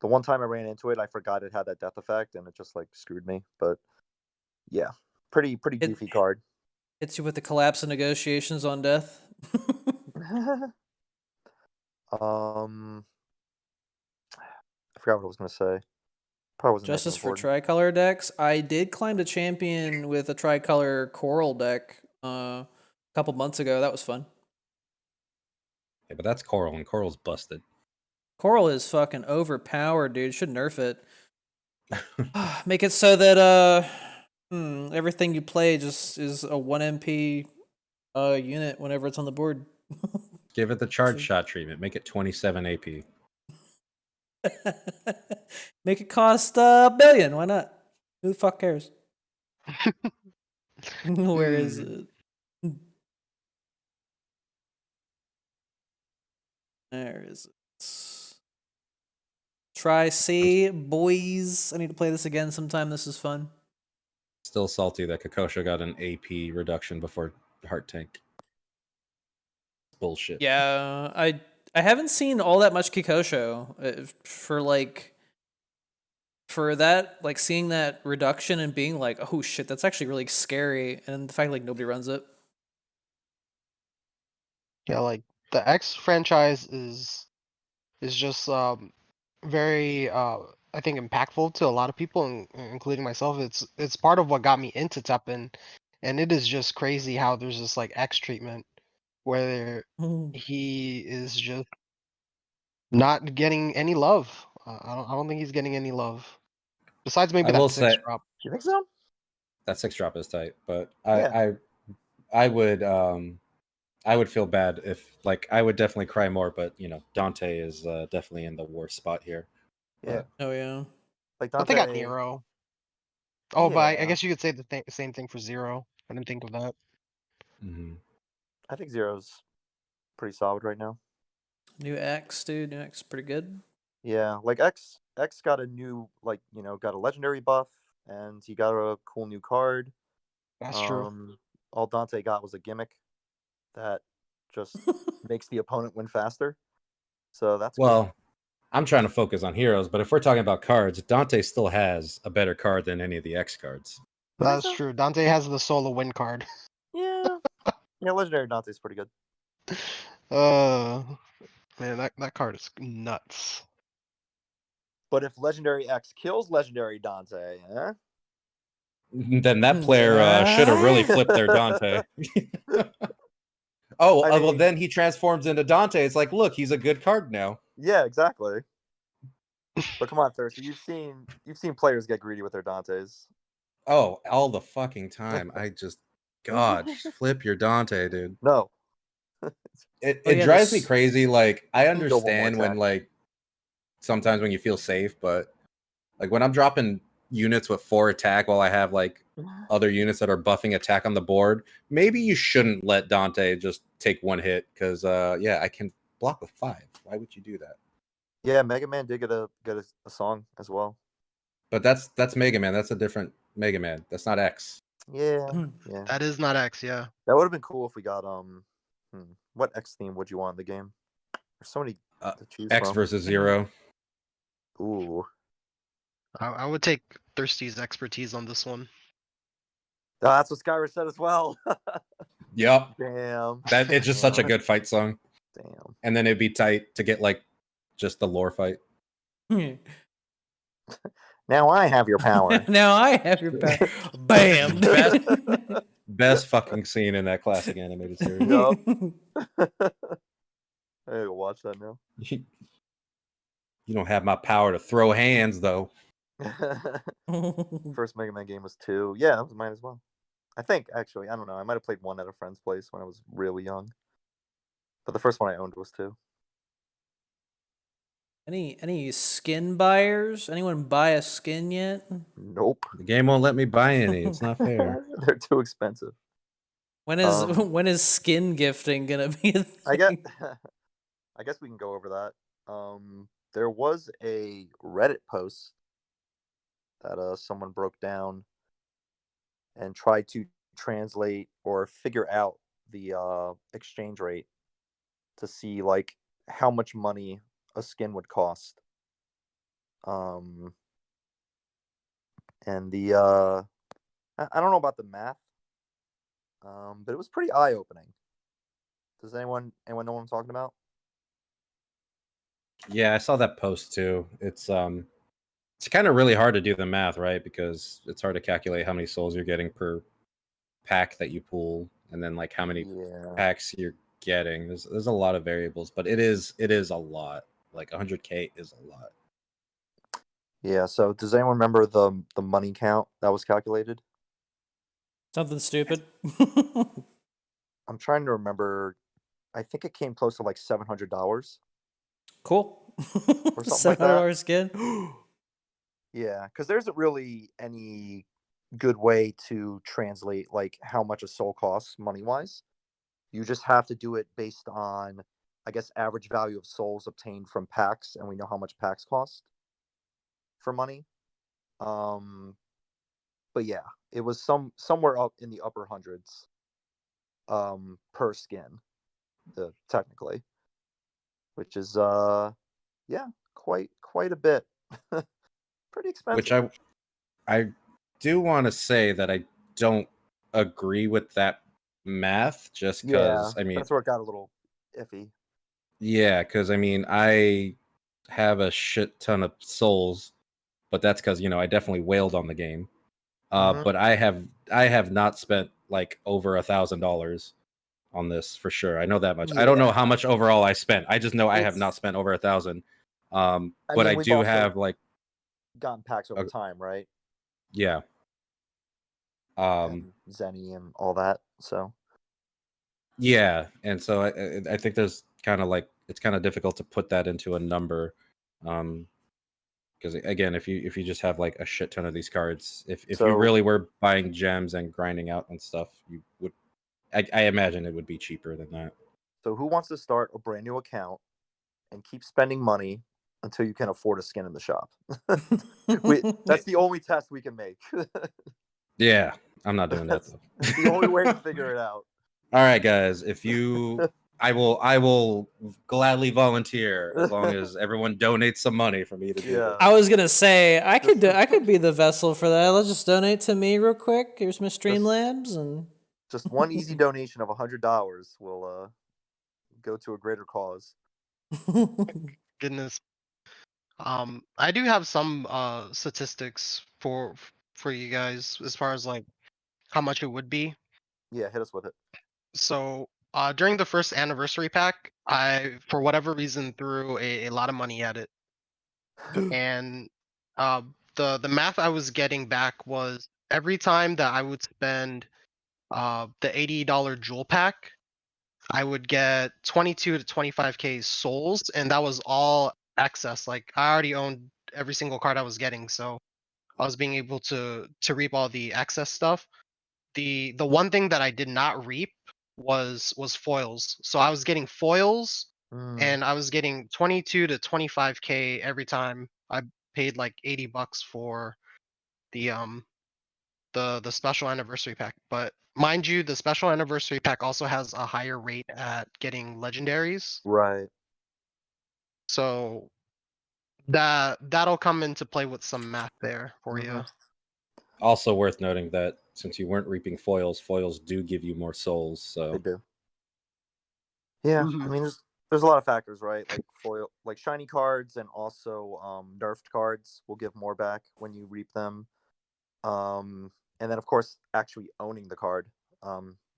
the one time I ran into it, I forgot it had that death effect, and it just like screwed me. But yeah, pretty goofy card.
Hits you with the collapse of negotiations on death.
I forgot what I was gonna say. Probably wasn't that
Justice for
important.
tricolor decks. I did climb to champion with a tricolor coral deck a couple months ago. That was fun.
Yeah, but that's Coral, and Coral's busted.
Coral is fucking overpowered, dude. Should nerf it. Make it so that everything you play just is a 1 MP unit whenever it's on the board.
Give it the charge shot treatment. Make it 27 AP.
Make it cost $1 billion. Why not? Who the fuck cares? Where is it? There is it. Try C, boys. I need to play this again sometime. This is fun.
Still salty that Kakosha got an AP reduction before Heart Tank. Bullshit.
Yeah, I haven't seen all that much Kikosho for that, like seeing that reduction and being like, oh shit, that's actually really scary, and the fact like nobody runs it.
Yeah, like the X franchise is just very I think impactful to a lot of people, including myself. It's part of what got me into Teppen, and it is just crazy how there's this like X treatment where he is just not getting any love. I don't think he's getting any love. Besides maybe
I will
that six
say-
drop.
Do you think so?
That 6-drop is tight, but
Yeah.
I would feel bad if like I would definitely cry more, but you know Dante is definitely in the worst spot here.
Yeah.
Oh yeah.
Like
But
Dante.
they got Nero. Oh, but I
Yeah.
guess you could say the same thing for Zero. I didn't think of that.
Mm-hmm.
I think Zero's pretty solid right now.
New X, dude. New X is pretty good.
Yeah, like X got a new got a legendary buff, and he got a cool new card.
That's true.
All Dante got was a gimmick that just makes the opponent win faster. So that's
Well,
cool.
I'm trying to focus on heroes, but if we're talking about cards, Dante still has a better card than any of the X cards.
That's true. Dante has the solo win card.
Yeah. Yeah, legendary Dante's pretty good.
Man, that card is nuts.
But if legendary X kills legendary Dante,
Then that player should have really flipped their Dante. Well, then he transforms into Dante. It's like, look, he's a good card now.
Yeah, exactly. But come on, Thirsty, you've seen players get greedy with their Dantes.
Oh, all the fucking time. God, flip your Dante, dude.
No.
It drives me crazy. Like, I understand when, like, sometimes when you feel safe, but, like, when I'm dropping units with 4 attack while I have, like, other units that are buffing attack on the board, maybe you shouldn't let Dante just take 1 hit, because, yeah, I can block with 5. Why would you do that?
Yeah, Mega Man did get a song as well.
But that's Mega Man. That's a different Mega Man. That's not X.
Yeah.
That is not X, yeah.
That would have been cool if we got what X theme would you want in the game? There's so many to choose
X
from.
versus Zero.
Ooh.
I would take Thirsty's expertise on this one.
That's what Skyra said as well.
Yep.
Damn.
It's just such a good fight song.
Damn.
And then it'd be tight to get like just the lore fight.
Now I have your power.
Now I have your power. Bam.
Best fucking scene in that classic animated series.
Yup. I need to watch that now.
You don't have my power to throw hands though.
First Mega Man game was 2. Yeah, that was mine as well. I think actually, I don't know. I might have played one at a friend's place when I was really young. But the first one I owned was 2.
Any skin buyers? Anyone buy a skin yet?
Nope.
The game won't let me buy any. It's not fair.
They're too expensive.
When is
Um,
when is skin gifting gonna be a
I guess
thing?
I guess we can go over that. There was a Reddit post that someone broke down and tried to translate or figure out the exchange rate to see like how much money a skin would cost. And I don't know about the math, but it was pretty eye opening. Does anyone know what I'm talking about?
Yeah, I saw that post too. It's kind of really hard to do the math, right? Because it's hard to calculate how many souls you're getting per pack that you pull, and then like how many
Yeah.
packs you're getting. There's a lot of variables, but it is a lot. Like 100K is a lot.
Yeah. So does anyone remember the money count that was calculated?
Something stupid.
I'm trying to remember. I think it came close to like $700.
Cool.
Or something like that.
$700 skin.
Yeah, because there isn't really any good way to translate like how much a soul costs money wise. You just have to do it based on, I guess, average value of souls obtained from packs, and we know how much packs cost for money. But yeah, it was somewhere up in the upper hundreds per skin, technically, which is yeah, quite a bit. Pretty expensive.
Which I do want to say that I don't agree with that math, just because I mean
that's where it got a little iffy.
Yeah, because I mean I have a shit ton of souls, but that's because I definitely wailed on the game. But I have not spent like over $1,000 on this for sure. I know that much. I don't know how much overall I spent. I just know I have not spent over 1,000. But I do have like
gotten packs over time, right?
Yeah.
And Zenny and all that. So
yeah, and so I think there's kind of like it's kind of difficult to put that into a number, because again, if you just have like a shit ton of these cards, if you really were buying gems and grinding out and stuff, you would. I imagine it would be cheaper than that.
So who wants to start a brand new account and keep spending money until you can afford a skin in the shop? That's the only test we can make.
Yeah, I'm not doing that though.
That's the only way to figure it out.
All right, guys. If you, I will gladly volunteer as long as everyone donates some money for me to do this.
I was gonna say I could be the vessel for that. Let's just donate to me real quick. Here's my Streamlabs and
just one easy donation of $100 will go to a greater cause.
Goodness. I do have some statistics for you guys as far as like how much it would be.
Yeah, hit us with it.
So during the first anniversary pack, I for whatever reason threw a lot of money at it, and the math I was getting back was every time that I would spend the $80 jewel pack, I would get 22 to 25k souls, and that was all excess. Like I already owned every single card I was getting, so I was being able to reap all the excess stuff. The one thing that I did not reap was foils. So I was getting foils, and I was getting 22 to 25k every time. I paid like $80 for the special anniversary pack. But mind you, the special anniversary pack also has a higher rate at getting legendaries.
Right.
So that'll come into play with some math there for you.
Also worth noting that since you weren't reaping foils, foils do give you more souls. So
they do. Yeah, I mean, there's a lot of factors, right? Like foil, like shiny cards, and also nerfed cards will give more back when you reap them. And then of course, actually owning the card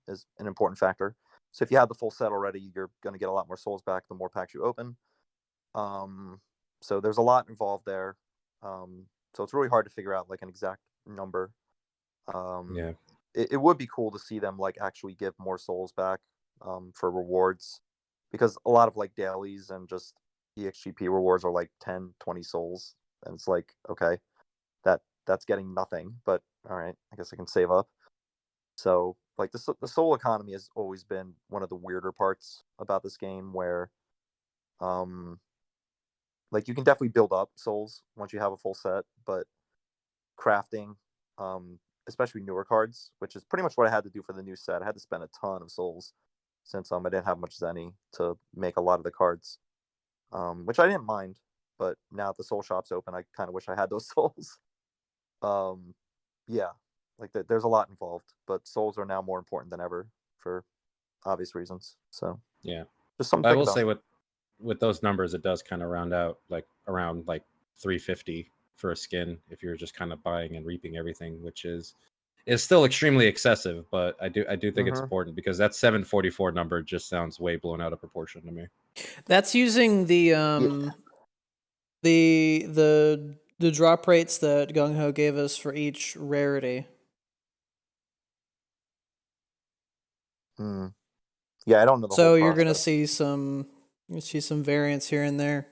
is an important factor. So if you have the full set already, you're going to get a lot more souls back the more packs you open. So there's a lot involved there. So it's really hard to figure out like an exact number.
Yeah,
it would be cool to see them like actually give more souls back for rewards, because a lot of like dailies and just EXGP rewards are like 10, 20 souls, and it's like, okay, that's getting nothing, but all right, I guess I can save up. So like the soul economy has always been one of the weirder parts about this game, where like you can definitely build up souls once you have a full set, but crafting, especially newer cards, which is pretty much what I had to do for the new set. I had to spend a ton of souls since I didn't have much Zenny to make a lot of the cards, which I didn't mind. But now that the soul shop's open, I kind of wish I had those souls. Yeah, like there's a lot involved, but souls are now more important than ever for obvious reasons. So
Yeah.
just something to
I
think
will
about.
say with those numbers, it does kind of round out like around like 350 for a skin if you're just kind of buying and reaping everything, which is still extremely excessive, but I do think it's important, because that 744 number just sounds way blown out of proportion to me.
That's using the the drop rates that Gung Ho gave us for each rarity.
Yeah, I don't know the
So
whole
you're gonna
process.
see some variance here and there.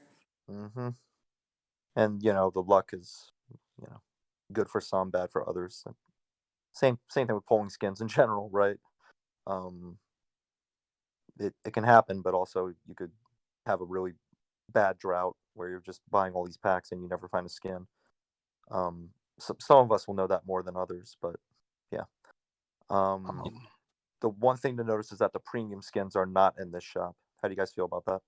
And the luck is good for some, bad for others. Same thing with pulling skins in general, right? It can happen, but also you could have a really bad drought where you're just buying all these packs and you never find a skin. Some of us will know that more than others, but yeah. The one thing to notice is that the premium skins are not in this shop. How do you guys feel about that?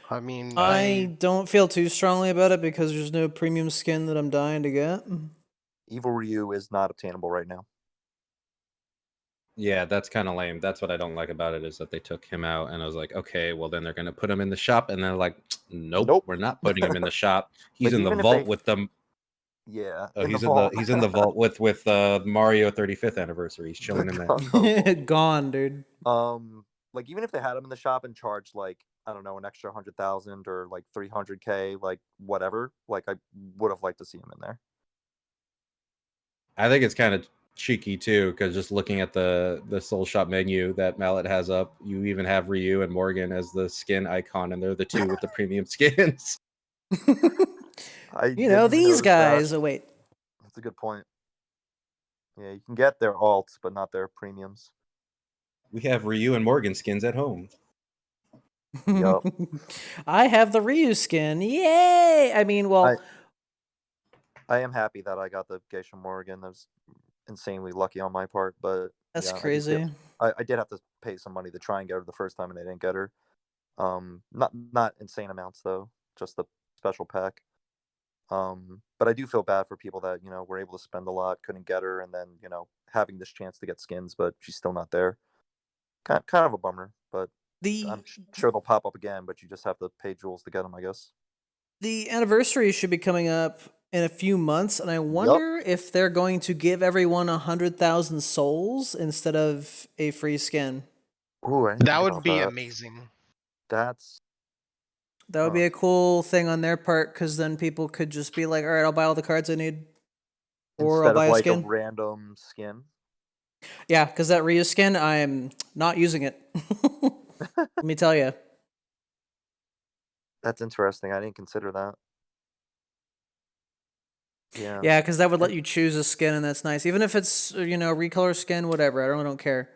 I mean,
I don't feel too strongly about it because there's no premium skin that I'm dying to get.
Evil Ryu is not obtainable right now.
Yeah, that's kind of lame. That's what I don't like about it, is that they took him out, and I was like, okay, well then they're gonna put him in the shop, and they're like, nope. We're not putting him in the shop. He's
Like,
in the
even if
vault
they-
with them.
Yeah,
Oh, he's in the vault with Mario 35th anniversary. He's chilling in there.
Gone, dude.
Like even if they had him in the shop and charged like, I don't know, an extra 100,000 or like 300K, like whatever, like I would have liked to see him in there.
I think it's kind of cheeky too, because just looking at the Soul Shop menu that Mallet has up, you even have Ryu and Morgan as the skin icon, and they're the two with the premium skins.
These guys. Oh wait,
that's a good point. Yeah, you can get their alts, but not their premiums.
We have Ryu and Morgan skins at home.
Yup.
I have the Ryu skin. Yay! I mean, well,
I am happy that I got the Geisha Morgan. That was insanely lucky on my part, but
that's
yeah,
crazy.
I did have to pay some money to try and get her the first time, and I didn't get her. Not insane amounts though, just the special pack. But I do feel bad for people that were able to spend a lot, couldn't get her, and then having this chance to get skins, but she's still not there. Kind of a bummer, but I'm sure they'll pop up again. But you just have to pay jewels to get them, I guess.
The anniversary should be coming up in a few months, and I wonder if they're going to give everyone 100,000 souls instead of a free skin.
Ooh,
that would be amazing.
That
would be a cool thing on their part, because then people could just be like, all right, I'll buy all the cards I need. Or
instead
I'll buy
of
a
like
skin.
a random skin.
Yeah, because that Ryu skin, I'm not using it. Let me tell you.
That's interesting. I didn't consider that. Yeah.
Yeah, because that would let you choose a skin, and that's nice. Even if it's recolor skin, whatever. I don't care.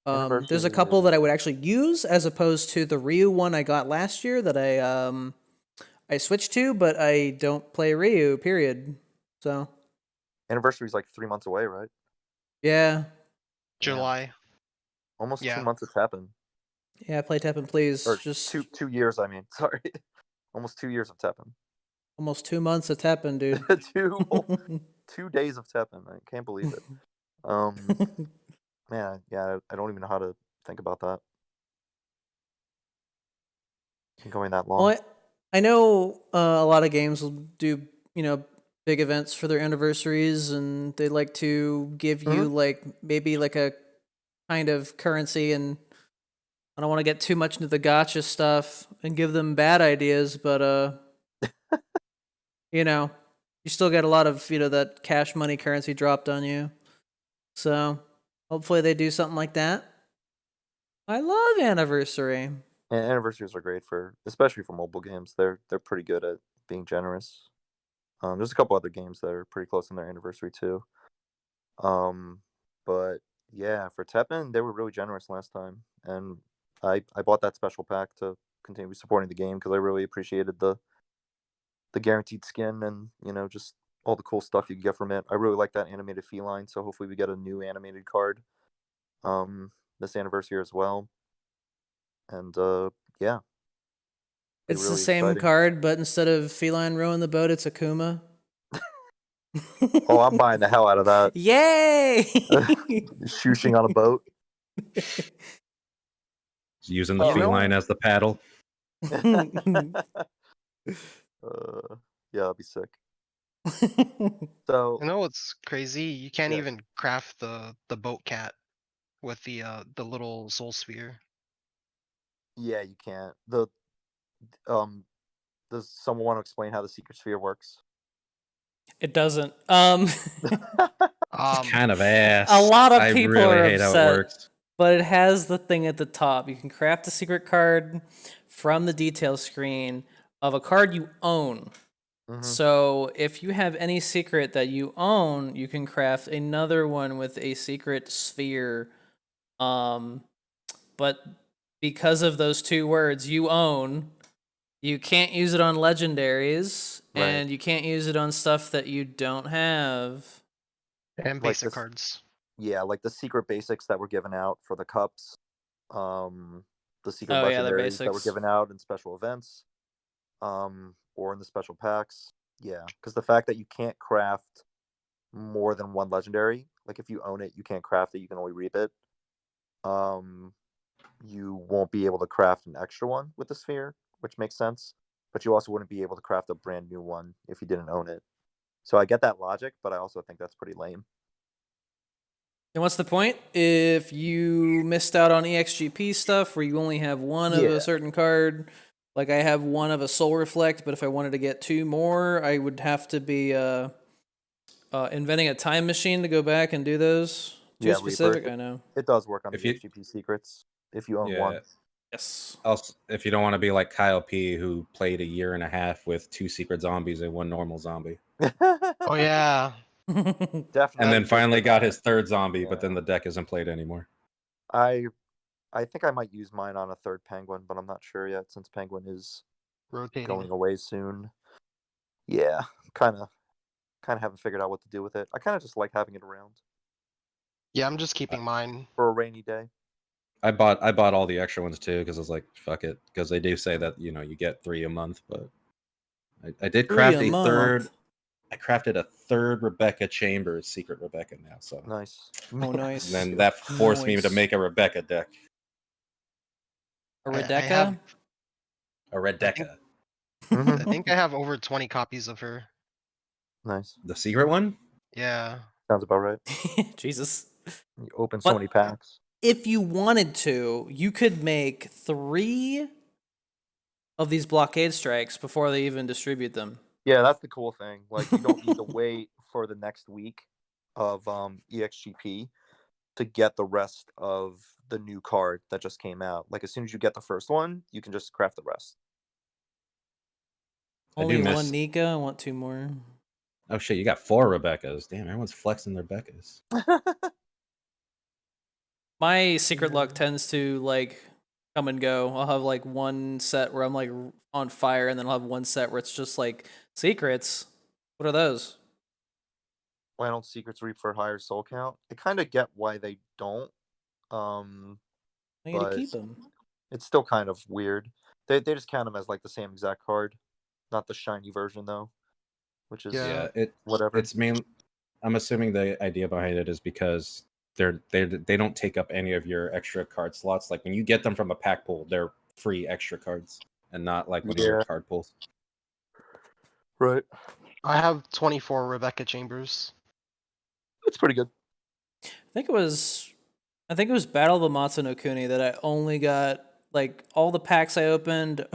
There's a couple that I would actually use, as opposed to the Ryu one I got last year that I switched to, but I don't play Ryu. Period. So.
Anniversary's like 3 months away, right?
Yeah.
July.
Almost 2 months of TEPPEN.
Yeah, play TEPPEN, please.
Or
just
2 years. I mean, sorry, almost 2 years of TEPPEN.
Almost 2 months of TEPPEN, dude.
2 days of TEPPEN. I can't believe it. Man, yeah, I don't even know how to think about that. Going that long.
Well, I know a lot of games will do, big events for their anniversaries, and they like to give you like maybe like a kind of currency, and I don't want to get too much into the gotcha stuff and give them bad ideas, but you still get a lot of that cash money currency dropped on you. So hopefully they do something like that. I love Anniversary.
And anniversaries are great especially for mobile games. They're pretty good at being generous. There's a couple other games that are pretty close in their anniversary too. But yeah, for Teppen, they were really generous last time, and I bought that special pack to continue supporting the game because I really appreciated the guaranteed skin and just all the cool stuff you can get from it. I really like that animated feline, so hopefully we get a new animated card this anniversary as well. And yeah,
It's the
really
same
exciting.
card, but instead of feline rowing the boat, it's Akuma.
Oh, I'm buying the hell out of that.
Yay!
Shooshing on a boat.
Using the
Oh.
feline as the paddle.
Yeah, that'd be sick. So
You know what's crazy? You can't
Yes.
even craft the boat cat with the little soul sphere.
yeah, you can't. Does someone want to explain how the secret sphere works?
It doesn't.
It's kind of ass.
A lot of
I
people
really
are
hate how it
upset,
works.
but it has the thing at the top. You can craft a secret card from the detail screen of a card you own.
Mhm.
So if you have any secret that you own, you can craft another one with a secret sphere. But because of those two words, you own, you can't use it on legendaries,
Right.
and you can't use it on stuff that you don't have.
And
Like
basic
this-
cards.
Yeah, like the secret basics that were given out for the cups, the secret
Oh, yeah, they're
legendaries that were
basics.
given out in special events, or in the special packs. Yeah, because the fact that you can't craft more than one legendary, like if you own it, you can't craft it. You can only reap it. You won't be able to craft an extra one with the sphere, which makes sense. But you also wouldn't be able to craft a brand new one if you didn't own it. So I get that logic, but I also think that's pretty lame.
And what's the point? If you missed out on EXGP stuff where you only have one of
Yeah.
a certain card, like I have one of a Soul Reflect, but if I wanted to get two more, I would have to be inventing a time machine to go back and do those. Too
Yeah,
specific,
Reaper.
I know.
It does work on
If
the
you-
HGP secrets if you own
Yeah.
one.
Yes.
Also, if you don't want to be like Kyle P, who played a year and a half with 2 secret zombies and 1 normal zombie,
Oh yeah.
Definitely.
and then finally got his 3rd zombie,
Yeah.
but then the deck isn't played anymore.
I think I might use mine on a 3rd penguin, but I'm not sure yet since penguin is
Rotating.
going away soon. Yeah, kind of haven't figured out what to do with it. I kind of just like having it around
Yeah, I'm just keeping mine.
for a rainy day.
I bought all the extra ones too because I was like, fuck it, because they do say that you get 3 a month, but I did
3
craft
a
a
month.
third. I crafted a 3rd Rebecca Chambers secret Rebecca now, so
Nice.
Oh, nice.
and then that forced me to
Nice.
make a Rebecca deck,
A
I
Redecca?
have-
a Red Deca,
I think I have over 20 copies of her.
Nice.
the secret one.
Yeah.
Sounds about right.
Jesus.
You open so
But-
many packs.
If you wanted to, you could make 3 of these blockade strikes before they even distribute them.
Yeah, that's the cool thing. Like you don't need to wait for the next week of EXGP to get the rest of the new card that just came out. Like as soon as you get the first one, you can just craft the rest.
I do
Only
miss-
one Nika. I want 2 more.
Oh shit, you got 4 Rebeccas. Damn, everyone's flexing their Beccas.
My secret luck tends to like come and go. I'll have like one set where I'm like on fire, and then I'll have one set where it's just like secrets. What are those?
Why don't secrets reap for higher soul count? I kind of get why they don't.
I need to
But-
keep them.
It's still kind of weird. They just count them as like the same exact card, not the shiny version though, which is
Yeah.
Yeah,
whatever.
it's main. I'm assuming the idea behind it is because they don't take up any of your extra card slots. Like when you get them from a pack pool, they're free extra cards, and not like one of your
Yeah.
card pools.
Right.
I have 24 Rebecca Chambers.
It's pretty good.
I think it was Battle of Amatsu no Kuni that I only got like all the packs I opened.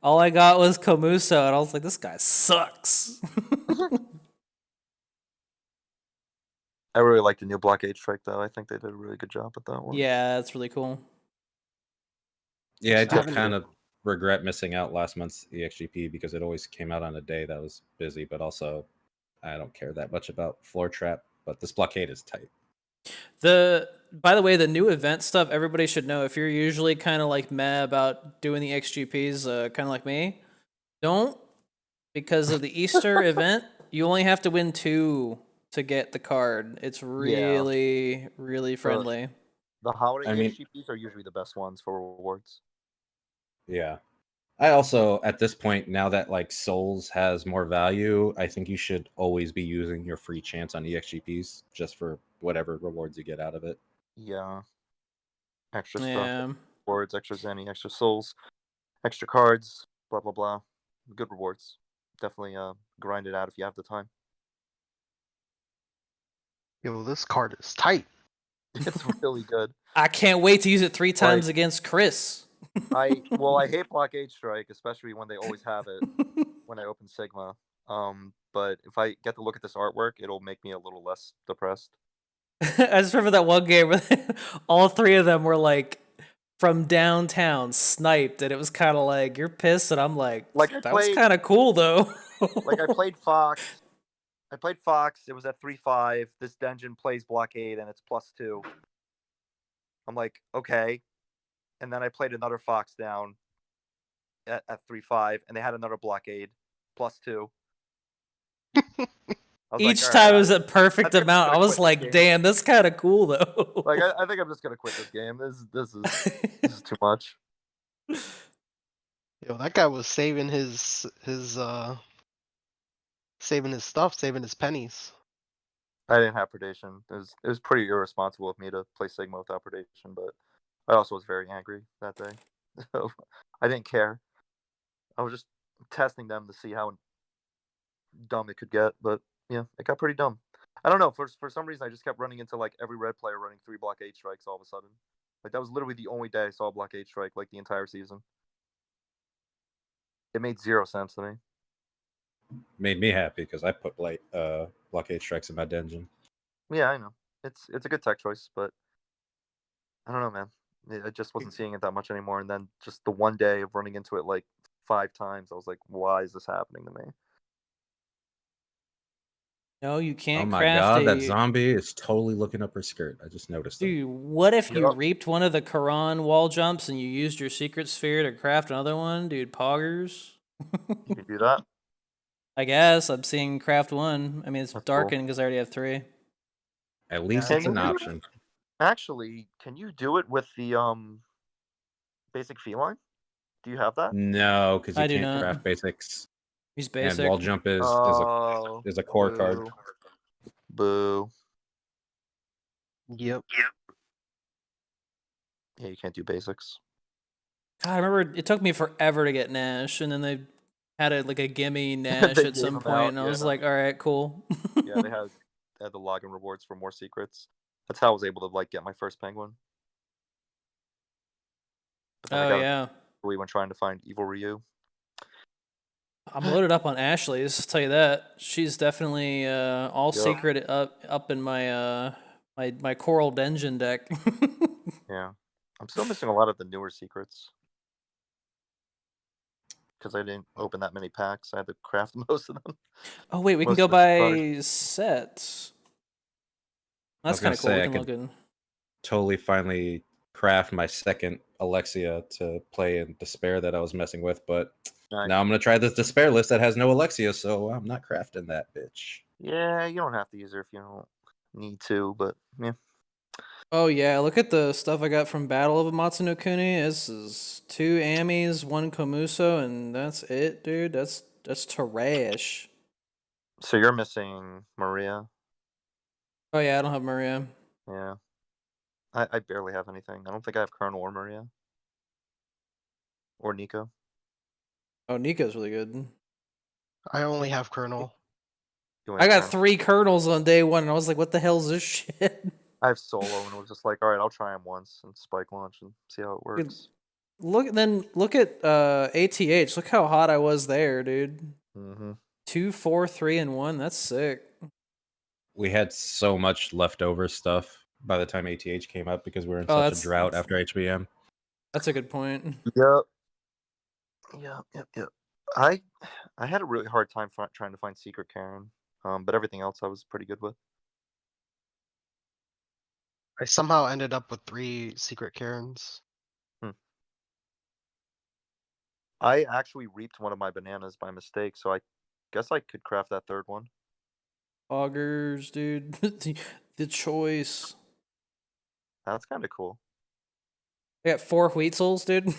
All I got was Komuso, and I was like, this guy sucks.
I really like the new blockade strike though. I think they did a really good job with that one.
Yeah, that's really cool.
Yeah, I
Just
did
haven't-
kind of regret missing out last month's EXGP because it always came out on a day that was busy, but also I don't care that much about floor trap, but this blockade is tight.
By the way, the new event stuff, everybody should know. If you're usually kind of like meh about doing the XGPs, kind of like me, don't, because of the Easter event, you only have to win 2 to get the card. It's really, really friendly.
The holiday
I mean-
EXGPs are usually the best ones for rewards.
Yeah. I also, at this point, now that like Souls has more value, I think you should always be using your free chance on EXGPs just for whatever rewards you get out of it.
Yeah. Extra stuff.
Yeah.
Rewards, extra Zenny, extra souls, extra cards, blah blah blah. Good rewards. Definitely grind it out if you have the time.
Yo, this card is tight.
It's really good.
I can't wait to use it 3 times against Chris.
I hate blockade strike, especially when they always have it when I open Sigma. But if I get to look at this artwork, it'll make me a little less depressed.
I just remember that one game where all 3 of them were like from downtown sniped, and it was kind of like, you're pissed, and I'm like that was kind of cool though.
Like I played Fox. It was at 3-5. This dungeon plays blockade and it's +2. I'm like, okay. And then I played another Fox down at 3-5, and they had another blockade +2.
Each time it was a perfect amount. I was like, damn, that's kind of cool though.
Like I think I'm just gonna quit this game. This is too much.
Yo, that guy was saving his stuff, saving his pennies.
I didn't have predation. It was pretty irresponsible of me to play Sigma without predation, but I also was very angry that day. So I didn't care. I was just testing them to see how dumb it could get, but yeah, it got pretty dumb. I don't know, for some reason I just kept running into like every red player running 3 blockade strikes all of a sudden. Like that was literally the only day I saw a blockade strike like the entire season. It made 0 sense to me.
Made me happy because I put blockade strikes in my dungeon.
Yeah, I know. It's a good tech choice, but I don't know, man. I just wasn't seeing it that much anymore. And then just the one day of running into it like 5 times, I was like, why is this happening to me?
No, you can't.
Oh my
craft
god,
a...
that zombie is totally looking up her skirt. I just noticed it.
Dude, what if you
Yep.
reaped one of the Quran wall jumps and you used your secret sphere to craft another one? Dude, poggers.
You can do that.
I guess I'm seeing craft 1. I mean, it's
That's
darkened because I already have 3.
At least
Can
it's an
you-
option.
Actually, can you do it with the basic feline? Do you have that?
No, because you
I do
can't
not.
craft basics.
He's
And
basic.
wall jump is
Oh,
a core card.
Boo.
Yep.
Yeah, you can't do basics.
God, I remember it took me forever to get Nash, and then they had a gimme Nash
They
at
gave
some
him
point,
out,
and I was
yeah.
like, all right, cool.
Yeah, they had the login rewards for more secrets. That's how I was able to like get my first penguin. But then I
Oh
got
yeah,
we went trying to find Evil Ryu.
I'm loaded up on Ashley's. I'll tell you that. She's definitely all
Yep.
secret up in my my Coral Dungeon deck.
Yeah, I'm still missing a lot of the newer secrets because I didn't open that many packs. I had to craft most of them.
Oh wait, we can
Most
go
of the
by sets. That's
was
kind
gonna
of cool.
say,
We
I
can
could-
look in.
Totally finally craft my second Alexia to play in Despair that I was messing with, but
Nice.
now I'm gonna try this Despair list that has no Alexia, so I'm not crafting that bitch.
Yeah, you don't have to use her if you don't need to, but yeah.
Oh yeah, look at the stuff I got from Battle of Amatsu no Kuni. This is 2 Amis, 1 Komuso, and that's it, dude. That's trash.
So you're missing Maria.
Oh yeah, I don't have Maria.
Yeah. I barely have anything. I don't think I have Colonel or Maria. Or Nico.
Oh, Nico's really good.
I only have Colonel.
You
I
ain't
got
Colonel.
3 Colonels on day 1, and I was like, what the hell's this shit?
I have Solo and was just like, alright, I'll try him once and spike launch and see how it works.
Look at ATH. Look how hot I was there, dude.
Mm-hmm.
2, 4, 3, and 1. That's sick.
we had so much leftover stuff by the time ATH came up because we were in
Oh,
such a
that's-
drought after HBM.
That's a good point.
Yep. Yep. I had a really hard time trying to find Secret Karen, but everything else I was pretty good with.
I somehow ended up with 3 secret Karens.
I actually reaped one of my bananas by mistake, so I guess I could craft that third one.
Augers, dude. The choice.
That's kind of cool.
I got 4 Wheatsels, dude.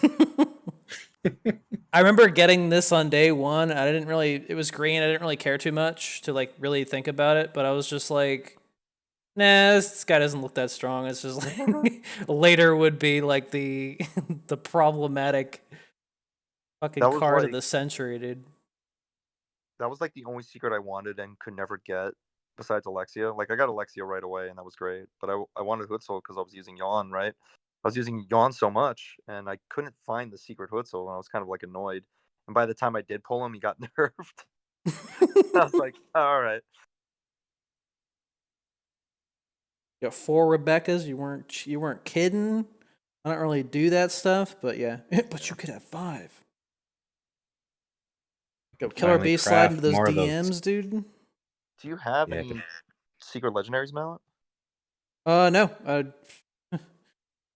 I remember getting this on day 1. I didn't really, it was green. I didn't really care too much to like really think about it, but I was just like, nah, this guy doesn't look that strong. It's just like later would be like the the problematic fucking
That was
card of
like-
the century, dude.
That was like the only secret I wanted and could never get besides Alexia. Like I got Alexia right away and that was great, but I wanted Hootzel because I was using Yawn, right? I was using Yawn so much and I couldn't find the secret Hootzel and I was kind of like annoyed. And by the time I did pull him, he got nerfed. I was like, all right.
You got 4 Rebeccas. You weren't kidding. I don't really do that stuff, but yeah. But you could have 5. Go Killer
Finally
Bee slide
craft
into those
more of those.
DMs, dude.
Do you have
Yeah,
any secret legendaries, Mallet?
No.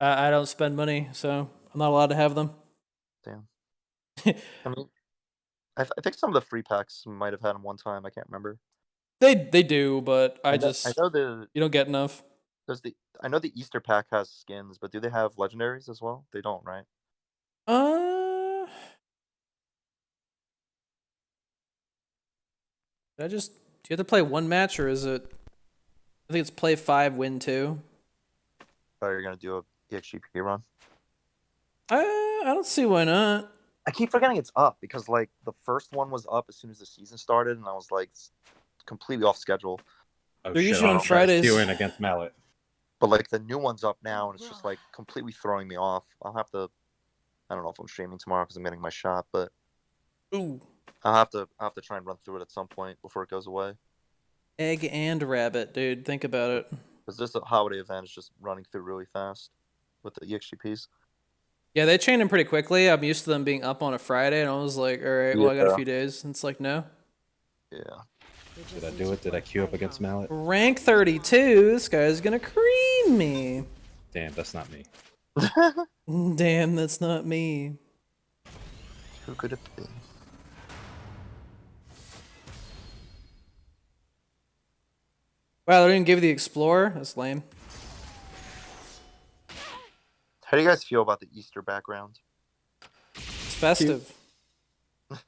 I don't spend money, so I'm not allowed to have them.
Damn. I mean, I think some of the free packs might have had them one time. I can't remember.
They do, but I
know-
just
I know the
you don't get enough.
I know the Easter pack has skins, but do they have legendaries as well? They don't, right?
Do you have to play 1 match or is it? I think it's play 5, win 2.
Oh, you're gonna do a EXGP run?
I don't see why not.
I keep forgetting it's up because like the first one was up as soon as the season started, and I was like completely off schedule.
Oh,
They're
shit,
usually on
I'll try to
Fridays.
queue in against Mallet.
But like the new one's up now, and it's just like completely throwing me off. I'll have to. I don't know if I'm streaming tomorrow because I'm getting my shot, but
Ooh,
I'll have to try and run through it at some point before it goes away.
egg and rabbit, dude. Think about it.
Because this holiday event is just running through really fast with the EXGPs.
Yeah, they chain them pretty quickly. I'm used to them being up on a Friday, and I was like, all right, well, I got a
Yeah.
few days. And it's like, no.
Yeah.
Did I do it? Did I queue up against Mallet?
Rank 32. This guy's gonna cream me.
Damn, that's not me.
Damn, that's not me.
Who could it be?
Wow, they didn't give you the Explorer? That's lame.
How do you guys feel about the Easter background?
It's festive.
It's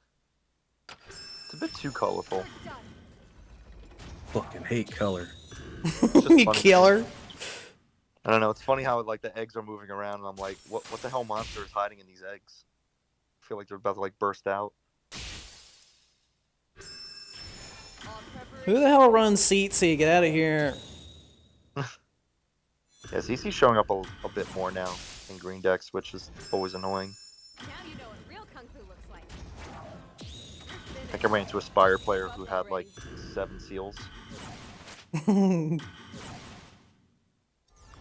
a bit too colorful.
Fucking hate color.
It's
You
funny.
killer.
I don't know. It's funny how like the eggs are moving around, and I'm like, what the hell monster is hiding in these eggs? I feel like they're about to like burst out.
Who the hell runs Seatsy? Get out of here.
Yeah, CC's showing up a bit more now in green decks, which is always annoying.
Now you know what real kung fu looks like.
I think I ran into a Spire player who had like 7 seals. It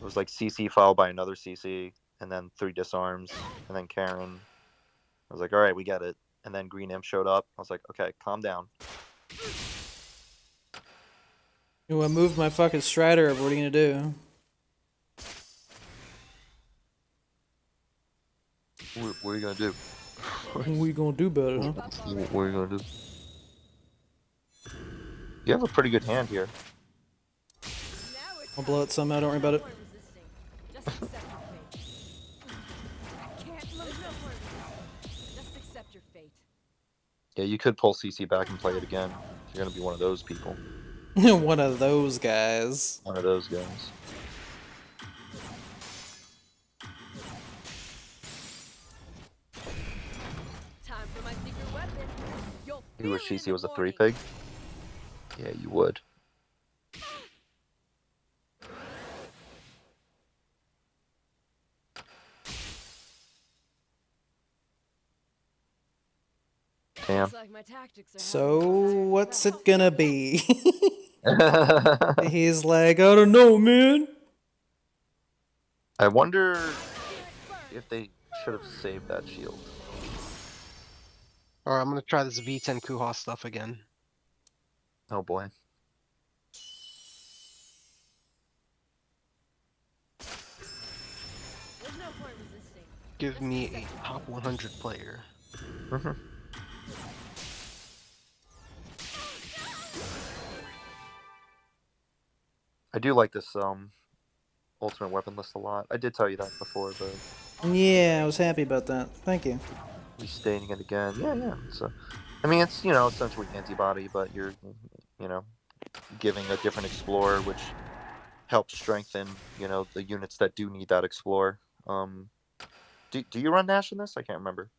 was like CC followed by another CC, and then 3 disarms, and then Karen. I was like, all right, we get it. And then Green Imp showed up. I was like, okay, calm down.
Ooh, I moved my fucking Strider. What are you gonna do?
What are you gonna do?
What are you gonna do about it, huh?
What are you gonna do? You have a pretty good hand here.
I'll blow it somehow. Don't worry about it.
Just accept your fate. I can't lose this. Just accept your fate.
Yeah, you could pull CC back and play it again. You're gonna be one of those people.
One of those guys.
One of those guys.
Time for my secret weapon. You'll
You wish
feel it in
CC
the
was a
morning.
3 pig? Yeah, you would. Damn.
Looks like my tactics are
So what's it gonna be? He's like, I don't know, man.
I wonder if they should have saved that shield.
Or I'm gonna try this V10 Kuha stuff again.
Oh boy.
There's no point resisting.
Give me a top 100 player.
I do like this ultimate weapon list a lot. I did tell you that before, but
Yeah, I was happy about that. Thank you.
restating it again. Yeah. So, I mean, it's, you know, essentially antibody, but you're, you know, giving a different explorer, which helps strengthen, you know, the units that do need that explorer. Do you run Nash in this? I can't remember.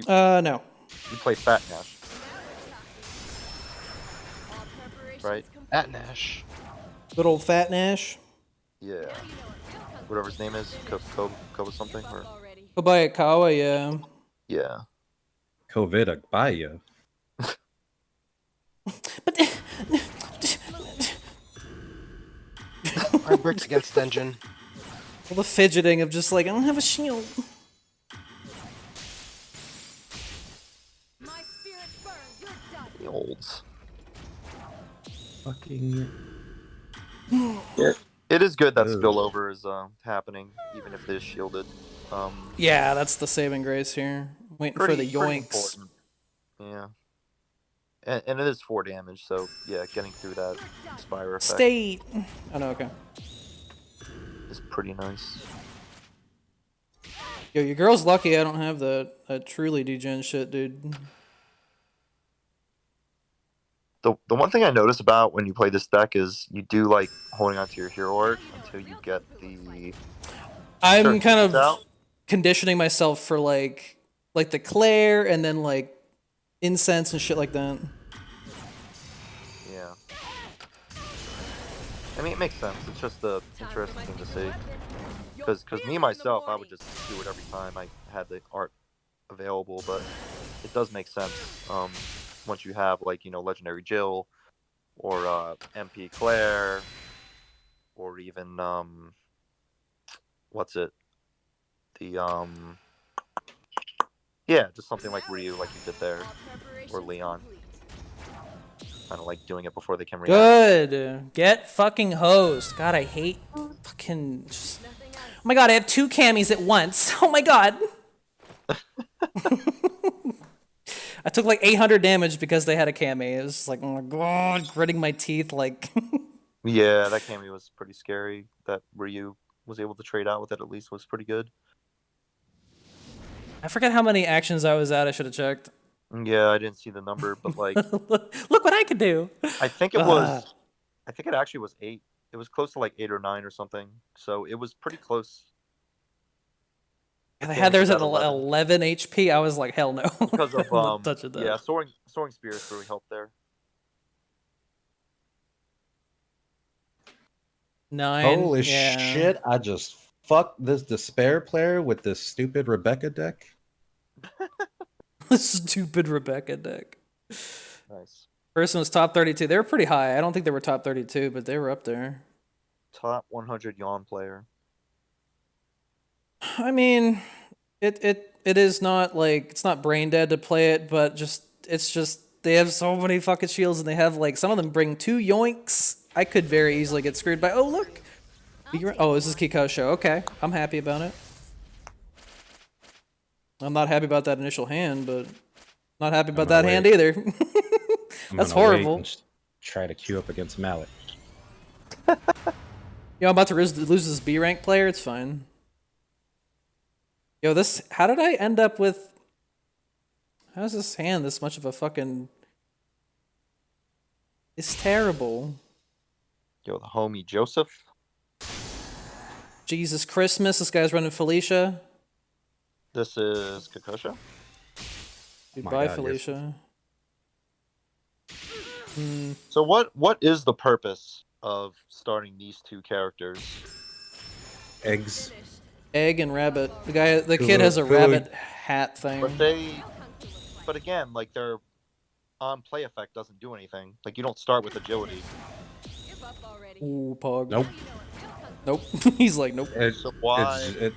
No.
You play Fat Nash, right?
At Nash.
Good old Fat Nash.
Yeah. Whatever his name is, Koba something, or
Kobayakawa, yeah.
yeah.
COVID Agbaya.
Our bricks against engine.
All the fidgeting of just like, I don't have a shield.
My spirit burns, you're done.
The olds.
Fucking.
It is good that
Ugh.
spillover is happening, even if it is shielded.
Yeah, that's the saving grace here. Waiting for the yoinks.
important. Yeah. And it is 4 damage, so yeah, getting through that Spire effect
State. Oh no, okay.
is pretty nice.
Yo, your girl's lucky I don't have that truly degen shit, dude.
The one thing I notice about when you play this deck is you do like holding onto your hero art until you get the.
I'm
certain
kind
things
of
out.
conditioning myself for like the Claire and then like incense and shit like that.
Yeah. I mean, it makes sense. It's just the interesting thing to see. Because me myself, I would just do it every time I had the art available, but it does make sense once you have, like, you know, Legendary Jill or MP Claire or even what's it? The yeah, just something like Ryu, like you did there, or Leon. Kind of like doing it before they can react.
Good. Get fucking hosed. God, I hate fucking. Just... Oh my god, I have 2 camis at once. Oh my god. I took like 800 damage because they had a cami. It was just like, oh my god, gritting my teeth like.
Yeah, that cameo was pretty scary. That Ryu was able to trade out with it at least was pretty good.
I forget how many actions I was at. I should have checked.
Yeah, I didn't see the number, but like,
Look what I could do.
I think it was. I think it actually was 8. It was close to like 8 or 9 or something. So it was pretty close.
They had theirs at 11 HP. I was like, hell no.
Because of
I'm not touching that.
yeah, soaring spirits really helped there.
9.
Holy
yeah.
shit! I just fucked this despair player with this stupid Rebecca deck.
Stupid Rebecca deck.
Nice.
Person was top 32. They were pretty high. I don't think they were top 32, but they were up there.
Top 100 yawn player.
I mean, it is not like it's not brain dead to play it, but it's just they have so many fucking shields and they have like some of them bring 2 yoinks. I could very easily get screwed by. Oh look, oh this is Kiko's show. Okay, I'm happy about it. I'm not happy about that initial hand, but not happy about that hand either. That's horrible.
Try to queue up against Mallet.
Yo, I'm about to lose this B rank player. It's fine. Yo, this. How did I end up with? How's this hand this much of a fucking? It's terrible.
Yo, the homie Joseph.
Jesus Christmas. This guy's running Felicia.
This is Kakosha.
Dude,
My
bye,
God,
Felicia.
So what is the purpose of starting these 2 characters?
Eggs.
Egg and rabbit. The kid has a rabbit hat thing.
But again, like their on play effect doesn't do anything. Like you don't start with agility.
Ooh, Pog.
Nope.
Nope. He's like, nope.
So why?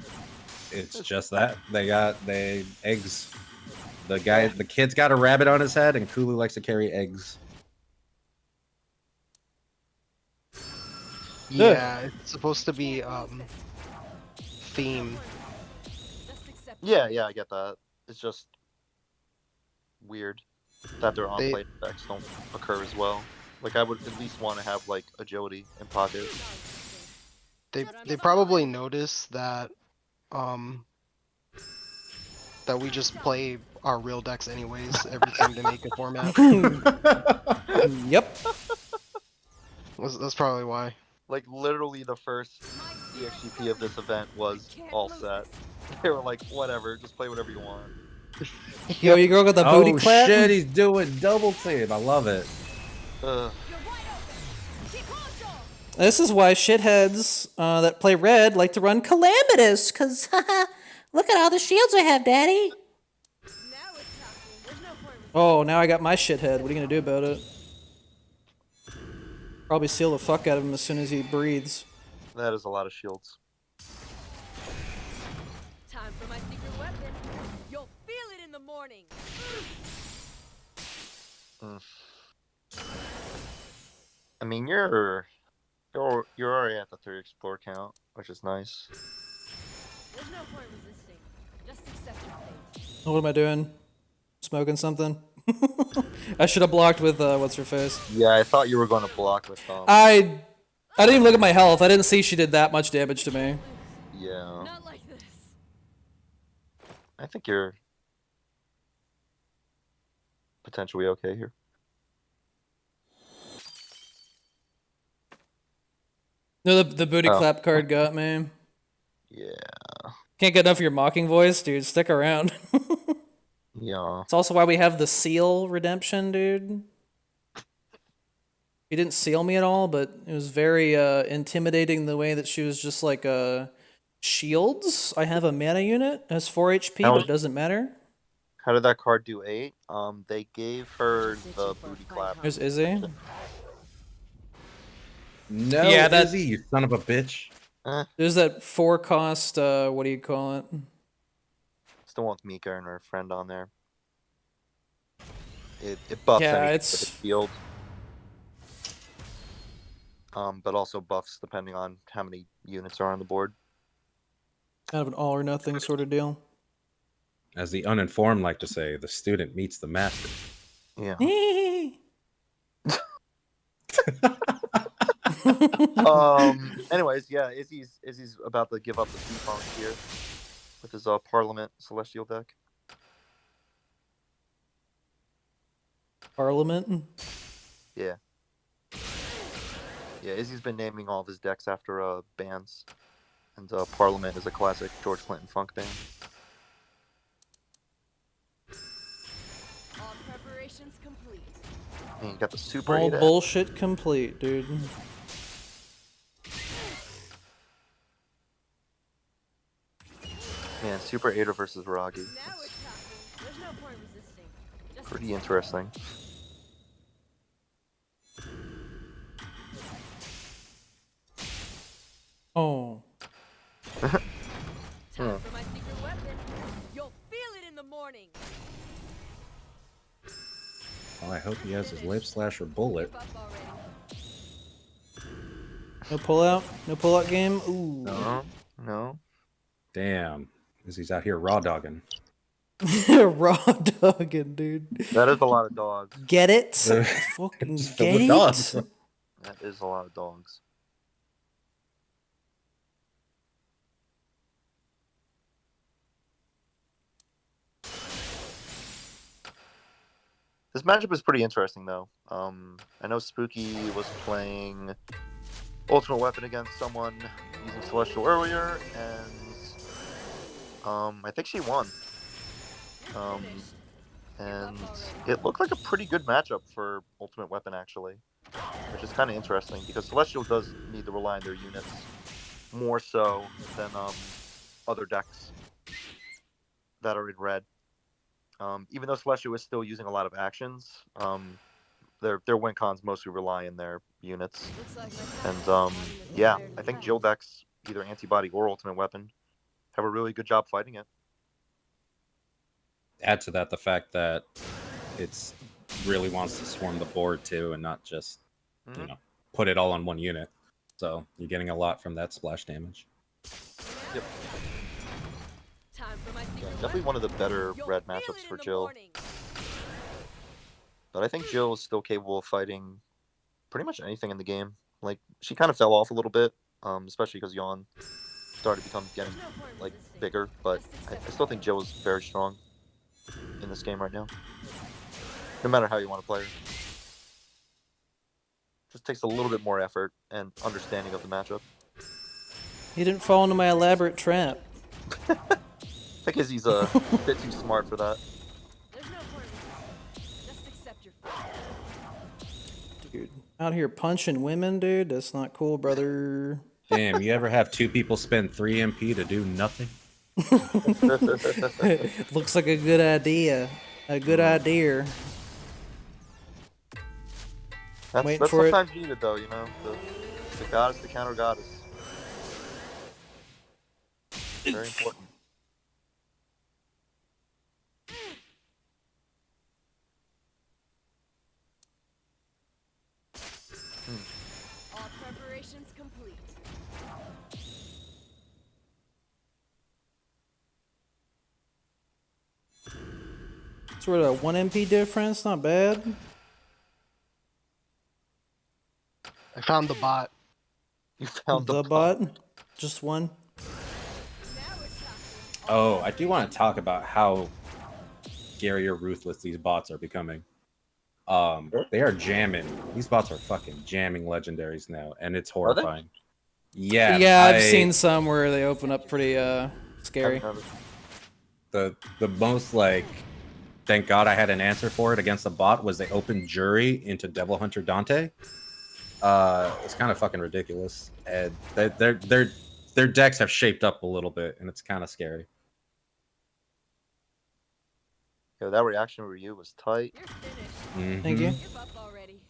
It's just that they eggs. The kid's got a rabbit on his head, and Kulu likes to carry eggs.
Yeah, it's supposed to be theme.
Yeah, I get that. It's just weird that their
They-
on-play effects don't occur as well. Like, I would at least want to have, like, agility in pocket.
They probably noticed that that we just play our real decks anyways every time they make a format.
Yep.
That's probably why.
Like, literally the first EXGP of this event was all set. They were like, whatever, just play whatever you want.
Yo, your girl got the booty
Oh
clap.
shit, he's doing double team. I love it.
Ugh.
This is why shitheads that play red like to run Calamitous, cause look at all the shields I have, Daddy. Oh, now I got my shithead. What are you gonna do about it? Probably seal the fuck out of him as soon as he breathes.
That is a lot of shields.
Time for my secret weapon. You'll feel it in the morning.
I mean, you're already at the 3 explore count, which is nice.
There's no point resisting. Just accept your fate.
What am I doing? Smoking something? I should have blocked with what's her face.
Yeah, I thought you were going to block with
I didn't even look at my health. I didn't see she did that much damage to me.
Yeah.
Not like this.
I think you're potentially okay here.
No, the booty
Oh.
clap card got me.
Yeah.
Can't get enough of your mocking voice, dude. Stick around.
Yeah.
It's also why we have the seal redemption, dude. She didn't seal me at all, but it was very intimidating the way that she was just like shields. I have a mana unit, has 4 HP, but it doesn't matter.
How did that card do 8? They gave her the booty clap.
There's Izzy.
No,
Yeah, that-
Izzy, you son of a bitch.
There's that 4 cost, what do you call it?
Still want Mika and her friend on there. It buffs
Yeah,
anything
it's-
with its field. But also buffs depending on how many units are on the board.
Kind of an all or nothing sort of deal.
As the uninformed like to say, the student meets the master.
Yeah. Anyways, yeah, Izzy's about to give up the default here with his Parliament Celestial deck.
Parliament?
Yeah. Yeah, Izzy's been naming all of his decks after bands. And Parliament is a classic George Clinton funk band.
All preparations complete.
And you got the Super
All
8.
bullshit complete, dude.
Man, Super 8 versus Ragi.
Now we're talking. There's no point resisting. Just
Pretty interesting.
Oh.
time for my secret weapon. You'll feel it in the morning.
Oh, I hope he has his wave slasher bullet.
Give up already.
No pullout? No pullout game? Ooh.
No.
Damn. Izzy's out here raw dogging.
Raw dogging, dude.
That is a lot of dogs.
Get it?
It's
Fucking
filled
get
with
it?
dogs.
That is a lot of dogs. This matchup is pretty interesting, though. I know Spooky was playing Ultimate Weapon against someone using Celestial earlier, and I think she won. And it looked like a pretty good matchup for Ultimate Weapon, actually, which is kind of interesting because Celestial does need to rely on their units more so than other decks that are in red. Even though Celestial is still using a lot of actions, their win cons mostly rely on their units.
Looks like my
And
tactics
yeah,
are
I think
effect.
Jill decks, either antibody or ultimate weapon, have a really good job fighting it.
Add to that the fact that it's really wants to swarm the board too, and not just
Mhm.
put it all on one unit. So you're getting a lot from that splash damage.
Yep.
Time for my
Yeah,
secret
definitely one of the better
You'll
red
feel
matchups
it
for
in the
Jill.
morning.
But I think Jill is still capable of fighting pretty much anything in the game. Like, she kind of fell off a little bit, especially because Yawn started getting
There's no point
like
resisting.
bigger. But
Just
I
accept
still think Jill is very strong in this game right now. No matter how you want to play her. Just takes a little bit more effort and understanding of the matchup.
He didn't fall into my elaborate trap.
I think Izzy's a bit too smart for that.
There's no point resisting. Just accept your fate.
Dude, out here punching women, dude. That's not cool, brother.
Damn, you ever have two people spend 3 MP to do nothing?
Looks like a good idea. A good idea. Waiting
That's
for it.
sometimes needed, though, you know? The goddess, the counter goddess. Very important.
All preparations complete.
Sort of a 1 MP difference, not bad.
I found the bot.
You found
The bot. Just one.
Now we're talking.
Oh, I do want to talk about how scary or ruthless these bots are becoming. They are jamming. These bots are fucking jamming legendaries now, and it's horrifying. Yeah,
Yeah, I've seen some where they open up pretty scary.
The most like, thank God I had an answer for it against the bot was they opened Jury into Devil Hunter Dante. It's kind of fucking ridiculous, and their decks have shaped up a little bit, and it's kind of scary.
Yo, that reaction review was tight.
You're finished.
Thank you.
Give up already.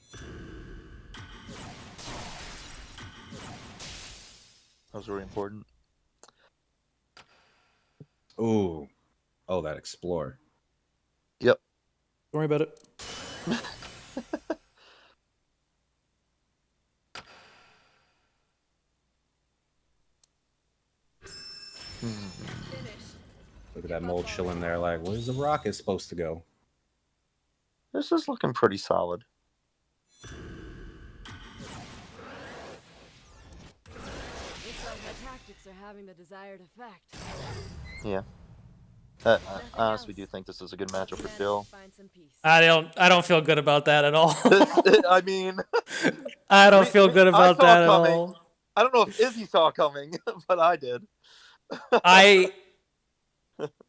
That was really important.
Ooh, oh, that Explore.
Yep.
Don't worry about it.
Finished.
Look at that mole chilling there, like, where's the rocket supposed to go?
This is looking pretty solid.
Looks like my tactics are having the desired effect.
Yeah. I honestly do think this is a good matchup for Jill.
Find some peace.
I don't feel good about that at all.
I mean,
I don't feel good about
saw
that at
coming.
all.
I don't know if Izzy saw coming, but I did.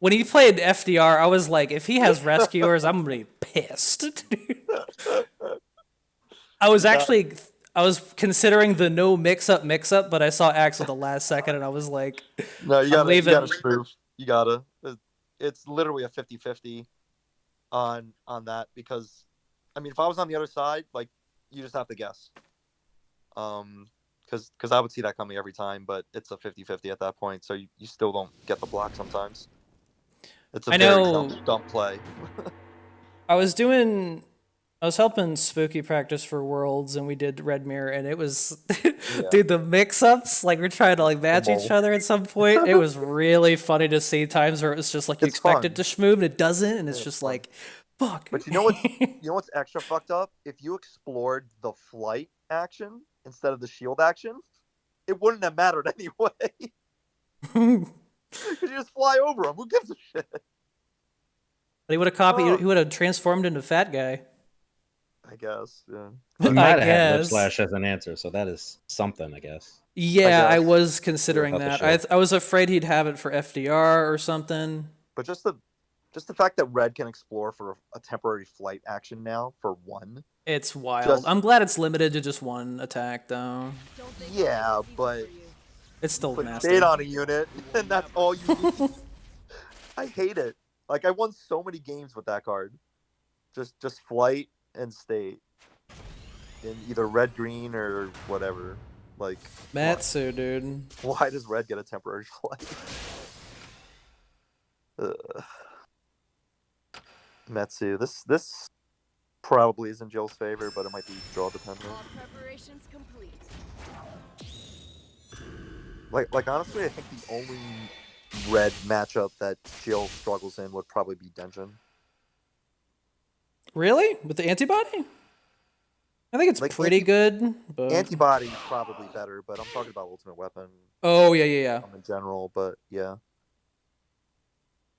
When he played FDR, I was like, if he has rescuers, I'm gonna be pissed. I was considering the no mix-up, but I saw Axe at the last second, and I was like,
No, you gotta
leaving.
prove. You gotta. It's literally a 50-50 on that, because, I mean, if I was on the other side, like, you just have to guess. Because I would see that coming every time, but it's a 50-50 at that point, so you still don't get the block sometimes. It's a very dumb play.
I was helping Spooky practice for Worlds, and we did Red Mirror, and it was, dude, the mix-ups, like, we're trying to, like, match each other at some point. It was really funny to see times where it was just, like, you expect it to schmoove, and it doesn't, and it's just like, fuck.
But you know what's extra fucked up? If you explored the flight action instead of the shield action, it wouldn't have mattered anyway. Because you just fly over him. Who gives a shit?
He would have copied. He would have transformed into Fat Guy.
I guess. Yeah.
You might have had Lip Slash as an answer, so that is something, I guess.
Yeah, I was considering that. I was afraid he'd have it for FDR or something.
But just the fact that Red can explore for a temporary flight action now for one.
It's wild. I'm glad it's limited to just one attack, though.
Yeah, but
it's still nasty.
Stayed on a unit, and that's all you need. I hate it. Like, I won so many games with that card. Just flight and state. in either red, green, or whatever. Like,
Matsu, dude.
why does red get a temporary flight? Metsu. This probably is in Jill's favor, but it might be draw dependent.
All preparations complete.
Like honestly, I think the only red matchup that Jill struggles in would probably be Denjin.
Really? With the antibody? I think it's
Like,
pretty good. But...
Antibody's probably better, but I'm talking about Ultimate Weapon.
Oh, yeah.
In general, but yeah.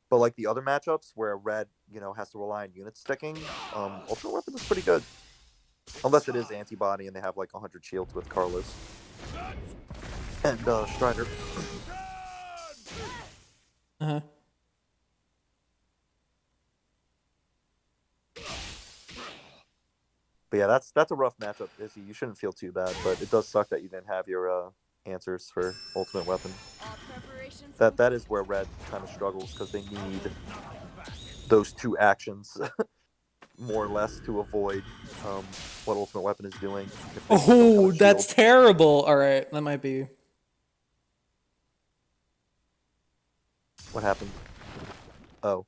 But like the other matchups where red, has to rely on unit sticking, Ultimate Weapon is pretty good. Unless it is Antibody and they have like 100 shields with Carlos. And Strider.
Uh-huh.
But yeah, that's a rough matchup, Izzy. You shouldn't feel too bad, but it does suck that you didn't have your answers for Ultimate Weapon. That is where red kind of struggles because they need those two actions more or less to avoid what Ultimate Weapon is doing.
Oh, that's terrible. All right, that might be.
What happened? Oh.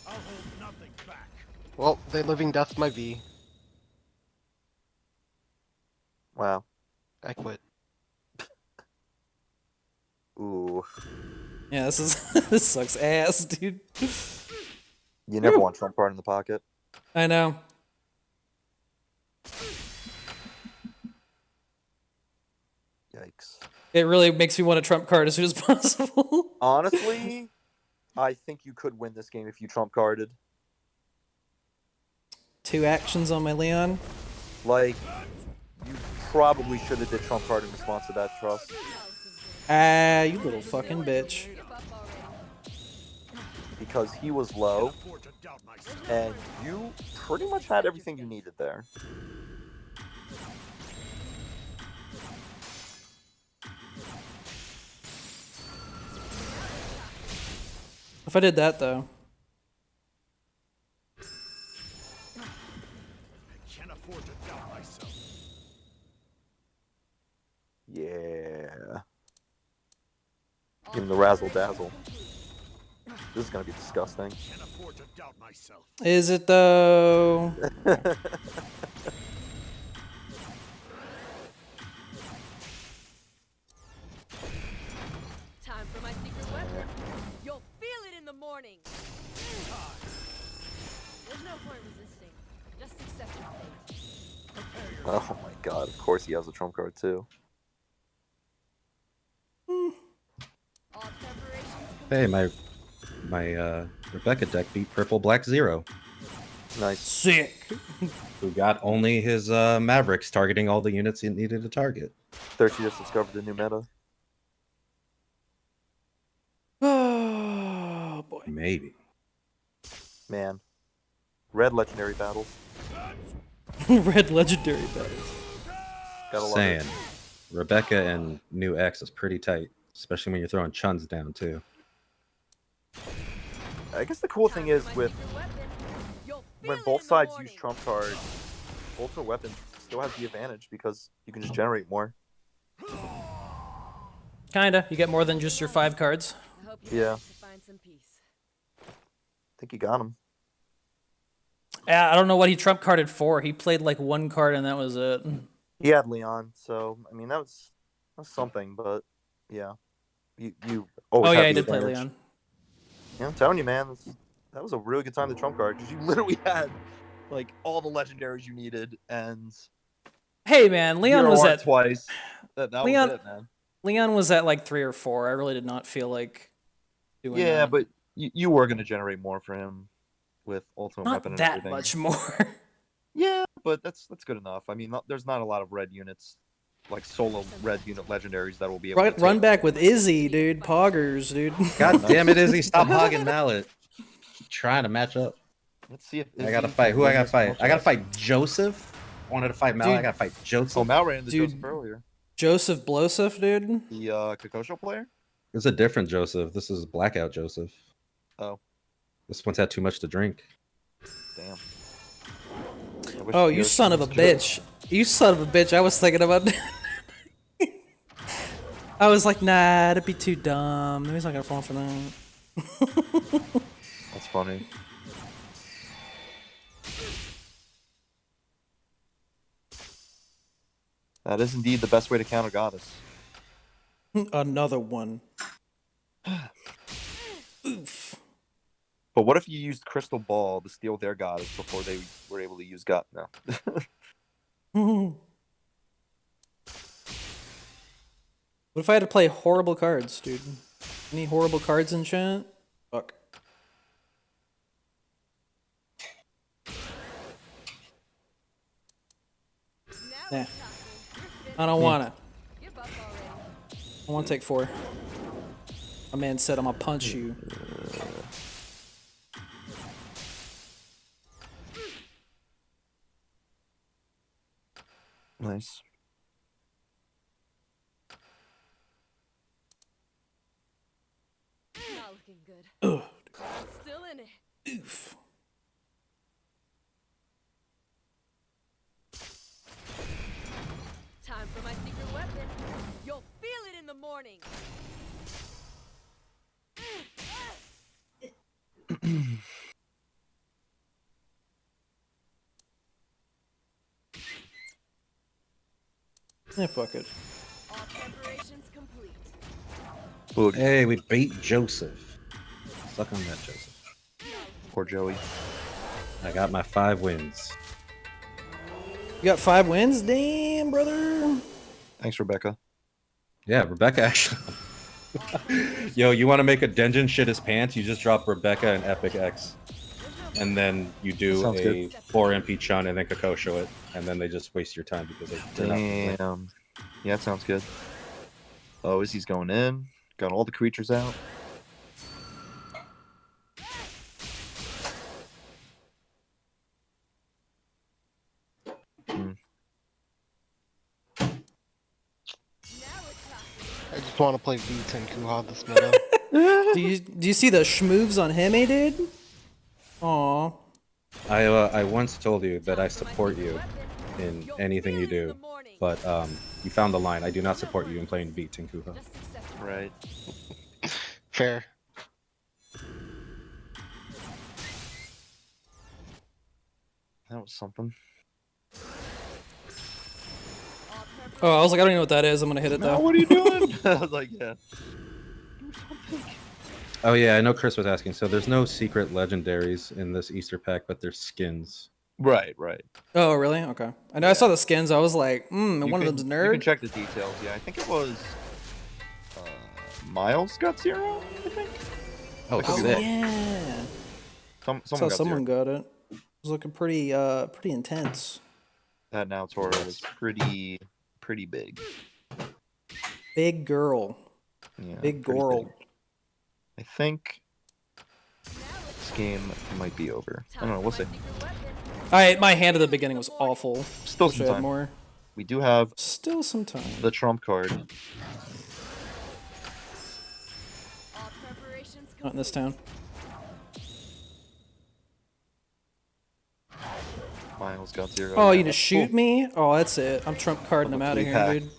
I'll hold nothing back.
Well, they living death my V.
Wow.
I quit.
Ooh.
Yeah, this is this sucks ass, dude.
You never want Trump card in the pocket.
I know.
Yikes.
It really makes me want a trump card as soon as possible.
Honestly, I think you could win this game if you trump carded.
2 actions on my Leon.
Like, you probably should have did trump card in response to that trust.
Ah, you little fucking bitch.
Because he was low, and you pretty much had everything you needed there.
If I did that, though.
I can't afford to doubt myself.
Yeah. Give him the razzle dazzle. This is gonna be disgusting.
Can't afford to doubt myself.
Is it, though?
Time for my secret weapon. You'll feel it in the morning. There's no point resisting. Just accept your fate.
Oh my god, of course he has a trump card too.
All preparations
Hey, my Rebecca deck beat Purple Black 0,
Nice.
Sick.
who got only his Mavericks targeting all the units he needed to target.
Thirsty just discovered the new meta.
Oh, boy.
Maybe.
Man. Red legendary battles.
Red legendary battles.
Gotta love
Saying,
it.
Rebecca and New X is pretty tight, especially when you're throwing Chuns down too.
I guess the cool thing is with when both sides use trump card, Ultimate Weapon still has the advantage because you can just generate more.
Kinda. You get more than just your 5 cards.
I hope you
Yeah.
manage to find some peace.
I think you got him.
Yeah, I don't know what he trump carded for. He played like 1 card and that was it.
He had Leon, so I mean that's something, but yeah. You always
Oh,
have
yeah, he
the
did play
advantage.
Leon.
Yeah, I'm telling you, man, that was a really good time to trump card because you literally had like all the legendaries you needed and
Hey, man, Leon was at
twice. That
Leon-
was it, man.
Leon was at like 3 or 4. I really did not feel like doing
Yeah,
that.
but you were going to generate more for him with Ultimate
Not
Weapon and
that
everything.
much more.
Yeah, but that's good enough. I mean, there's not a lot of red units, like solo red unit legendaries that will be able to
Run
take-
back with Izzy, dude. Poggers, dude.
God damn it, Izzy! Stop hogging Mallet. Trying to match up.
Let's see if
I gotta
Izzy
fight.
can
Who I
win
gotta
this
fight? I
matchup.
gotta fight Joseph. I wanted to fight Mallet.
Dude.
I gotta fight Joseph.
Oh, Mal ran into
Dude.
Joseph earlier.
Joseph Bloseph, dude.
The Kokosho player?
It's a different Joseph. This is Blackout Joseph.
Oh,
This one's had too much to drink.
damn.
I wish
Oh,
the
you
ocean
son of a
was good.
bitch. You son of a bitch. I was thinking about I was like, nah, that'd be too dumb. Maybe he's not gonna fall for that.
That's funny. That is indeed the best way to counter goddess.
Another one. Oof.
But what if you used Crystal Ball to steal their goddess before they were able to use God? No.
What if I had to play horrible cards, dude? Any horrible cards in chat? Fuck. Nah. I don't wanna. I wanna take 4. My man said I'm gonna punch you.
Nice.
Not looking good.
Ugh.
I'm still in it.
Oof.
Time for my secret weapon. You'll feel it in the morning.
Yeah, fuck it.
All preparations complete.
Look,
Hey, we beat Joseph. Suck on that, Joseph.
poor Joey.
I got my 5 wins.
You got 5 wins? Damn, brother.
Thanks, Rebecca.
Yeah, Rebecca actually. Yo, you want to make a Denjin shit his pants? You just drop Rebecca and Epic X. And then you do
Sounds
a
good.
4 MP Chun and then Kakosho it. And then they just waste your time because they're not.
Damn. Yeah, that sounds good. Oh, Izzy's going in. Got all the creatures out.
I just want to play beats and Kuha this meta.
Do you see the schmoves on him, dude? Aw.
I once told you that I support you in anything you do, but you found the line. I do not support you in playing beats in Kuha.
Right.
Fair.
That was something.
Oh, I was like, I don't even know what that is. I'm gonna hit it though.
No, what are you doing? I was like, yeah.
Oh yeah, I know Chris was asking. So there's no secret legendaries in this Easter pack, but there's skins.
Right, right.
Oh, really? Okay. I know I saw the skins. I was like, and
You
one
can,
of them's
You
nerd.
can check the details. Yeah, I think it was Miles got 0. I think.
Oh,
I could be
sick.
wrong.
Yeah.
Someone got
Someone
0.
got it. It was looking pretty intense.
That now Toro was pretty big.
Big girl.
Yeah,
Big
pretty
girl.
big. I think this game might be over. I don't know. We'll see.
My hand at the beginning was awful.
Still
Wish
some
I had
time.
more.
We do have
Still some time.
the trump card.
Not in this town.
Miles got 0.
Oh,
yeah,
you
that's
just shoot
cool.
me? Oh, that's it. I'm trump carding them out of here,
Pack.
dude.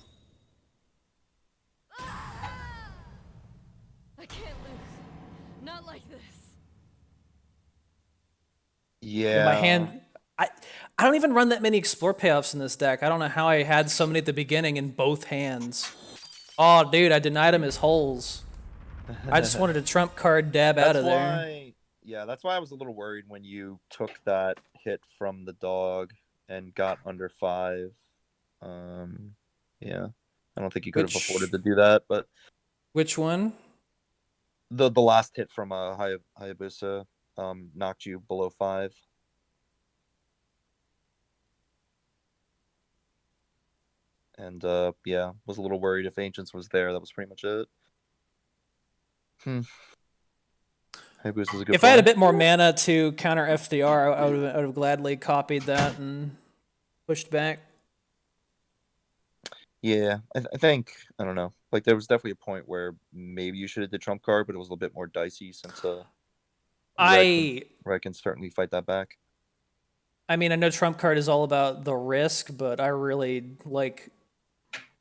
I can't lose. Not like this.
Yeah.
My hand. I don't even run that many explore payoffs in this deck. I don't know how I had so many at the beginning in both hands. Oh, dude, I denied him his holes. I just wanted a trump card dab out of there.
Yeah, that's why I was a little worried when you took that hit from the dog and got under 5. Yeah, I don't think you could have afforded to do that, but
Which one?
the last hit from Hayabusa knocked you below 5. And yeah, was a little worried if Ancients was there. That was pretty much it. Hayabusa's a good
If I had a bit more mana to counter FDR, I would have gladly copied that and pushed back.
Yeah, I think, I don't know. Like, there was definitely a point where maybe you should have did trump card, but it was a little bit more dicey since Red can certainly fight that back.
I mean, I know trump card is all about the risk, but I really like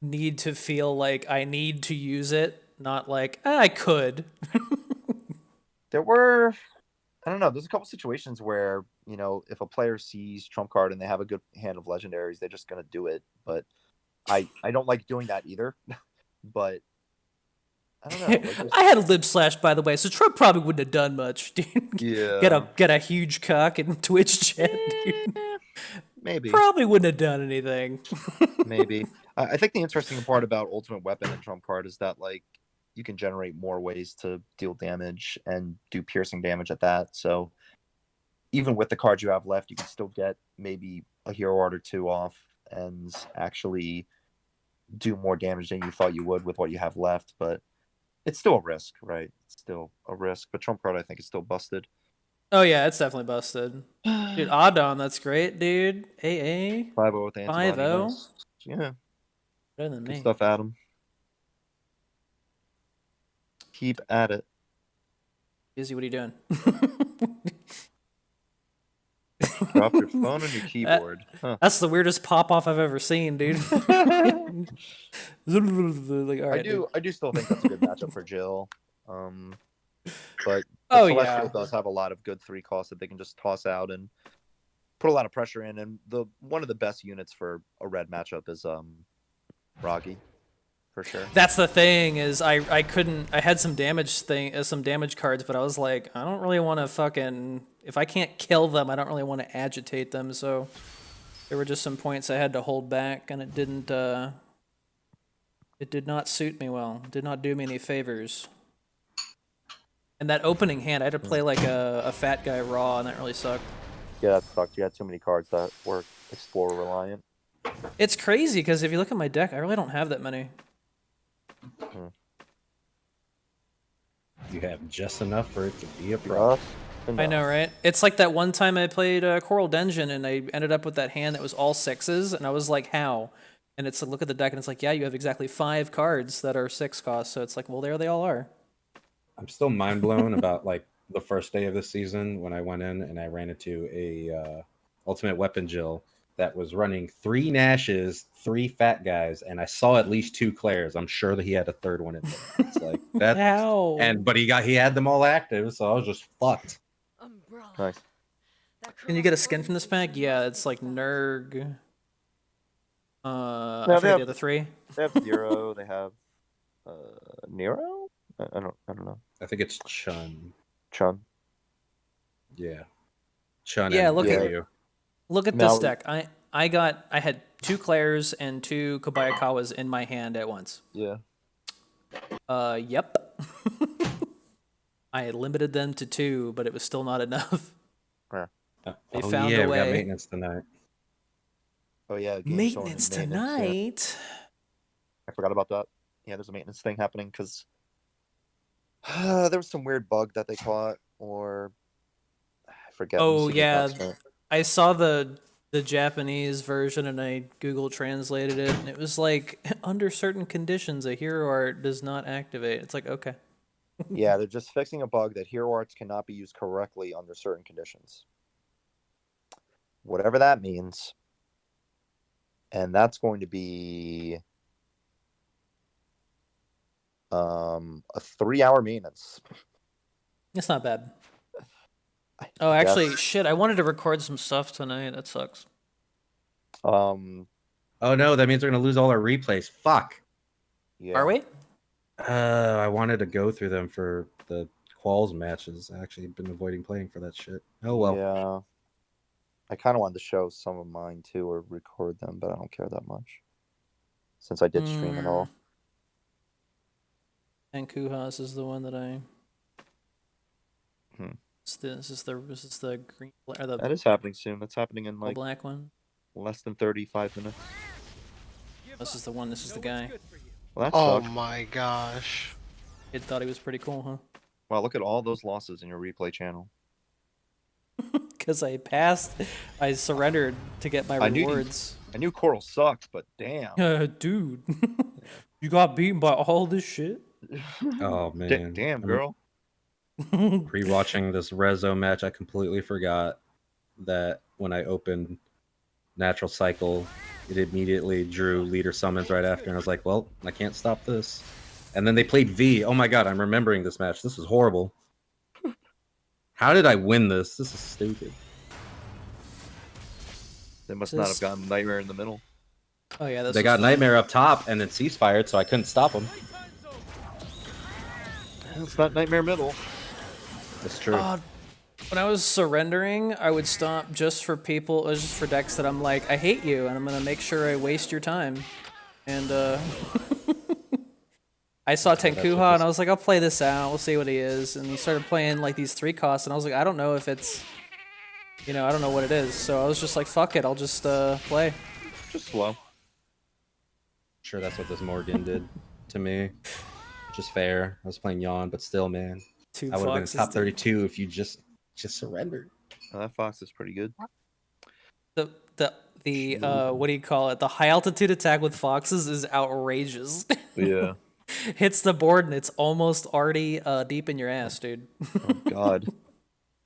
need to feel like I need to use it, not like I could.
There were, I don't know. There's a couple situations where if a player sees trump card and they have a good hand of legendaries, they're just gonna do it. But I don't like doing that either. But I don't know. Like,
I had a lip slash, by the way, so Trump probably wouldn't have done much, dude.
yeah,
Get a huge cock in Twitch chat, dude.
maybe.
Probably wouldn't have done anything.
Maybe. I think the interesting part about Ultimate Weapon and Trump Card is that like you can generate more ways to deal damage and do piercing damage at that. So even with the cards you have left, you can still get maybe a hero art or two off and actually do more damage than you thought you would with what you have left. But it's still a risk, right? It's still a risk. But Trump Card, I think, is still busted.
Oh yeah, it's definitely busted. Dude, Adon, that's great, dude. AA.
5-0 with antibody.
5-0.
Nice. Yeah.
Better than
Good
me.
stuff, Adam. Keep at it.
Izzy, what are you doing?
Drop your phone on your keyboard. Huh.
That's the weirdest pop off I've ever seen, dude. Like, all right,
I do still think that's a good matchup for Jill. But
Oh,
Celestial
yeah.
does have a lot of good 3 costs that they can just toss out and put a lot of pressure in. And one of the best units for a red matchup is Roggy, for sure.
That's the thing is I had some damage cards, but I was like, I don't really want to fucking, if I can't kill them, I don't really want to agitate them. So there were just some points I had to hold back, and it did not suit me well. It did not do me any favors. And that opening hand, I had to play like a fat guy raw, and that really sucked.
Yeah, that sucked. You had too many cards that were Explorer reliant.
It's crazy because if you look at my deck, I really don't have that many.
You have just enough for it to be a problem.
I know, right? It's like that one time I played Coral Dungeon and I ended up with that hand that was all 6s, and I was like, how? And it's like, look at the deck, and it's like, yeah, you have exactly 5 cards that are 6 costs. So it's like, well, there they all are.
I'm still mind blown about like the first day of the season when I went in and I ran into a Ultimate Weapon Jill that was running 3 Nashes, 3 fat guys, and I saw at least 2 Claires. I'm sure that he had a third one in there. It's like that.
How?
But he had them all active, so I was just fucked.
Nice.
Can you get a skin from this pack? Yeah, it's like Nurg. I
they
forget
have-
the other 3.
They have Zero. They have Nero. I don't know.
I think it's Chun.
Chun.
Yeah. Chun.
Yeah,
and
look at
Ryu.
Look at
Now-
this deck. I had 2 Claires and 2 Kobayakawas in my hand at once.
Yeah.
Yep. I had limited them to 2, but it was still not enough. They found
yeah,
a
we got
way.
maintenance tonight.
Oh yeah. game's going
Maintenance
into maintenance, yeah.
tonight.
I forgot about that. Yeah, there's a maintenance thing happening because there was some weird bug that they caught, or I forget. Let me
Oh
see the
yeah,
text, right?
I saw the Japanese version and I Google translated it, and it was like under certain conditions a hero art does not activate. It's like, okay.
Yeah, they're just fixing a bug that hero arts cannot be used correctly under certain conditions. Whatever that means. And that's going to be a 3-hour maintenance.
It's not bad.
I
Oh, actually,
guess.
shit, I wanted to record some stuff tonight. That sucks.
Oh no, that means we're gonna lose all our replays. Fuck.
Yeah.
Are we?
I wanted to go through them for the Qualls matches. I actually been avoiding playing for that shit. Oh well.
Yeah. I kind of wanted to show some of mine too, or record them, but I don't care that much. Since I did stream it all.
And Kuhas is the one that I.
Hmm.
This is the green or the
That is happening soon. That's happening in like
black one.
less than 35 minutes.
This is the one. This is the guy.
Well, that
Oh
sucks.
my gosh.
Kid thought he was pretty cool, huh?
Wow, look at all those losses in your replay channel.
Because I passed, I surrendered to get my
I knew you-
rewards.
I knew Coral sucked, but damn.
Dude, you got beaten by all this shit.
Oh man.
Damn,
I'm
girl.
Rewatching this Rezo match, I completely forgot that when I opened Natural Cycle, it immediately drew leader summons right after, and I was like, well, I can't stop this. And then they played V. Oh my god, I'm remembering this match. This was horrible. How did I win this? This is stupid.
They must not have gotten Nightmare in the middle.
Oh yeah,
they got Nightmare up top and then ceasefired, so I couldn't stop them.
It's not Nightmare middle.
That's true.
When I was surrendering, I would stop just for people, just for decks that I'm like, I hate you, and I'm gonna make sure I waste your time. And I saw Tenkuha, and I was like, I'll play this out. We'll see what he is. And he started playing like these 3 costs, and I was like, I don't know if it's, I don't know what it is. So I was just like, fuck it, I'll just play.
Just slow.
Sure, that's what this Morgan did to me. Which is fair. I was playing Yawn, but still, man. I would have been top 32 if you just surrendered.
Oh, that Fox is pretty good.
The what do you call it? The high altitude attack with Foxes is outrageous.
Yeah.
Hits the board and it's almost already deep in your ass, dude.
Oh god.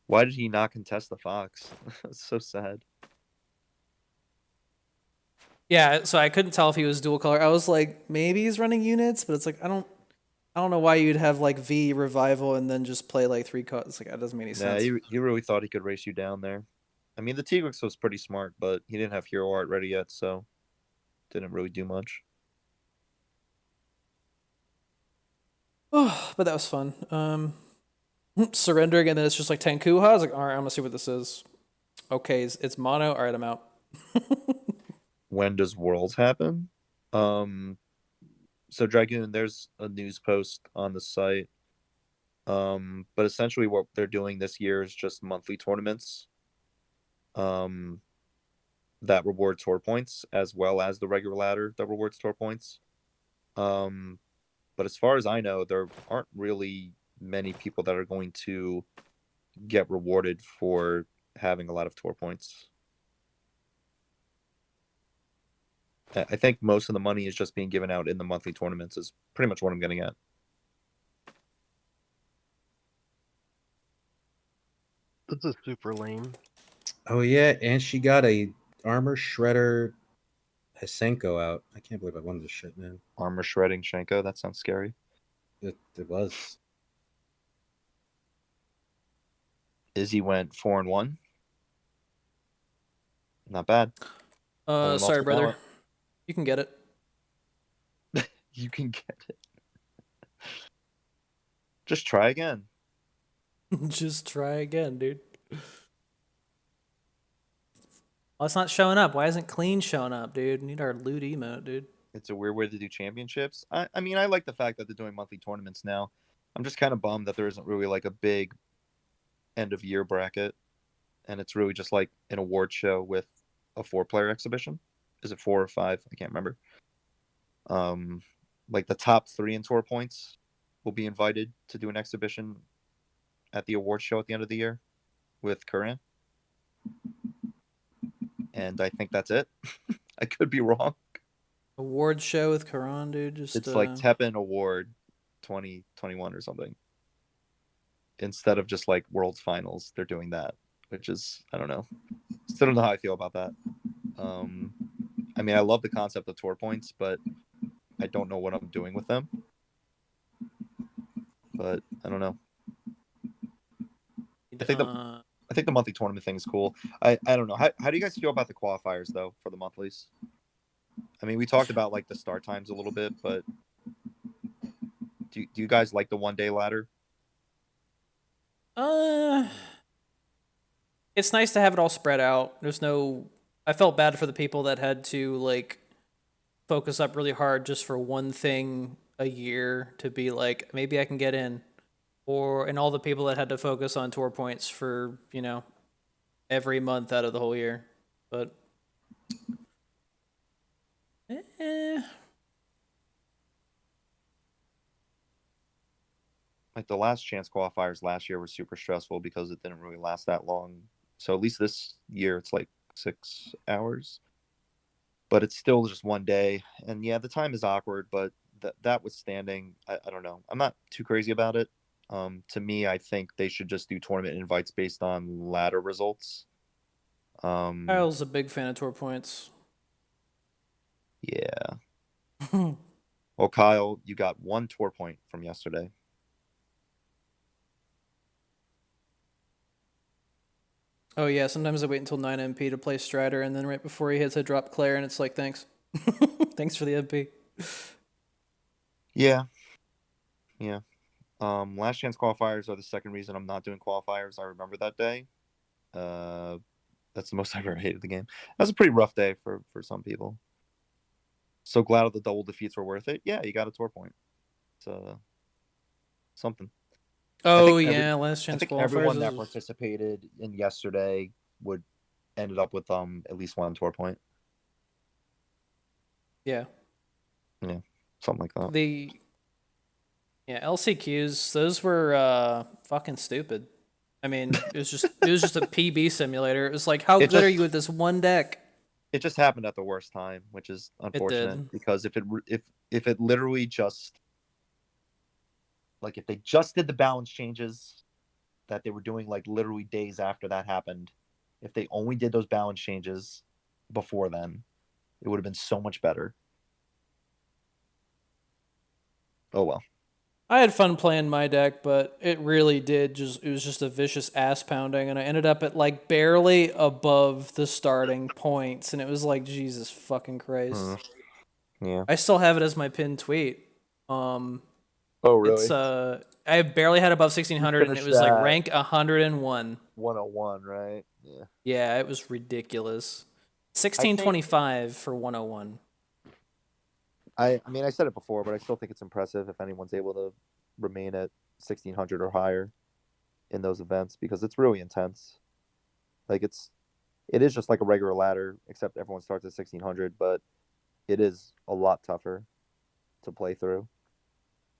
Why did he not contest the Fox? That's so sad.
Yeah, so I couldn't tell if he was dual color. I was like, maybe he's running units, but it's like I don't know why you'd have like V revival and then just play like 3 cards. Like that doesn't make any sense.
Yeah, he really thought he could race you down there. I mean, the Tigrex was pretty smart, but he didn't have hero art ready yet, so didn't really do much.
Oh, but that was fun. Surrendering and then it's just like Tenkuha. I was like, all right, I'm gonna see what this is. Okay, it's mono. All right, I'm out.
When does Worlds happen? So Dragoon, there's a news post on the site. But essentially what they're doing this year is just monthly tournaments that reward tour points as well as the regular ladder that rewards tour points. But as far as I know, there aren't really many people that are going to get rewarded for having a lot of tour points. I think most of the money is just being given out in the monthly tournaments is pretty much what I'm getting at.
This is super lame.
Oh yeah, and she got a armor shredder Hisenko out. I can't believe I won this shit, man.
Armor shredding Shenko, that sounds scary.
It was.
Izzy went 4-1. Not bad.
Sorry, brother. You can get it.
You can get it. Just try again.
Just try again, dude. Oh, it's not showing up. Why isn't clean showing up, dude? We need our loot emote, dude.
It's a weird way to do championships. I mean, I like the fact that they're doing monthly tournaments now. I'm just kind of bummed that there isn't really like a big end of year bracket. And it's really just like an award show with a 4-player exhibition. Is it 4 or 5? I can't remember. Like the top 3 in tour points will be invited to do an exhibition at the award show at the end of the year with Curran. And I think that's it. I could be wrong.
Award show with Karan, dude.
It's like TEPPEN Award 2021 or something. Instead of just like World's Finals, they're doing that, which is, I don't know. Still don't know how I feel about that. I mean, I love the concept of tour points, but I don't know what I'm doing with them. But I don't know. I think the monthly tournament thing is cool. I don't know. How do you guys feel about the qualifiers though for the monthlies? I mean, we talked about like the start times a little bit, but do you guys like the 1-day ladder?
It's nice to have it all spread out. I felt bad for the people that had to like focus up really hard just for one thing a year to be like, maybe I can get in. And all the people that had to focus on tour points for, every month out of the whole year. But
like the last chance qualifiers last year were super stressful because it didn't really last that long. So at least this year it's like 6 hours, but it's still just 1 day. And yeah, the time is awkward, but that withstanding, I don't know. I'm not too crazy about it. To me, I think they should just do tournament invites based on ladder results.
Kyle's a big fan of tour points.
Yeah. Well, Kyle, you got 1 tour point from yesterday.
Oh yeah, sometimes I wait until 9 MP to play Strider, and then right before he hits, I drop Claire, and it's like, thanks. Thanks for the MP.
Yeah. Yeah. Last chance qualifiers are the second reason I'm not doing qualifiers. I remember that day. That's the most I've ever hated the game. That was a pretty rough day for some people. So glad the double defeats were worth it. Yeah, you got a tour point. It's something.
Oh yeah, last
I
chance
think
qualifiers.
everyone that participated in yesterday ended up with at least 1 tour point.
Yeah.
Yeah, something like that.
Yeah, LCQs, those were fucking stupid. I mean, it was just a PB simulator. It was like, how good are you with this one deck?
It just happened at the worst time, which is unfortunate because if it literally just if they just did the balance changes that they were doing like literally days after that happened, if they only did those balance changes before then, it would have been so much better. Oh well.
I had fun playing my deck, but it really it was just a vicious ass pounding, and I ended up at like barely above the starting points, and it was like, Jesus fucking Christ.
Yeah.
I still have it as my pinned tweet.
Oh really?
It's I barely had above 1600, and it was like rank 101.
101, right? Yeah.
Yeah, it was ridiculous. 1625 for 101.
I mean, I said it before, but I still think it's impressive if anyone's able to remain at 1600 or higher in those events because it's really intense. Like it is just like a regular ladder, except everyone starts at 1600, but it is a lot tougher to play through.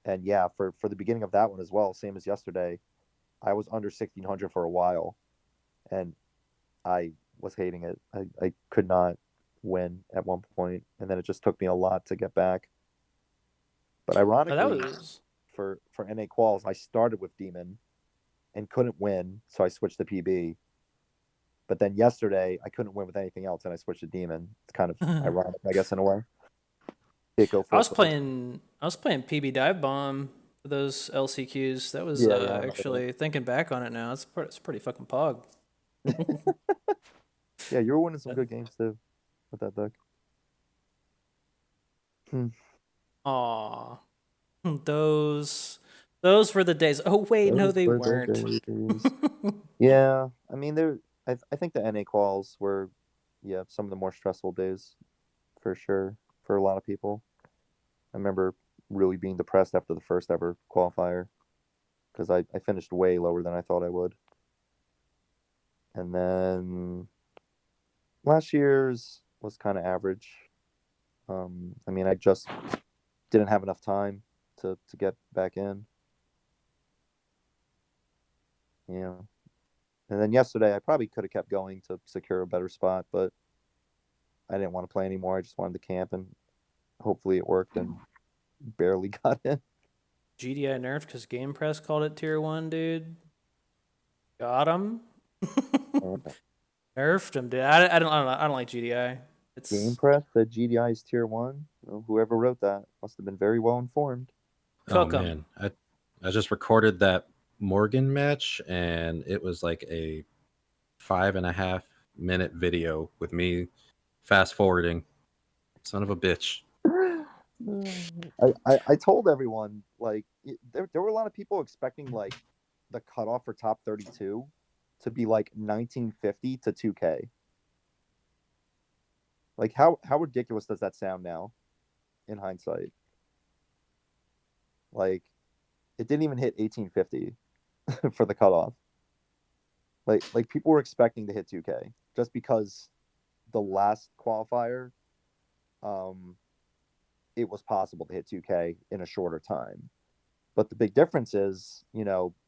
And yeah, for the beginning of that one as well, same as yesterday, I was under 1600 for a while, and I was hating it. I could not win at one point, and then it just took me a lot to get back. But ironically, for NA quals, I started with Demon and couldn't win, so I switched to PB. But then yesterday, I couldn't win with anything else, and I switched to Demon. It's kind of ironic, I guess, in a way.
I was playing PB Dive Bomb for those LCQs. That was actually thinking back on it now. It's pretty fucking pog.
Yeah, you were winning some good games too with that deck.
Aw, those were the days. Oh wait, no, they weren't.
Yeah, I mean, I think the NA quals were, some of the more stressful days, for sure, for a lot of people. I remember really being depressed after the first ever qualifier because I finished way lower than I thought I would. And then last year's was kind of average. I mean, I just didn't have enough time to get back in. Yeah. And then yesterday, I probably could have kept going to secure a better spot, but I didn't want to play anymore. I just wanted to camp, and hopefully it worked and barely got in.
GDI nerfed because Game Press called it tier 1, dude. Got him. Nerfed him, dude. I don't like GDI.
Game Press said GDI is tier 1. Well, whoever wrote that must have been very well informed.
Oh man, I just recorded that Morgan match, and it was like a 5.5 minute video with me fast forwarding. Son of a bitch.
I told everyone, like, there were a lot of people expecting like the cutoff for top 32 to be like 1950 to 2K. Like how ridiculous does that sound now in hindsight? Like it didn't even hit 1850 for the cutoff. Like people were expecting to hit 2K just because the last qualifier it was possible to hit 2K in a shorter time. But the big difference is,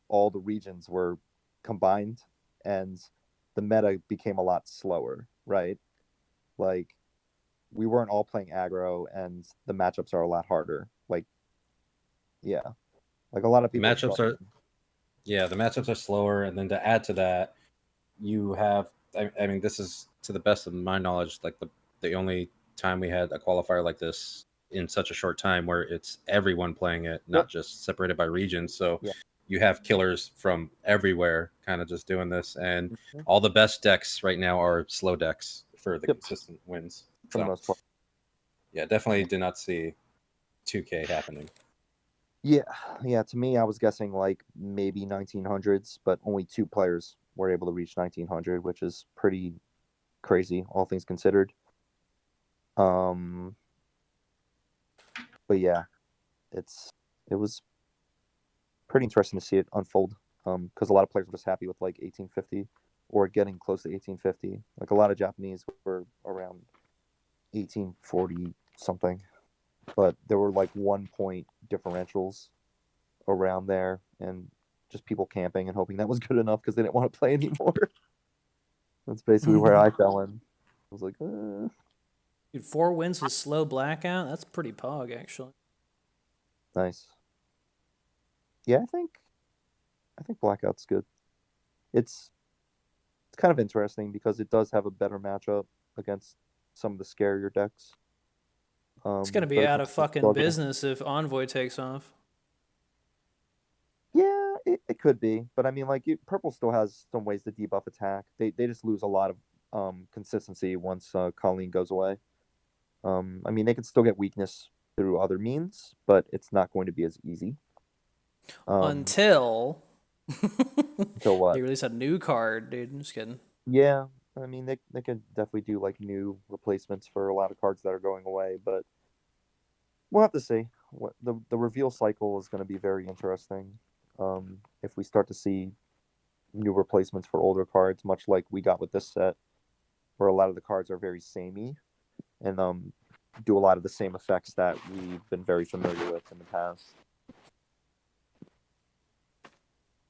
all the regions were combined and the meta became a lot slower, right? Like we weren't all playing aggro and the matchups are a lot harder. Like, yeah. Like a lot of people.
The matchups are slower. And then to add to that, you have I mean, this is to the best of my knowledge, like the only time we had a qualifier like this in such a short time, where it's everyone playing it, not just separated by region. So you have killers from everywhere, kind of just doing this, and all the best decks right now are slow decks for the consistent wins.
For the most part.
Yeah, definitely did not see 2K happening.
Yeah. To me, I was guessing like maybe 1900s, but only 2 players were able to reach 1900, which is pretty crazy, all things considered. But yeah, it was pretty interesting to see it unfold. Because a lot of players were just happy with like 1850 or getting close to 1850. Like a lot of Japanese were around 1840 something, but there were like 1 point differentials around there, and just people camping and hoping that was good enough because they didn't want to play anymore. That's basically where I fell in. I was like,
Dude, 4 wins with slow blackout. That's pretty pog, actually.
Nice. Yeah, I think blackout's good. It's kind of interesting because it does have a better matchup against some of the scarier decks.
It's gonna be out of fucking business if Envoy takes off.
Yeah, it could be, but I mean, like, purple still has some ways to debuff attack. They just lose a lot of consistency once Colleen goes away. I mean, they can still get weakness through other means, but it's not going to be as easy.
Until
what?
They release a new card, dude. I'm just kidding.
Yeah, I mean, they could definitely do like new replacements for a lot of cards that are going away, but we'll have to see. What the reveal cycle is going to be very interesting. If we start to see new replacements for older cards, much like we got with this set, where a lot of the cards are very samey and do a lot of the same effects that we've been very familiar with in the past.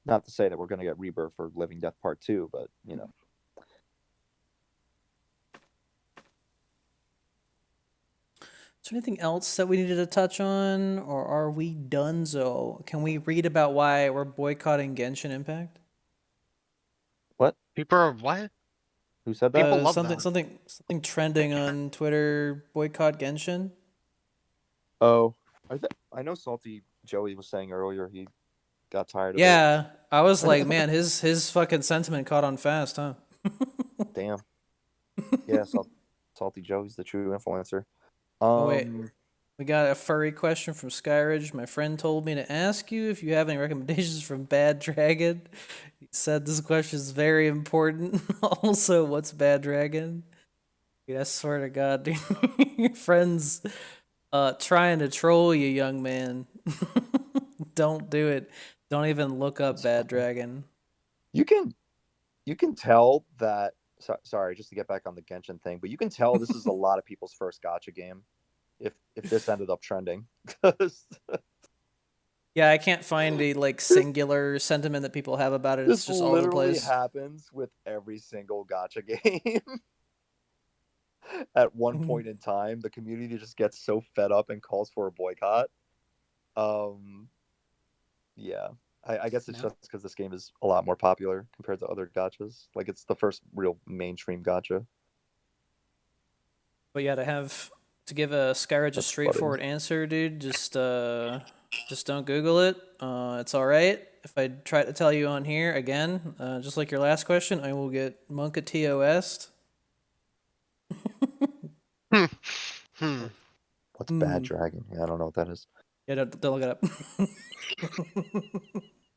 Not to say that we're going to get Rebirth for Living Death Part 2, but, you know.
Is there anything else that we needed to touch on, or are we donezo? Can we read about why we're boycotting Genshin Impact?
What?
People are what?
Who said that?
People love
something trending on Twitter. Boycott Genshin.
Oh, I know Salty Joey was saying earlier he got tired of it.
Yeah, I was like, man, his fucking sentiment caught on fast, huh?
Damn. Yeah, Salty Joey's the true influencer.
Oh, wait, we got a furry question from Skyridge. My friend told me to ask you if you have any recommendations from Bad Dragon. He said this question is very important. Also, what's Bad Dragon? Dude, I swear to God, dude, your friend's trying to troll you, young man. Don't do it. Don't even look up Bad Dragon.
You can tell that. Sorry, just to get back on the Genshin thing, but you can tell this is a lot of people's first gacha game. If this ended up trending,
yeah, I can't find a like singular sentiment that people have about it. It's just all over the place.
This literally happens with every single gacha game. At one point in time, the community just gets so fed up and calls for a boycott. Yeah. I guess it's just because this game is a lot more popular compared to other gachas. Like, it's the first real mainstream gacha.
But yeah, to give a Skyridge a straightforward answer, dude, just don't Google it. It's all right. If I try to tell you on here again, just like your last question, I will get Monka TOS'd.
What's Bad Dragon? Yeah, I don't know what that is.
Yeah, don't look it up.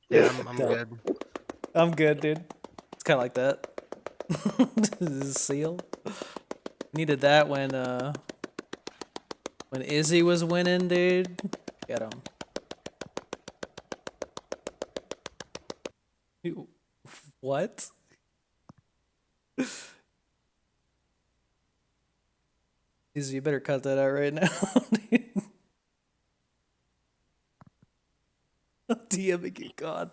Yeah, I'm good.
I'm good, dude. It's kind of like that. This is Seal. Needed that when Izzy was winning, dude. Get him. What? Izzy, you better cut that out right now, dude. DMing you, God.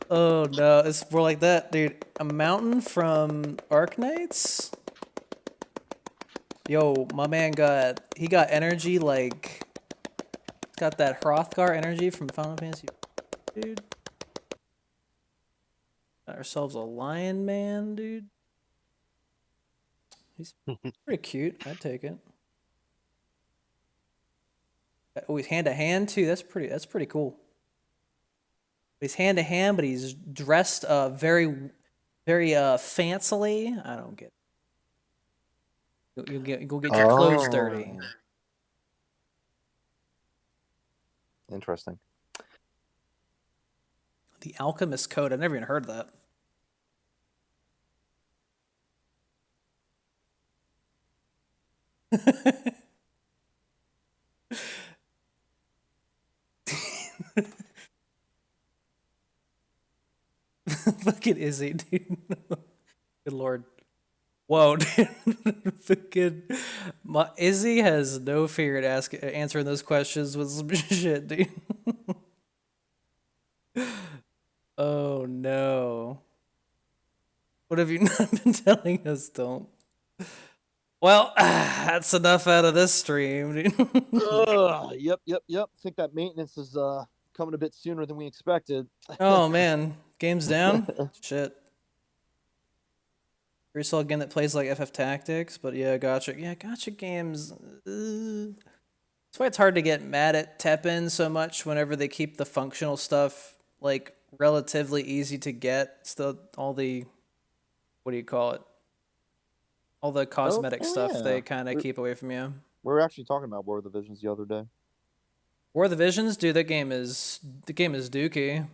Oh no, it's more like that, dude. A mountain from Arknights? Yo, my man got energy like got that Hrothgar energy from Final Fantasy, dude. Got ourselves a lion man, dude. He's pretty cute. I'd take it. Oh, he's hand to hand too. That's pretty cool. He's hand to hand, but he's dressed very fancily. I don't get it. You'll get your clothes dirty.
Interesting.
The Alchemist Code. I've never even heard that. Look at Izzy, dude. Good lord. Whoa, dude. Izzy has no fear at answering those questions with some shit, dude. Oh no. What have you not been telling us? Don't. Well, that's enough out of this stream, dude.
Yep. Think that maintenance is coming a bit sooner than we expected.
Oh man, game's down. Shit. Pretty solid game that plays like FF Tactics, but yeah, gotcha. Yeah, gotcha games. That's why it's hard to get mad at TEPPEN so much whenever they keep the functional stuff like relatively easy to get. Still, all the what do you call it? All the cosmetic stuff
yeah.
they kind of keep away from you.
We were actually talking about War of the Visions the other day.
War of the Visions, dude, the game is dookie.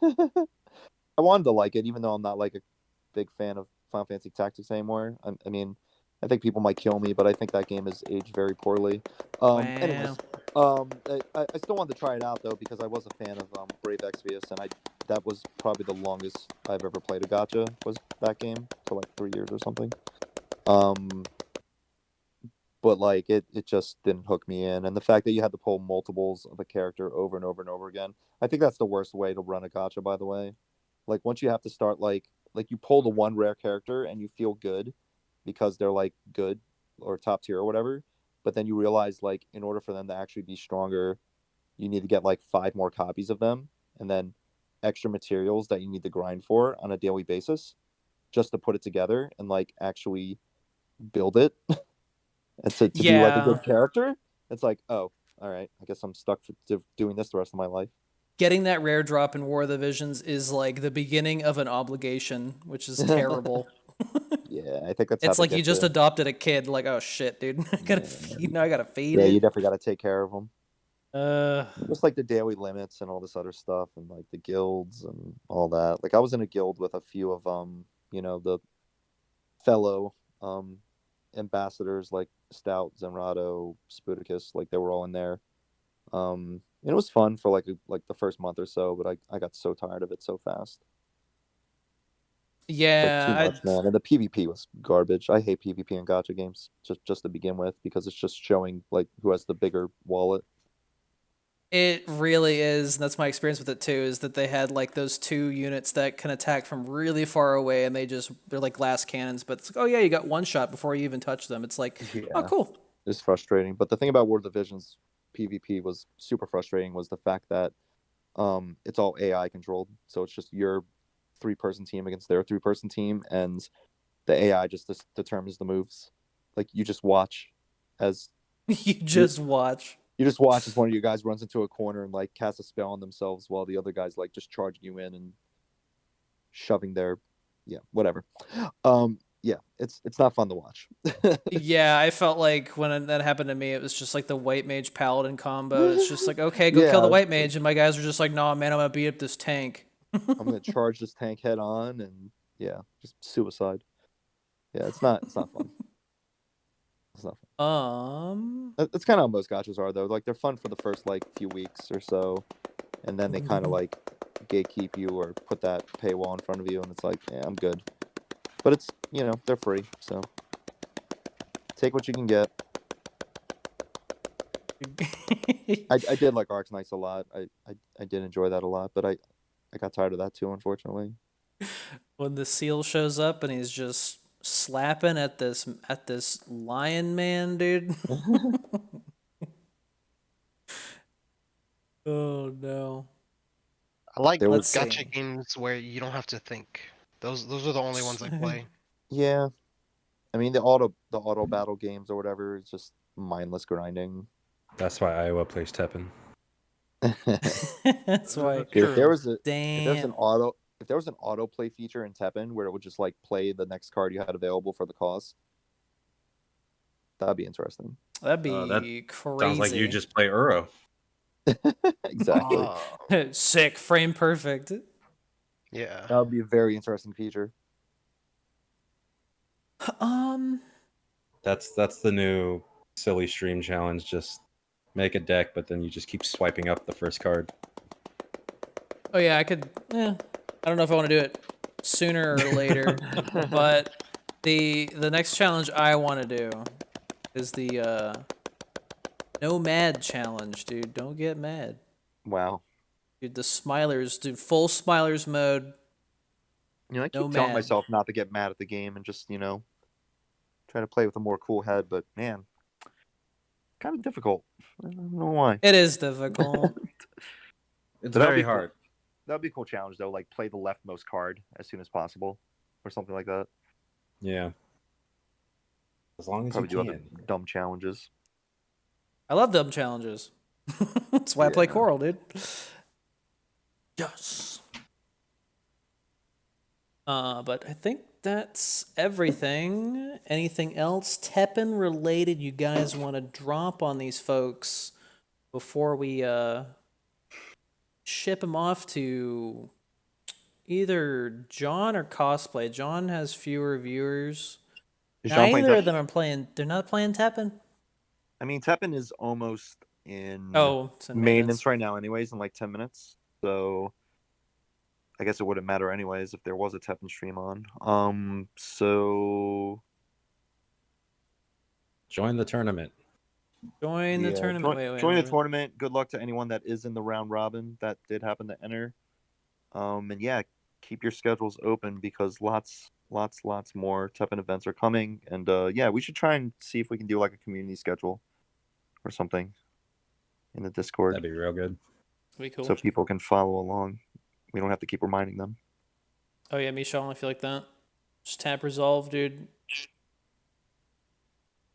I wanted to like it, even though I'm not like a big fan of Final Fantasy Tactics anymore. I mean, I think people might kill me, but I think that game has aged very poorly. Anyways, I still wanted to try it out though because I was a fan of Brave Exvius, and that was probably the longest I've ever played a gacha was that game for like 3 years or something. But like it just didn't hook me in, and the fact that you had to pull multiples of a character over and over and over again, I think that's the worst way to run a gacha. By the way, like once you have to start like you pull the one rare character and you feel good because they're like good or top tier or whatever, but then you realize like in order for them to actually be stronger, you need to get like 5 more copies of them, and then extra materials that you need to grind for on a daily basis just to put it together and like actually build it and to be like a good character. It's like, oh, all right, I guess I'm stuck doing this the rest of my life.
Getting that rare drop in War of the Visions is like the beginning of an obligation, which is terrible.
Yeah, I think that's.
It's like you just adopted a kid. Like, oh shit, dude, I gotta feed. Now I gotta feed it.
Yeah, you definitely gotta take care of them. Just like the daily limits and all this other stuff, and like the guilds and all that. Like I was in a guild with a few of the fellow ambassadors like Stout, Zenrado, Sputicus. Like they were all in there. And it was fun for like the first month or so, but I got so tired of it so fast.
Yeah,
like, too much, man. And the PvP was garbage. I hate PvP in gacha games just to begin with because it's just showing like who has the bigger wallet.
It really is. That's my experience with it too. Is that they had like those 2 units that can attack from really far away, and they're like glass cannons. But it's like, oh yeah, you got one shot before you even touch them. It's like, oh cool.
It's frustrating. But the thing about War of the Visions PvP was super frustrating was the fact that it's all AI controlled. So it's just your 3-person team against their 3-person team, and the AI just determines the moves. Like you just watch as
you just watch
as one of you guys runs into a corner and like casts a spell on themselves while the other guy's like just charging you in and shoving their whatever. Yeah, it's not fun to watch.
Yeah, I felt like when that happened to me, it was just like the white mage paladin combo. It's just like, okay, go kill the white mage, and my guys were just like, nah, man, I'm gonna beat up this tank.
I'm gonna charge this tank head on, and just suicide. Yeah, it's not fun. It's not fun. That's kind of how most gachas are though. Like they're fun for the first like few weeks or so, and then they kind of like gatekeep you or put that paywall in front of you, and it's like, yeah, I'm good. But it's they're free, so take what you can get. I did like Arc Knights a lot. I did enjoy that a lot, but I got tired of that too, unfortunately.
When the seal shows up and he's just slapping at this lion man, dude. Oh no.
I like gacha games where you don't have to think. Those are the only ones I play.
Yeah. I mean, the auto battle games or whatever is just mindless grinding.
That's why Iowa plays Teppen.
That's why.
Dude, if there was
Damn.
an auto play feature in Teppen where it would just like play the next card you had available for the cost, that'd be interesting.
That'd be
That
crazy.
Sounds like you just play Uro.
Exactly.
Sick, frame perfect.
Yeah.
That would be a very interesting feature.
That's the new silly stream challenge. Just make a deck, but then you just keep swiping up the first card.
Oh yeah, I could. I don't know if I want to do it sooner or later, but the next challenge I want to do is the no mad challenge, dude. Don't get mad.
Wow.
Dude, the smilers, dude, full smilers mode.
You know, I keep
No
telling
mad.
myself not to get mad at the game and just, try to play with a more cool head, but man, kind of difficult. I don't know why.
It is difficult.
It's
But that'd
very
be cool.
hard.
That'd be a cool challenge though, like play the leftmost card as soon as possible, or something like that.
Yeah. As long as
Probably do
you
other
can.
dumb challenges.
I love dumb challenges. That's why I play
Yeah.
Coral, dude. Yes. But I think that's everything. Anything else Teppen related you guys want to drop on these folks before we ship them off to either John or Cosplay? John has fewer viewers.
Is John playing
Neither of
Teppen?
them are playing. They're not playing Teppen.
I mean, Teppen is almost in
It's in
maintenance right now, anyways, in like 10 minutes. So I guess it wouldn't matter anyways if there was a Teppen stream on. So
Join the tournament.
Join the
yeah,
tournament.
Join the tournament. Good luck to anyone that is in the round robin that did happen to enter. And yeah, keep your schedules open because lots more Teppen events are coming. And yeah, we should try and see if we can do like a community schedule or something in the Discord.
That'd be real good.
Be cool.
So people can follow along. We don't have to keep reminding them.
Oh yeah, Michelle, I feel like that. Just tap resolve, dude.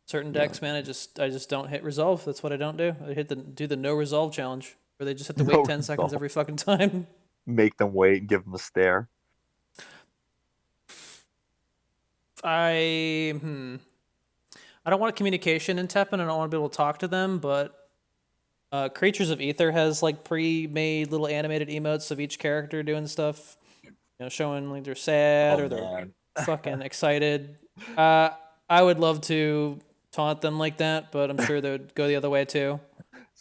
Certain decks, man, I just don't hit resolve. That's what I don't do. I do the no resolve challenge, where they just have to wait
No
10 seconds
resolve.
every fucking time.
Make them wait and give them a stare.
I don't want communication in Teppen. I don't want to be able to talk to them, but Creatures of Ether has like pre-made little animated emotes of each character doing stuff, showing like they're sad or they're fucking excited. I would love to taunt them like that, but I'm sure they would go the other way too.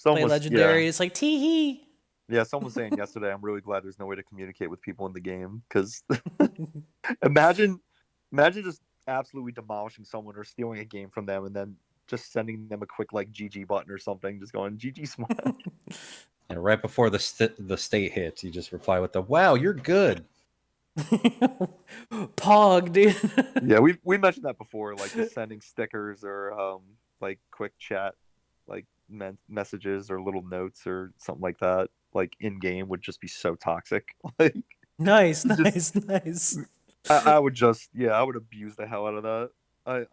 Play legendary.
Yeah.
It's like tee hee.
Yeah, someone was saying yesterday, I'm really glad there's no way to communicate with people in the game because imagine just absolutely demolishing someone or stealing a game from them and then just sending them a quick like GG button or something, just going GG smile.
And right before the state hits, you just reply with the "Wow, you're good."
Pog, dude.
Yeah, we mentioned that before, like just sending stickers or like quick chat, like messages or little notes or something like that, like in game would just be so toxic. Like
nice.
I would abuse the hell out of that.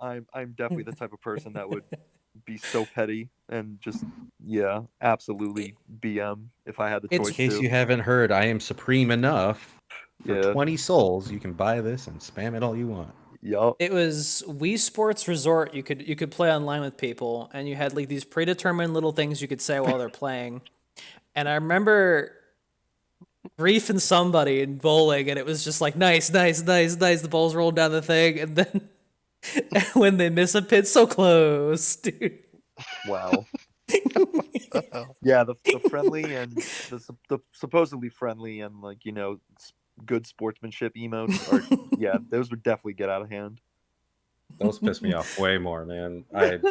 I'm definitely the type of person that would be so petty and just absolutely BM if I had the choice.
In case you haven't heard, I am supreme enough. For 20 souls, you can buy this and spam it all you want.
Yup.
It was Wii Sports Resort. You could play online with people, and you had like these predetermined little things you could say while they're playing. And I remember griefing somebody in bowling, and it was just like nice. The balls rolled down the thing, and then when they miss a pit so close, dude.
Wow. Yeah, the friendly and the supposedly friendly and like good sportsmanship emotes are those would definitely get out of hand.
Those piss me off way more, man. I'd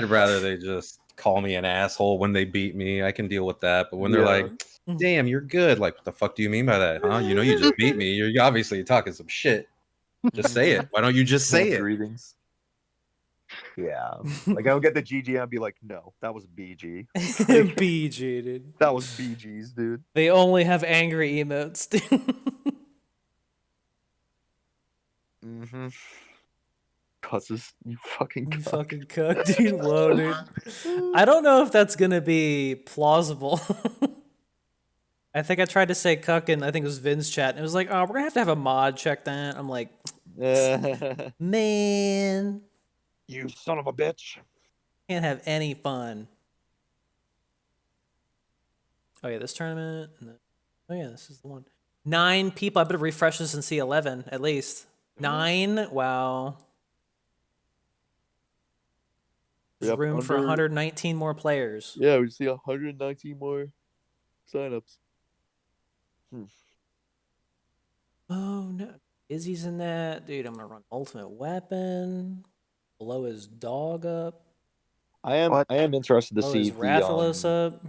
rather they just call me an asshole when they beat me. I can deal with that, but when they're like, "Damn, you're good," like, what the fuck do you mean by that? Huh? You just beat me. You're obviously talking some shit. Just say it. Why don't you just say it?
Greetings. Yeah, like I would get the GG and I'd be like, "No, that was BG." Like,
BG, dude.
That was BG's, dude.
They only have angry emotes, dude.
Mm-hmm. Causes you fucking
You
cuck.
fucking cook, dude. Whoa, dude. I don't know if that's gonna be plausible. I think I tried to say cuck and I think it was Vin's chat, and it was like, oh, we're gonna have a mod check that. I'm like, man,
You son of a bitch.
can't have any fun. Oh yeah, this tournament. And then, oh yeah, this is the one. 9 people. I better refresh this and see 11 at least. 9. Wow. There's
Yep,
room for 119 more players.
Yeah, we see 119 more signups.
Oh no, Izzy's in that, dude. I'm gonna run ultimate weapon. Blow his dog up.
I am interested to
Blow
see
his
the
Rathalos up.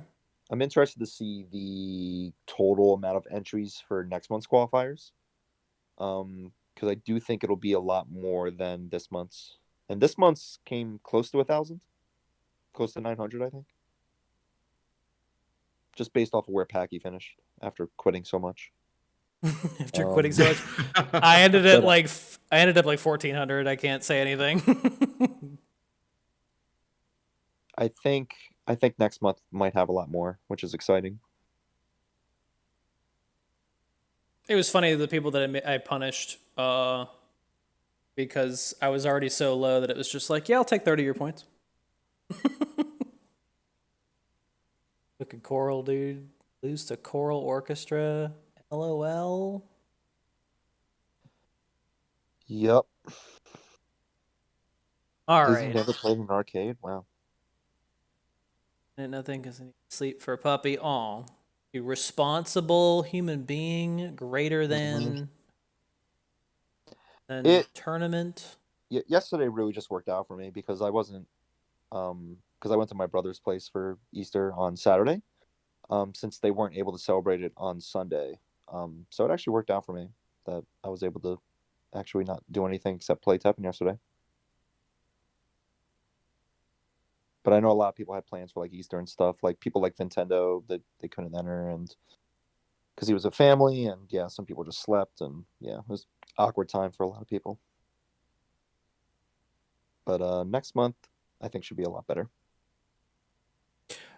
I'm interested to see the total amount of entries for next month's qualifiers. Because I do think it'll be a lot more than this month's. And this month's came close to 1,000, close to 900, I think. Just based off of where Packy finished after quitting so much.
After quitting so much, I ended up like 1,400. I can't say anything.
I think next month might have a lot more, which is exciting.
It was funny the people that I punished because I was already so low that it was just like, yeah, I'll take 30 of your points. Look at Coral, dude. Lose to Choral Orchestra. LOL.
Yep.
All
Has he
right.
never played an arcade? Wow.
And nothing because I need to sleep for a puppy. Aw. You responsible human being, greater than tournament.
Yesterday really just worked out for me because I wasn't because I went to my brother's place for Easter on Saturday. Since they weren't able to celebrate it on Sunday. So it actually worked out for me that I was able to actually not do anything except play TEPPEN yesterday. But I know a lot of people had plans for like Easter and stuff. Like people like Nintendo that they couldn't enter, and because he was a family, and yeah, some people just slept, and yeah, it was awkward time for a lot of people. But next month, I think should be a lot better.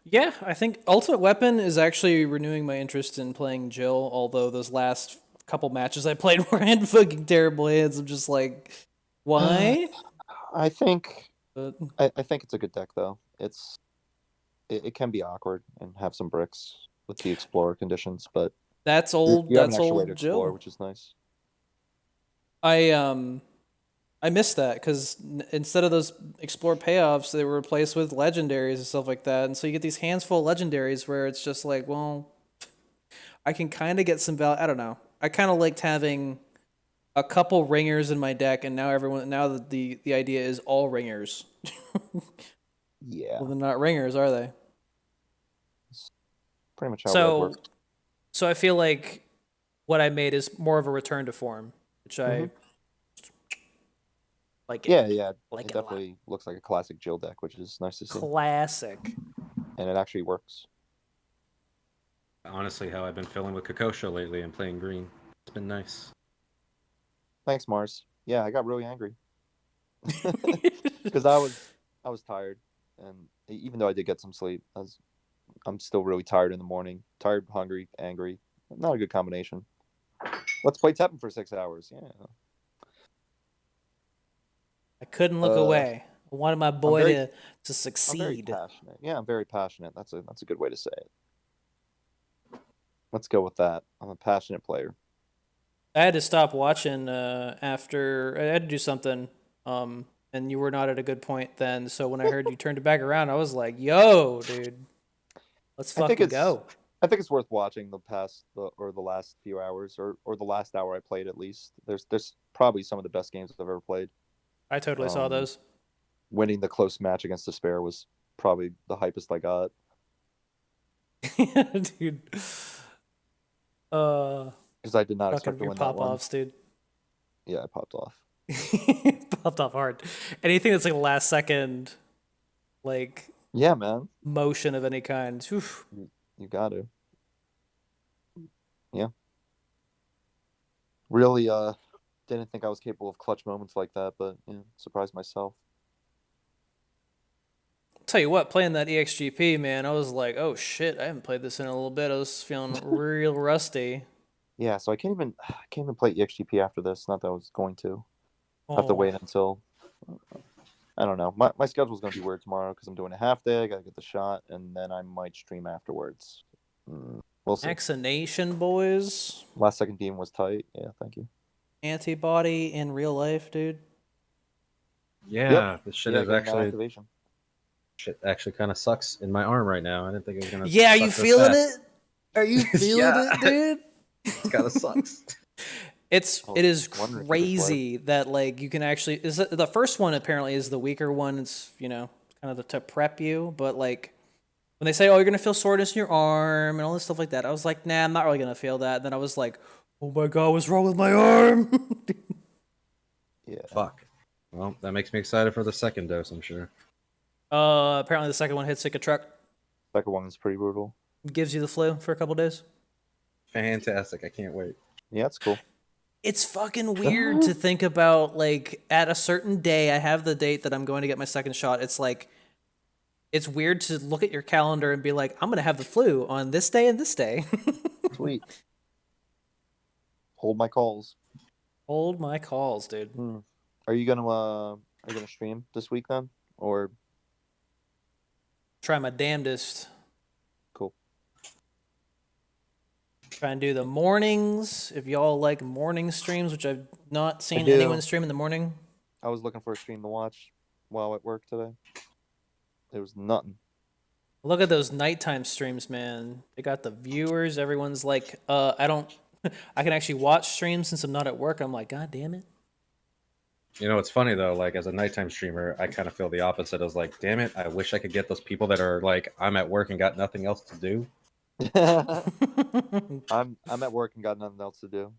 Yeah, I think Ultimate Weapon is actually renewing my interest in playing Jill, although those last couple matches I played were in fucking terrible hands. I'm just like, why?
I think it's a good deck though. It can be awkward and have some bricks with the Explorer conditions, but
that's old.
You have
That's
an extra way to
old Jill,
explore, which is nice.
I missed that because instead of those explore payoffs, they were replaced with legendaries and stuff like that. And so you get these hands full of legendaries where it's just like, well, I can kind of get some value. I don't know. I kind of liked having a couple ringers in my deck, and now the idea is all ringers.
Yeah.
Well, they're not ringers, are they?
It's pretty much how that works.
So I feel like what I made is more of a return to form, which I like.
Yeah.
Like
it definitely looks like a classic Jill deck, which is nice to see.
Classic.
And it actually works.
Honestly, how I've been feeling with Kakosha lately and playing green. It's been nice.
Thanks, Mars. Yeah, I got really angry because I was tired, and even though I did get some sleep, I'm still really tired in the morning. Tired, hungry, angry. Not a good combination. Let's play TEPPEN for 6 hours. Yeah.
I couldn't look away. I wanted my boy to succeed.
I'm very passionate. Yeah, I'm very passionate. That's a good way to say it. Let's go with that. I'm a passionate player.
I had to stop watching after I had to do something, and you were not at a good point then. So when I heard you turned it back around, I was like, "Yo, dude, let's fucking go."
I think it's worth watching the last few hours, or the last hour I played at least. There's probably some of the best games I've ever played.
I totally saw those.
Winning the close match against Despair was probably the hypest I got.
Dude.
Because I did not expect to win that one.
Pop-offs, dude.
Yeah, I popped off.
Popped off hard. Anything that's like last second, like
yeah, man,
motion of any kind. Oof.
You got to. Yeah. Really
didn't think I was capable of clutch moments like that, but surprised myself.
Tell you what, playing that EXGP, man, I was like, oh shit, I haven't played this in a little bit. I was feeling real rusty.
Yeah, so I can't even play EXGP after this. Not that I was going to. I have to wait until, I don't know. My schedule's going to be weird tomorrow because I'm doing a half day. I got to get the shot, and then I might stream afterwards. We'll see.
Vaccination, boys.
Last second team was tight. Yeah, thank you.
Antibody in real life, dude.
Yeah, this shit is
getting that
actually
activation.
shit actually kind of sucks in my arm right now. I didn't think it was gonna.
Yeah, are you
suck so
feeling
fast.
it? Are you feeling it, dude?
It kind of sucks.
It is
wondering if you could
crazy that like you can actually the first one apparently is the weaker one. It's kind of to prep you, but like when they say, oh, you're gonna feel soreness in your arm and all this stuff like that, I was like, nah, I'm not really gonna feel that. And then I was like, oh my god, what's wrong with my arm?
Yeah.
Fuck. Well, that makes me excited for the second dose, I'm sure.
Apparently the second one hits like a truck.
Second one is pretty brutal.
Gives you the flu for a couple days.
Fantastic. I can't wait.
Yeah, it's cool.
It's fucking weird to think about, like, at a certain day, I have the date that I'm going to get my second shot. It's like, it's weird to look at your calendar and be like, I'm going to have the flu on this day and this day.
Sweet. Hold my calls.
Hold my calls, dude.
Are you gonna stream this week then? Or
Try my damnedest.
cool.
Try and do the mornings. If y'all like morning streams, which I've not seen
do.
anyone stream in the morning.
I was looking for a stream to watch while at work today. There was nothing.
Look at those nighttime streams, man. They got the viewers. Everyone's like, I can actually watch streams since I'm not at work. I'm like, God damn it.
You know, it's funny though, like as a nighttime streamer, I kind of feel the opposite. I was like, damn it, I wish I could get those people that are like, I'm at work and got nothing else to do.
I'm at work and got nothing else to do.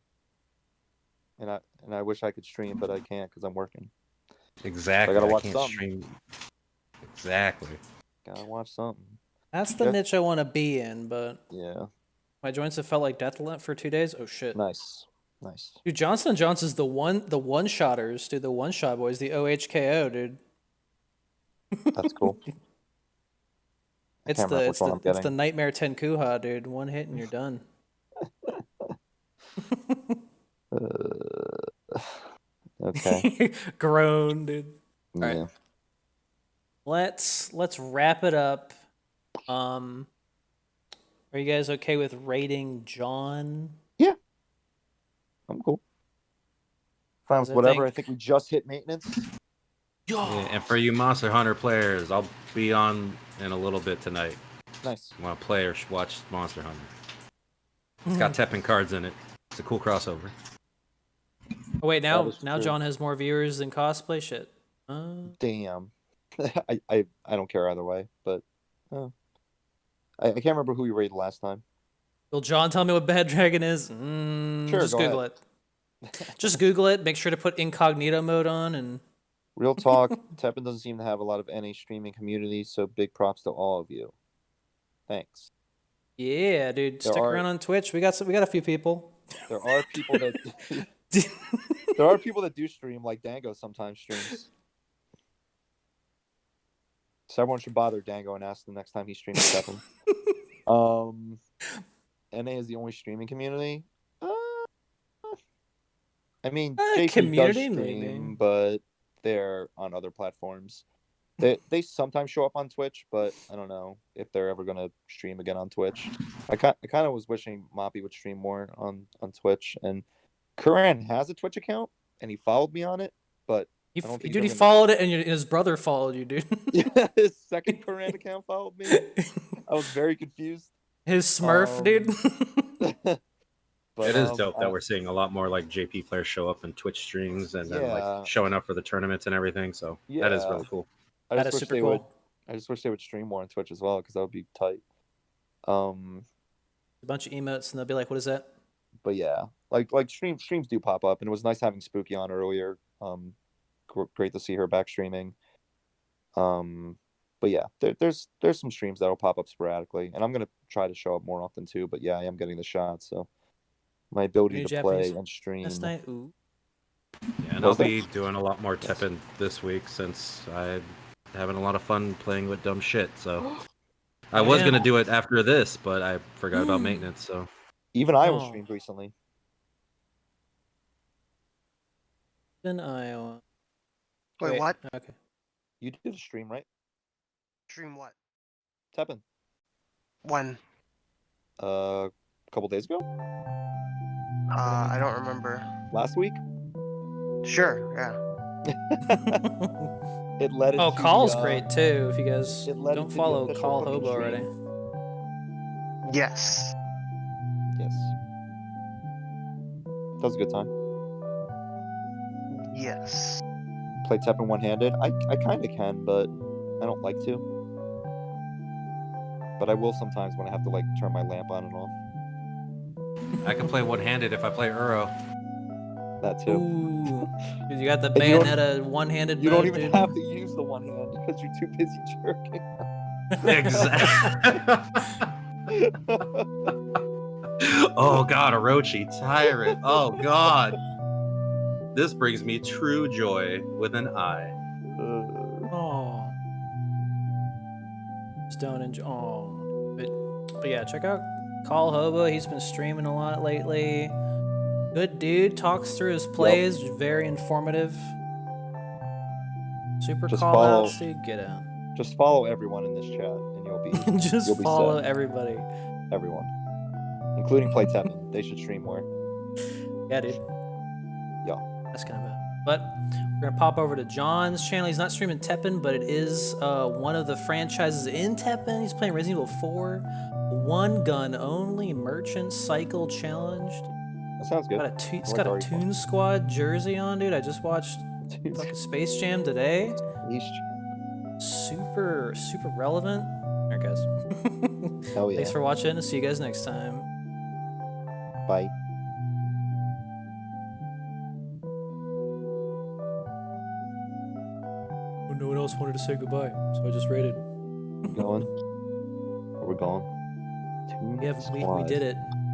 And I wish I could stream, but I can't because I'm working.
Exactly.
I gotta watch
can't
something.
stream. Exactly.
Gotta watch something.
That's the niche I want to be in, but
Yeah.
my joints have felt like death for 2 days. Oh shit.
Nice.
Dude, Johnson & Johnson's the one-shotters, dude, the one-shot boys, the OHKO, dude.
That's cool.
It's the Nightmare Tenkuha, dude. One hit and you're done.
Okay.
Groan, dude. All
Yeah.
right. Let's wrap it up. Are you guys okay with rating John?
Yeah. I'm cool. Fine with
I
whatever.
think-
I think we just hit maintenance.
Yeah, and for you Monster Hunter players, I'll be on in a little bit tonight.
Nice.
Want to play or watch Monster Hunter? It's got TEPPEN cards in it. It's a cool crossover.
Oh wait,
That is
now
true.
John has more viewers than cosplay. Shit.
Damn. I don't care either way, but I can't remember who we rated last time.
Will John tell me what Bad Dragon is?
Sure,
just
go
Google
ahead.
it. Just Google it. Make sure to put incognito mode on and.
Real talk, TEPPEN doesn't seem to have a lot of NA streaming community, so big props to all of you. Thanks.
Yeah, dude. Stick around on Twitch. We got a few people.
There are people that there are people that do stream, like Dango sometimes streams. So everyone should bother Dango and ask the next time he streams TEPPEN. NA is the only streaming community. I mean, JP
community,
does
maybe.
stream, but they're on other platforms. They sometimes show up on Twitch, but I don't know if they're ever gonna stream again on Twitch. I kind of was wishing Moppy would stream more on Twitch. And Kuran has a Twitch account, and he followed me on it, but I don't think
Dude, he
he's ever
followed it, and his brother followed you, dude.
yeah, his second Kuran account followed me. I was very confused.
His Smurf, dude.
But,
It is dope that we're seeing a lot more like JP players show up in Twitch streams and then
Yeah.
like showing up for the tournaments and everything. So that is
Yeah.
really cool.
That is super cool.
I just wish they would stream more on Twitch as well, because that would be tight.
A bunch of emotes, and they'll be like, "What is that?"
But yeah, like streams do pop up, and it was nice having Spooky on earlier. Great to see her back streaming. But yeah, there's some streams that'll pop up sporadically, and I'm gonna try to show up more often too. But yeah, I am getting the shot, so my ability
New
to play
Japanese
and stream.
Last night, ooh.
And I'll be doing a lot more TEPPEN this week since I'm having a lot of fun playing with dumb shit. So I was gonna do it after this, but I forgot about maintenance. So
even Iowa streamed recently.
In Iowa.
Wait, what?
Okay.
You did a stream, right?
Stream what?
TEPPEN.
When?
A couple days ago.
I don't remember.
Last week.
Sure. Yeah.
It led into,
Call's great too. If you guys
it led
don't
into the
follow
official
Call
cooking
Hobo
stream.
already.
Yes.
Yes. That was a good time.
Yes.
Play TEPPEN one-handed. I kind of can, but I don't like to. But I will sometimes when I have to like turn my lamp on and off.
I can play one-handed if I play Uro.
That too.
Ooh. Dude, you got the
And you don't-
Bayonetta one-handed
You
mode,
don't even
dude.
have to use the one hand because you're too busy jerking.
Exactly. Oh god, Orochi, tyrant. Oh god. This brings me true joy with an I.
Oh. Stone and but yeah, check out Call Hobo. He's been streaming a lot lately. Good dude. Talks through his plays. Very informative. Super
Just
call
follow-
outs, dude. Get out.
Just follow everyone in this chat, and you'll be
Just
you'll be
follow
set.
everybody.
Everyone, including Play TEPPEN. They should stream more.
Yeah, dude.
Yeah.
That's kind of it. But we're gonna pop over to John's channel. He's not streaming TEPPEN, but it is one of the franchises in TEPPEN. He's playing Resident Evil 4. One gun only merchant cycle challenge.
That sounds good.
He's got a Toon Squad jersey on, dude. I just watched fucking Space Jam today. Super relevant. All right, guys.
Hell yeah.
Thanks for watching. See you guys next time.
Bye.
Oh, no one else wanted to say goodbye, so I just raided.
Going. Where we going?
We did it.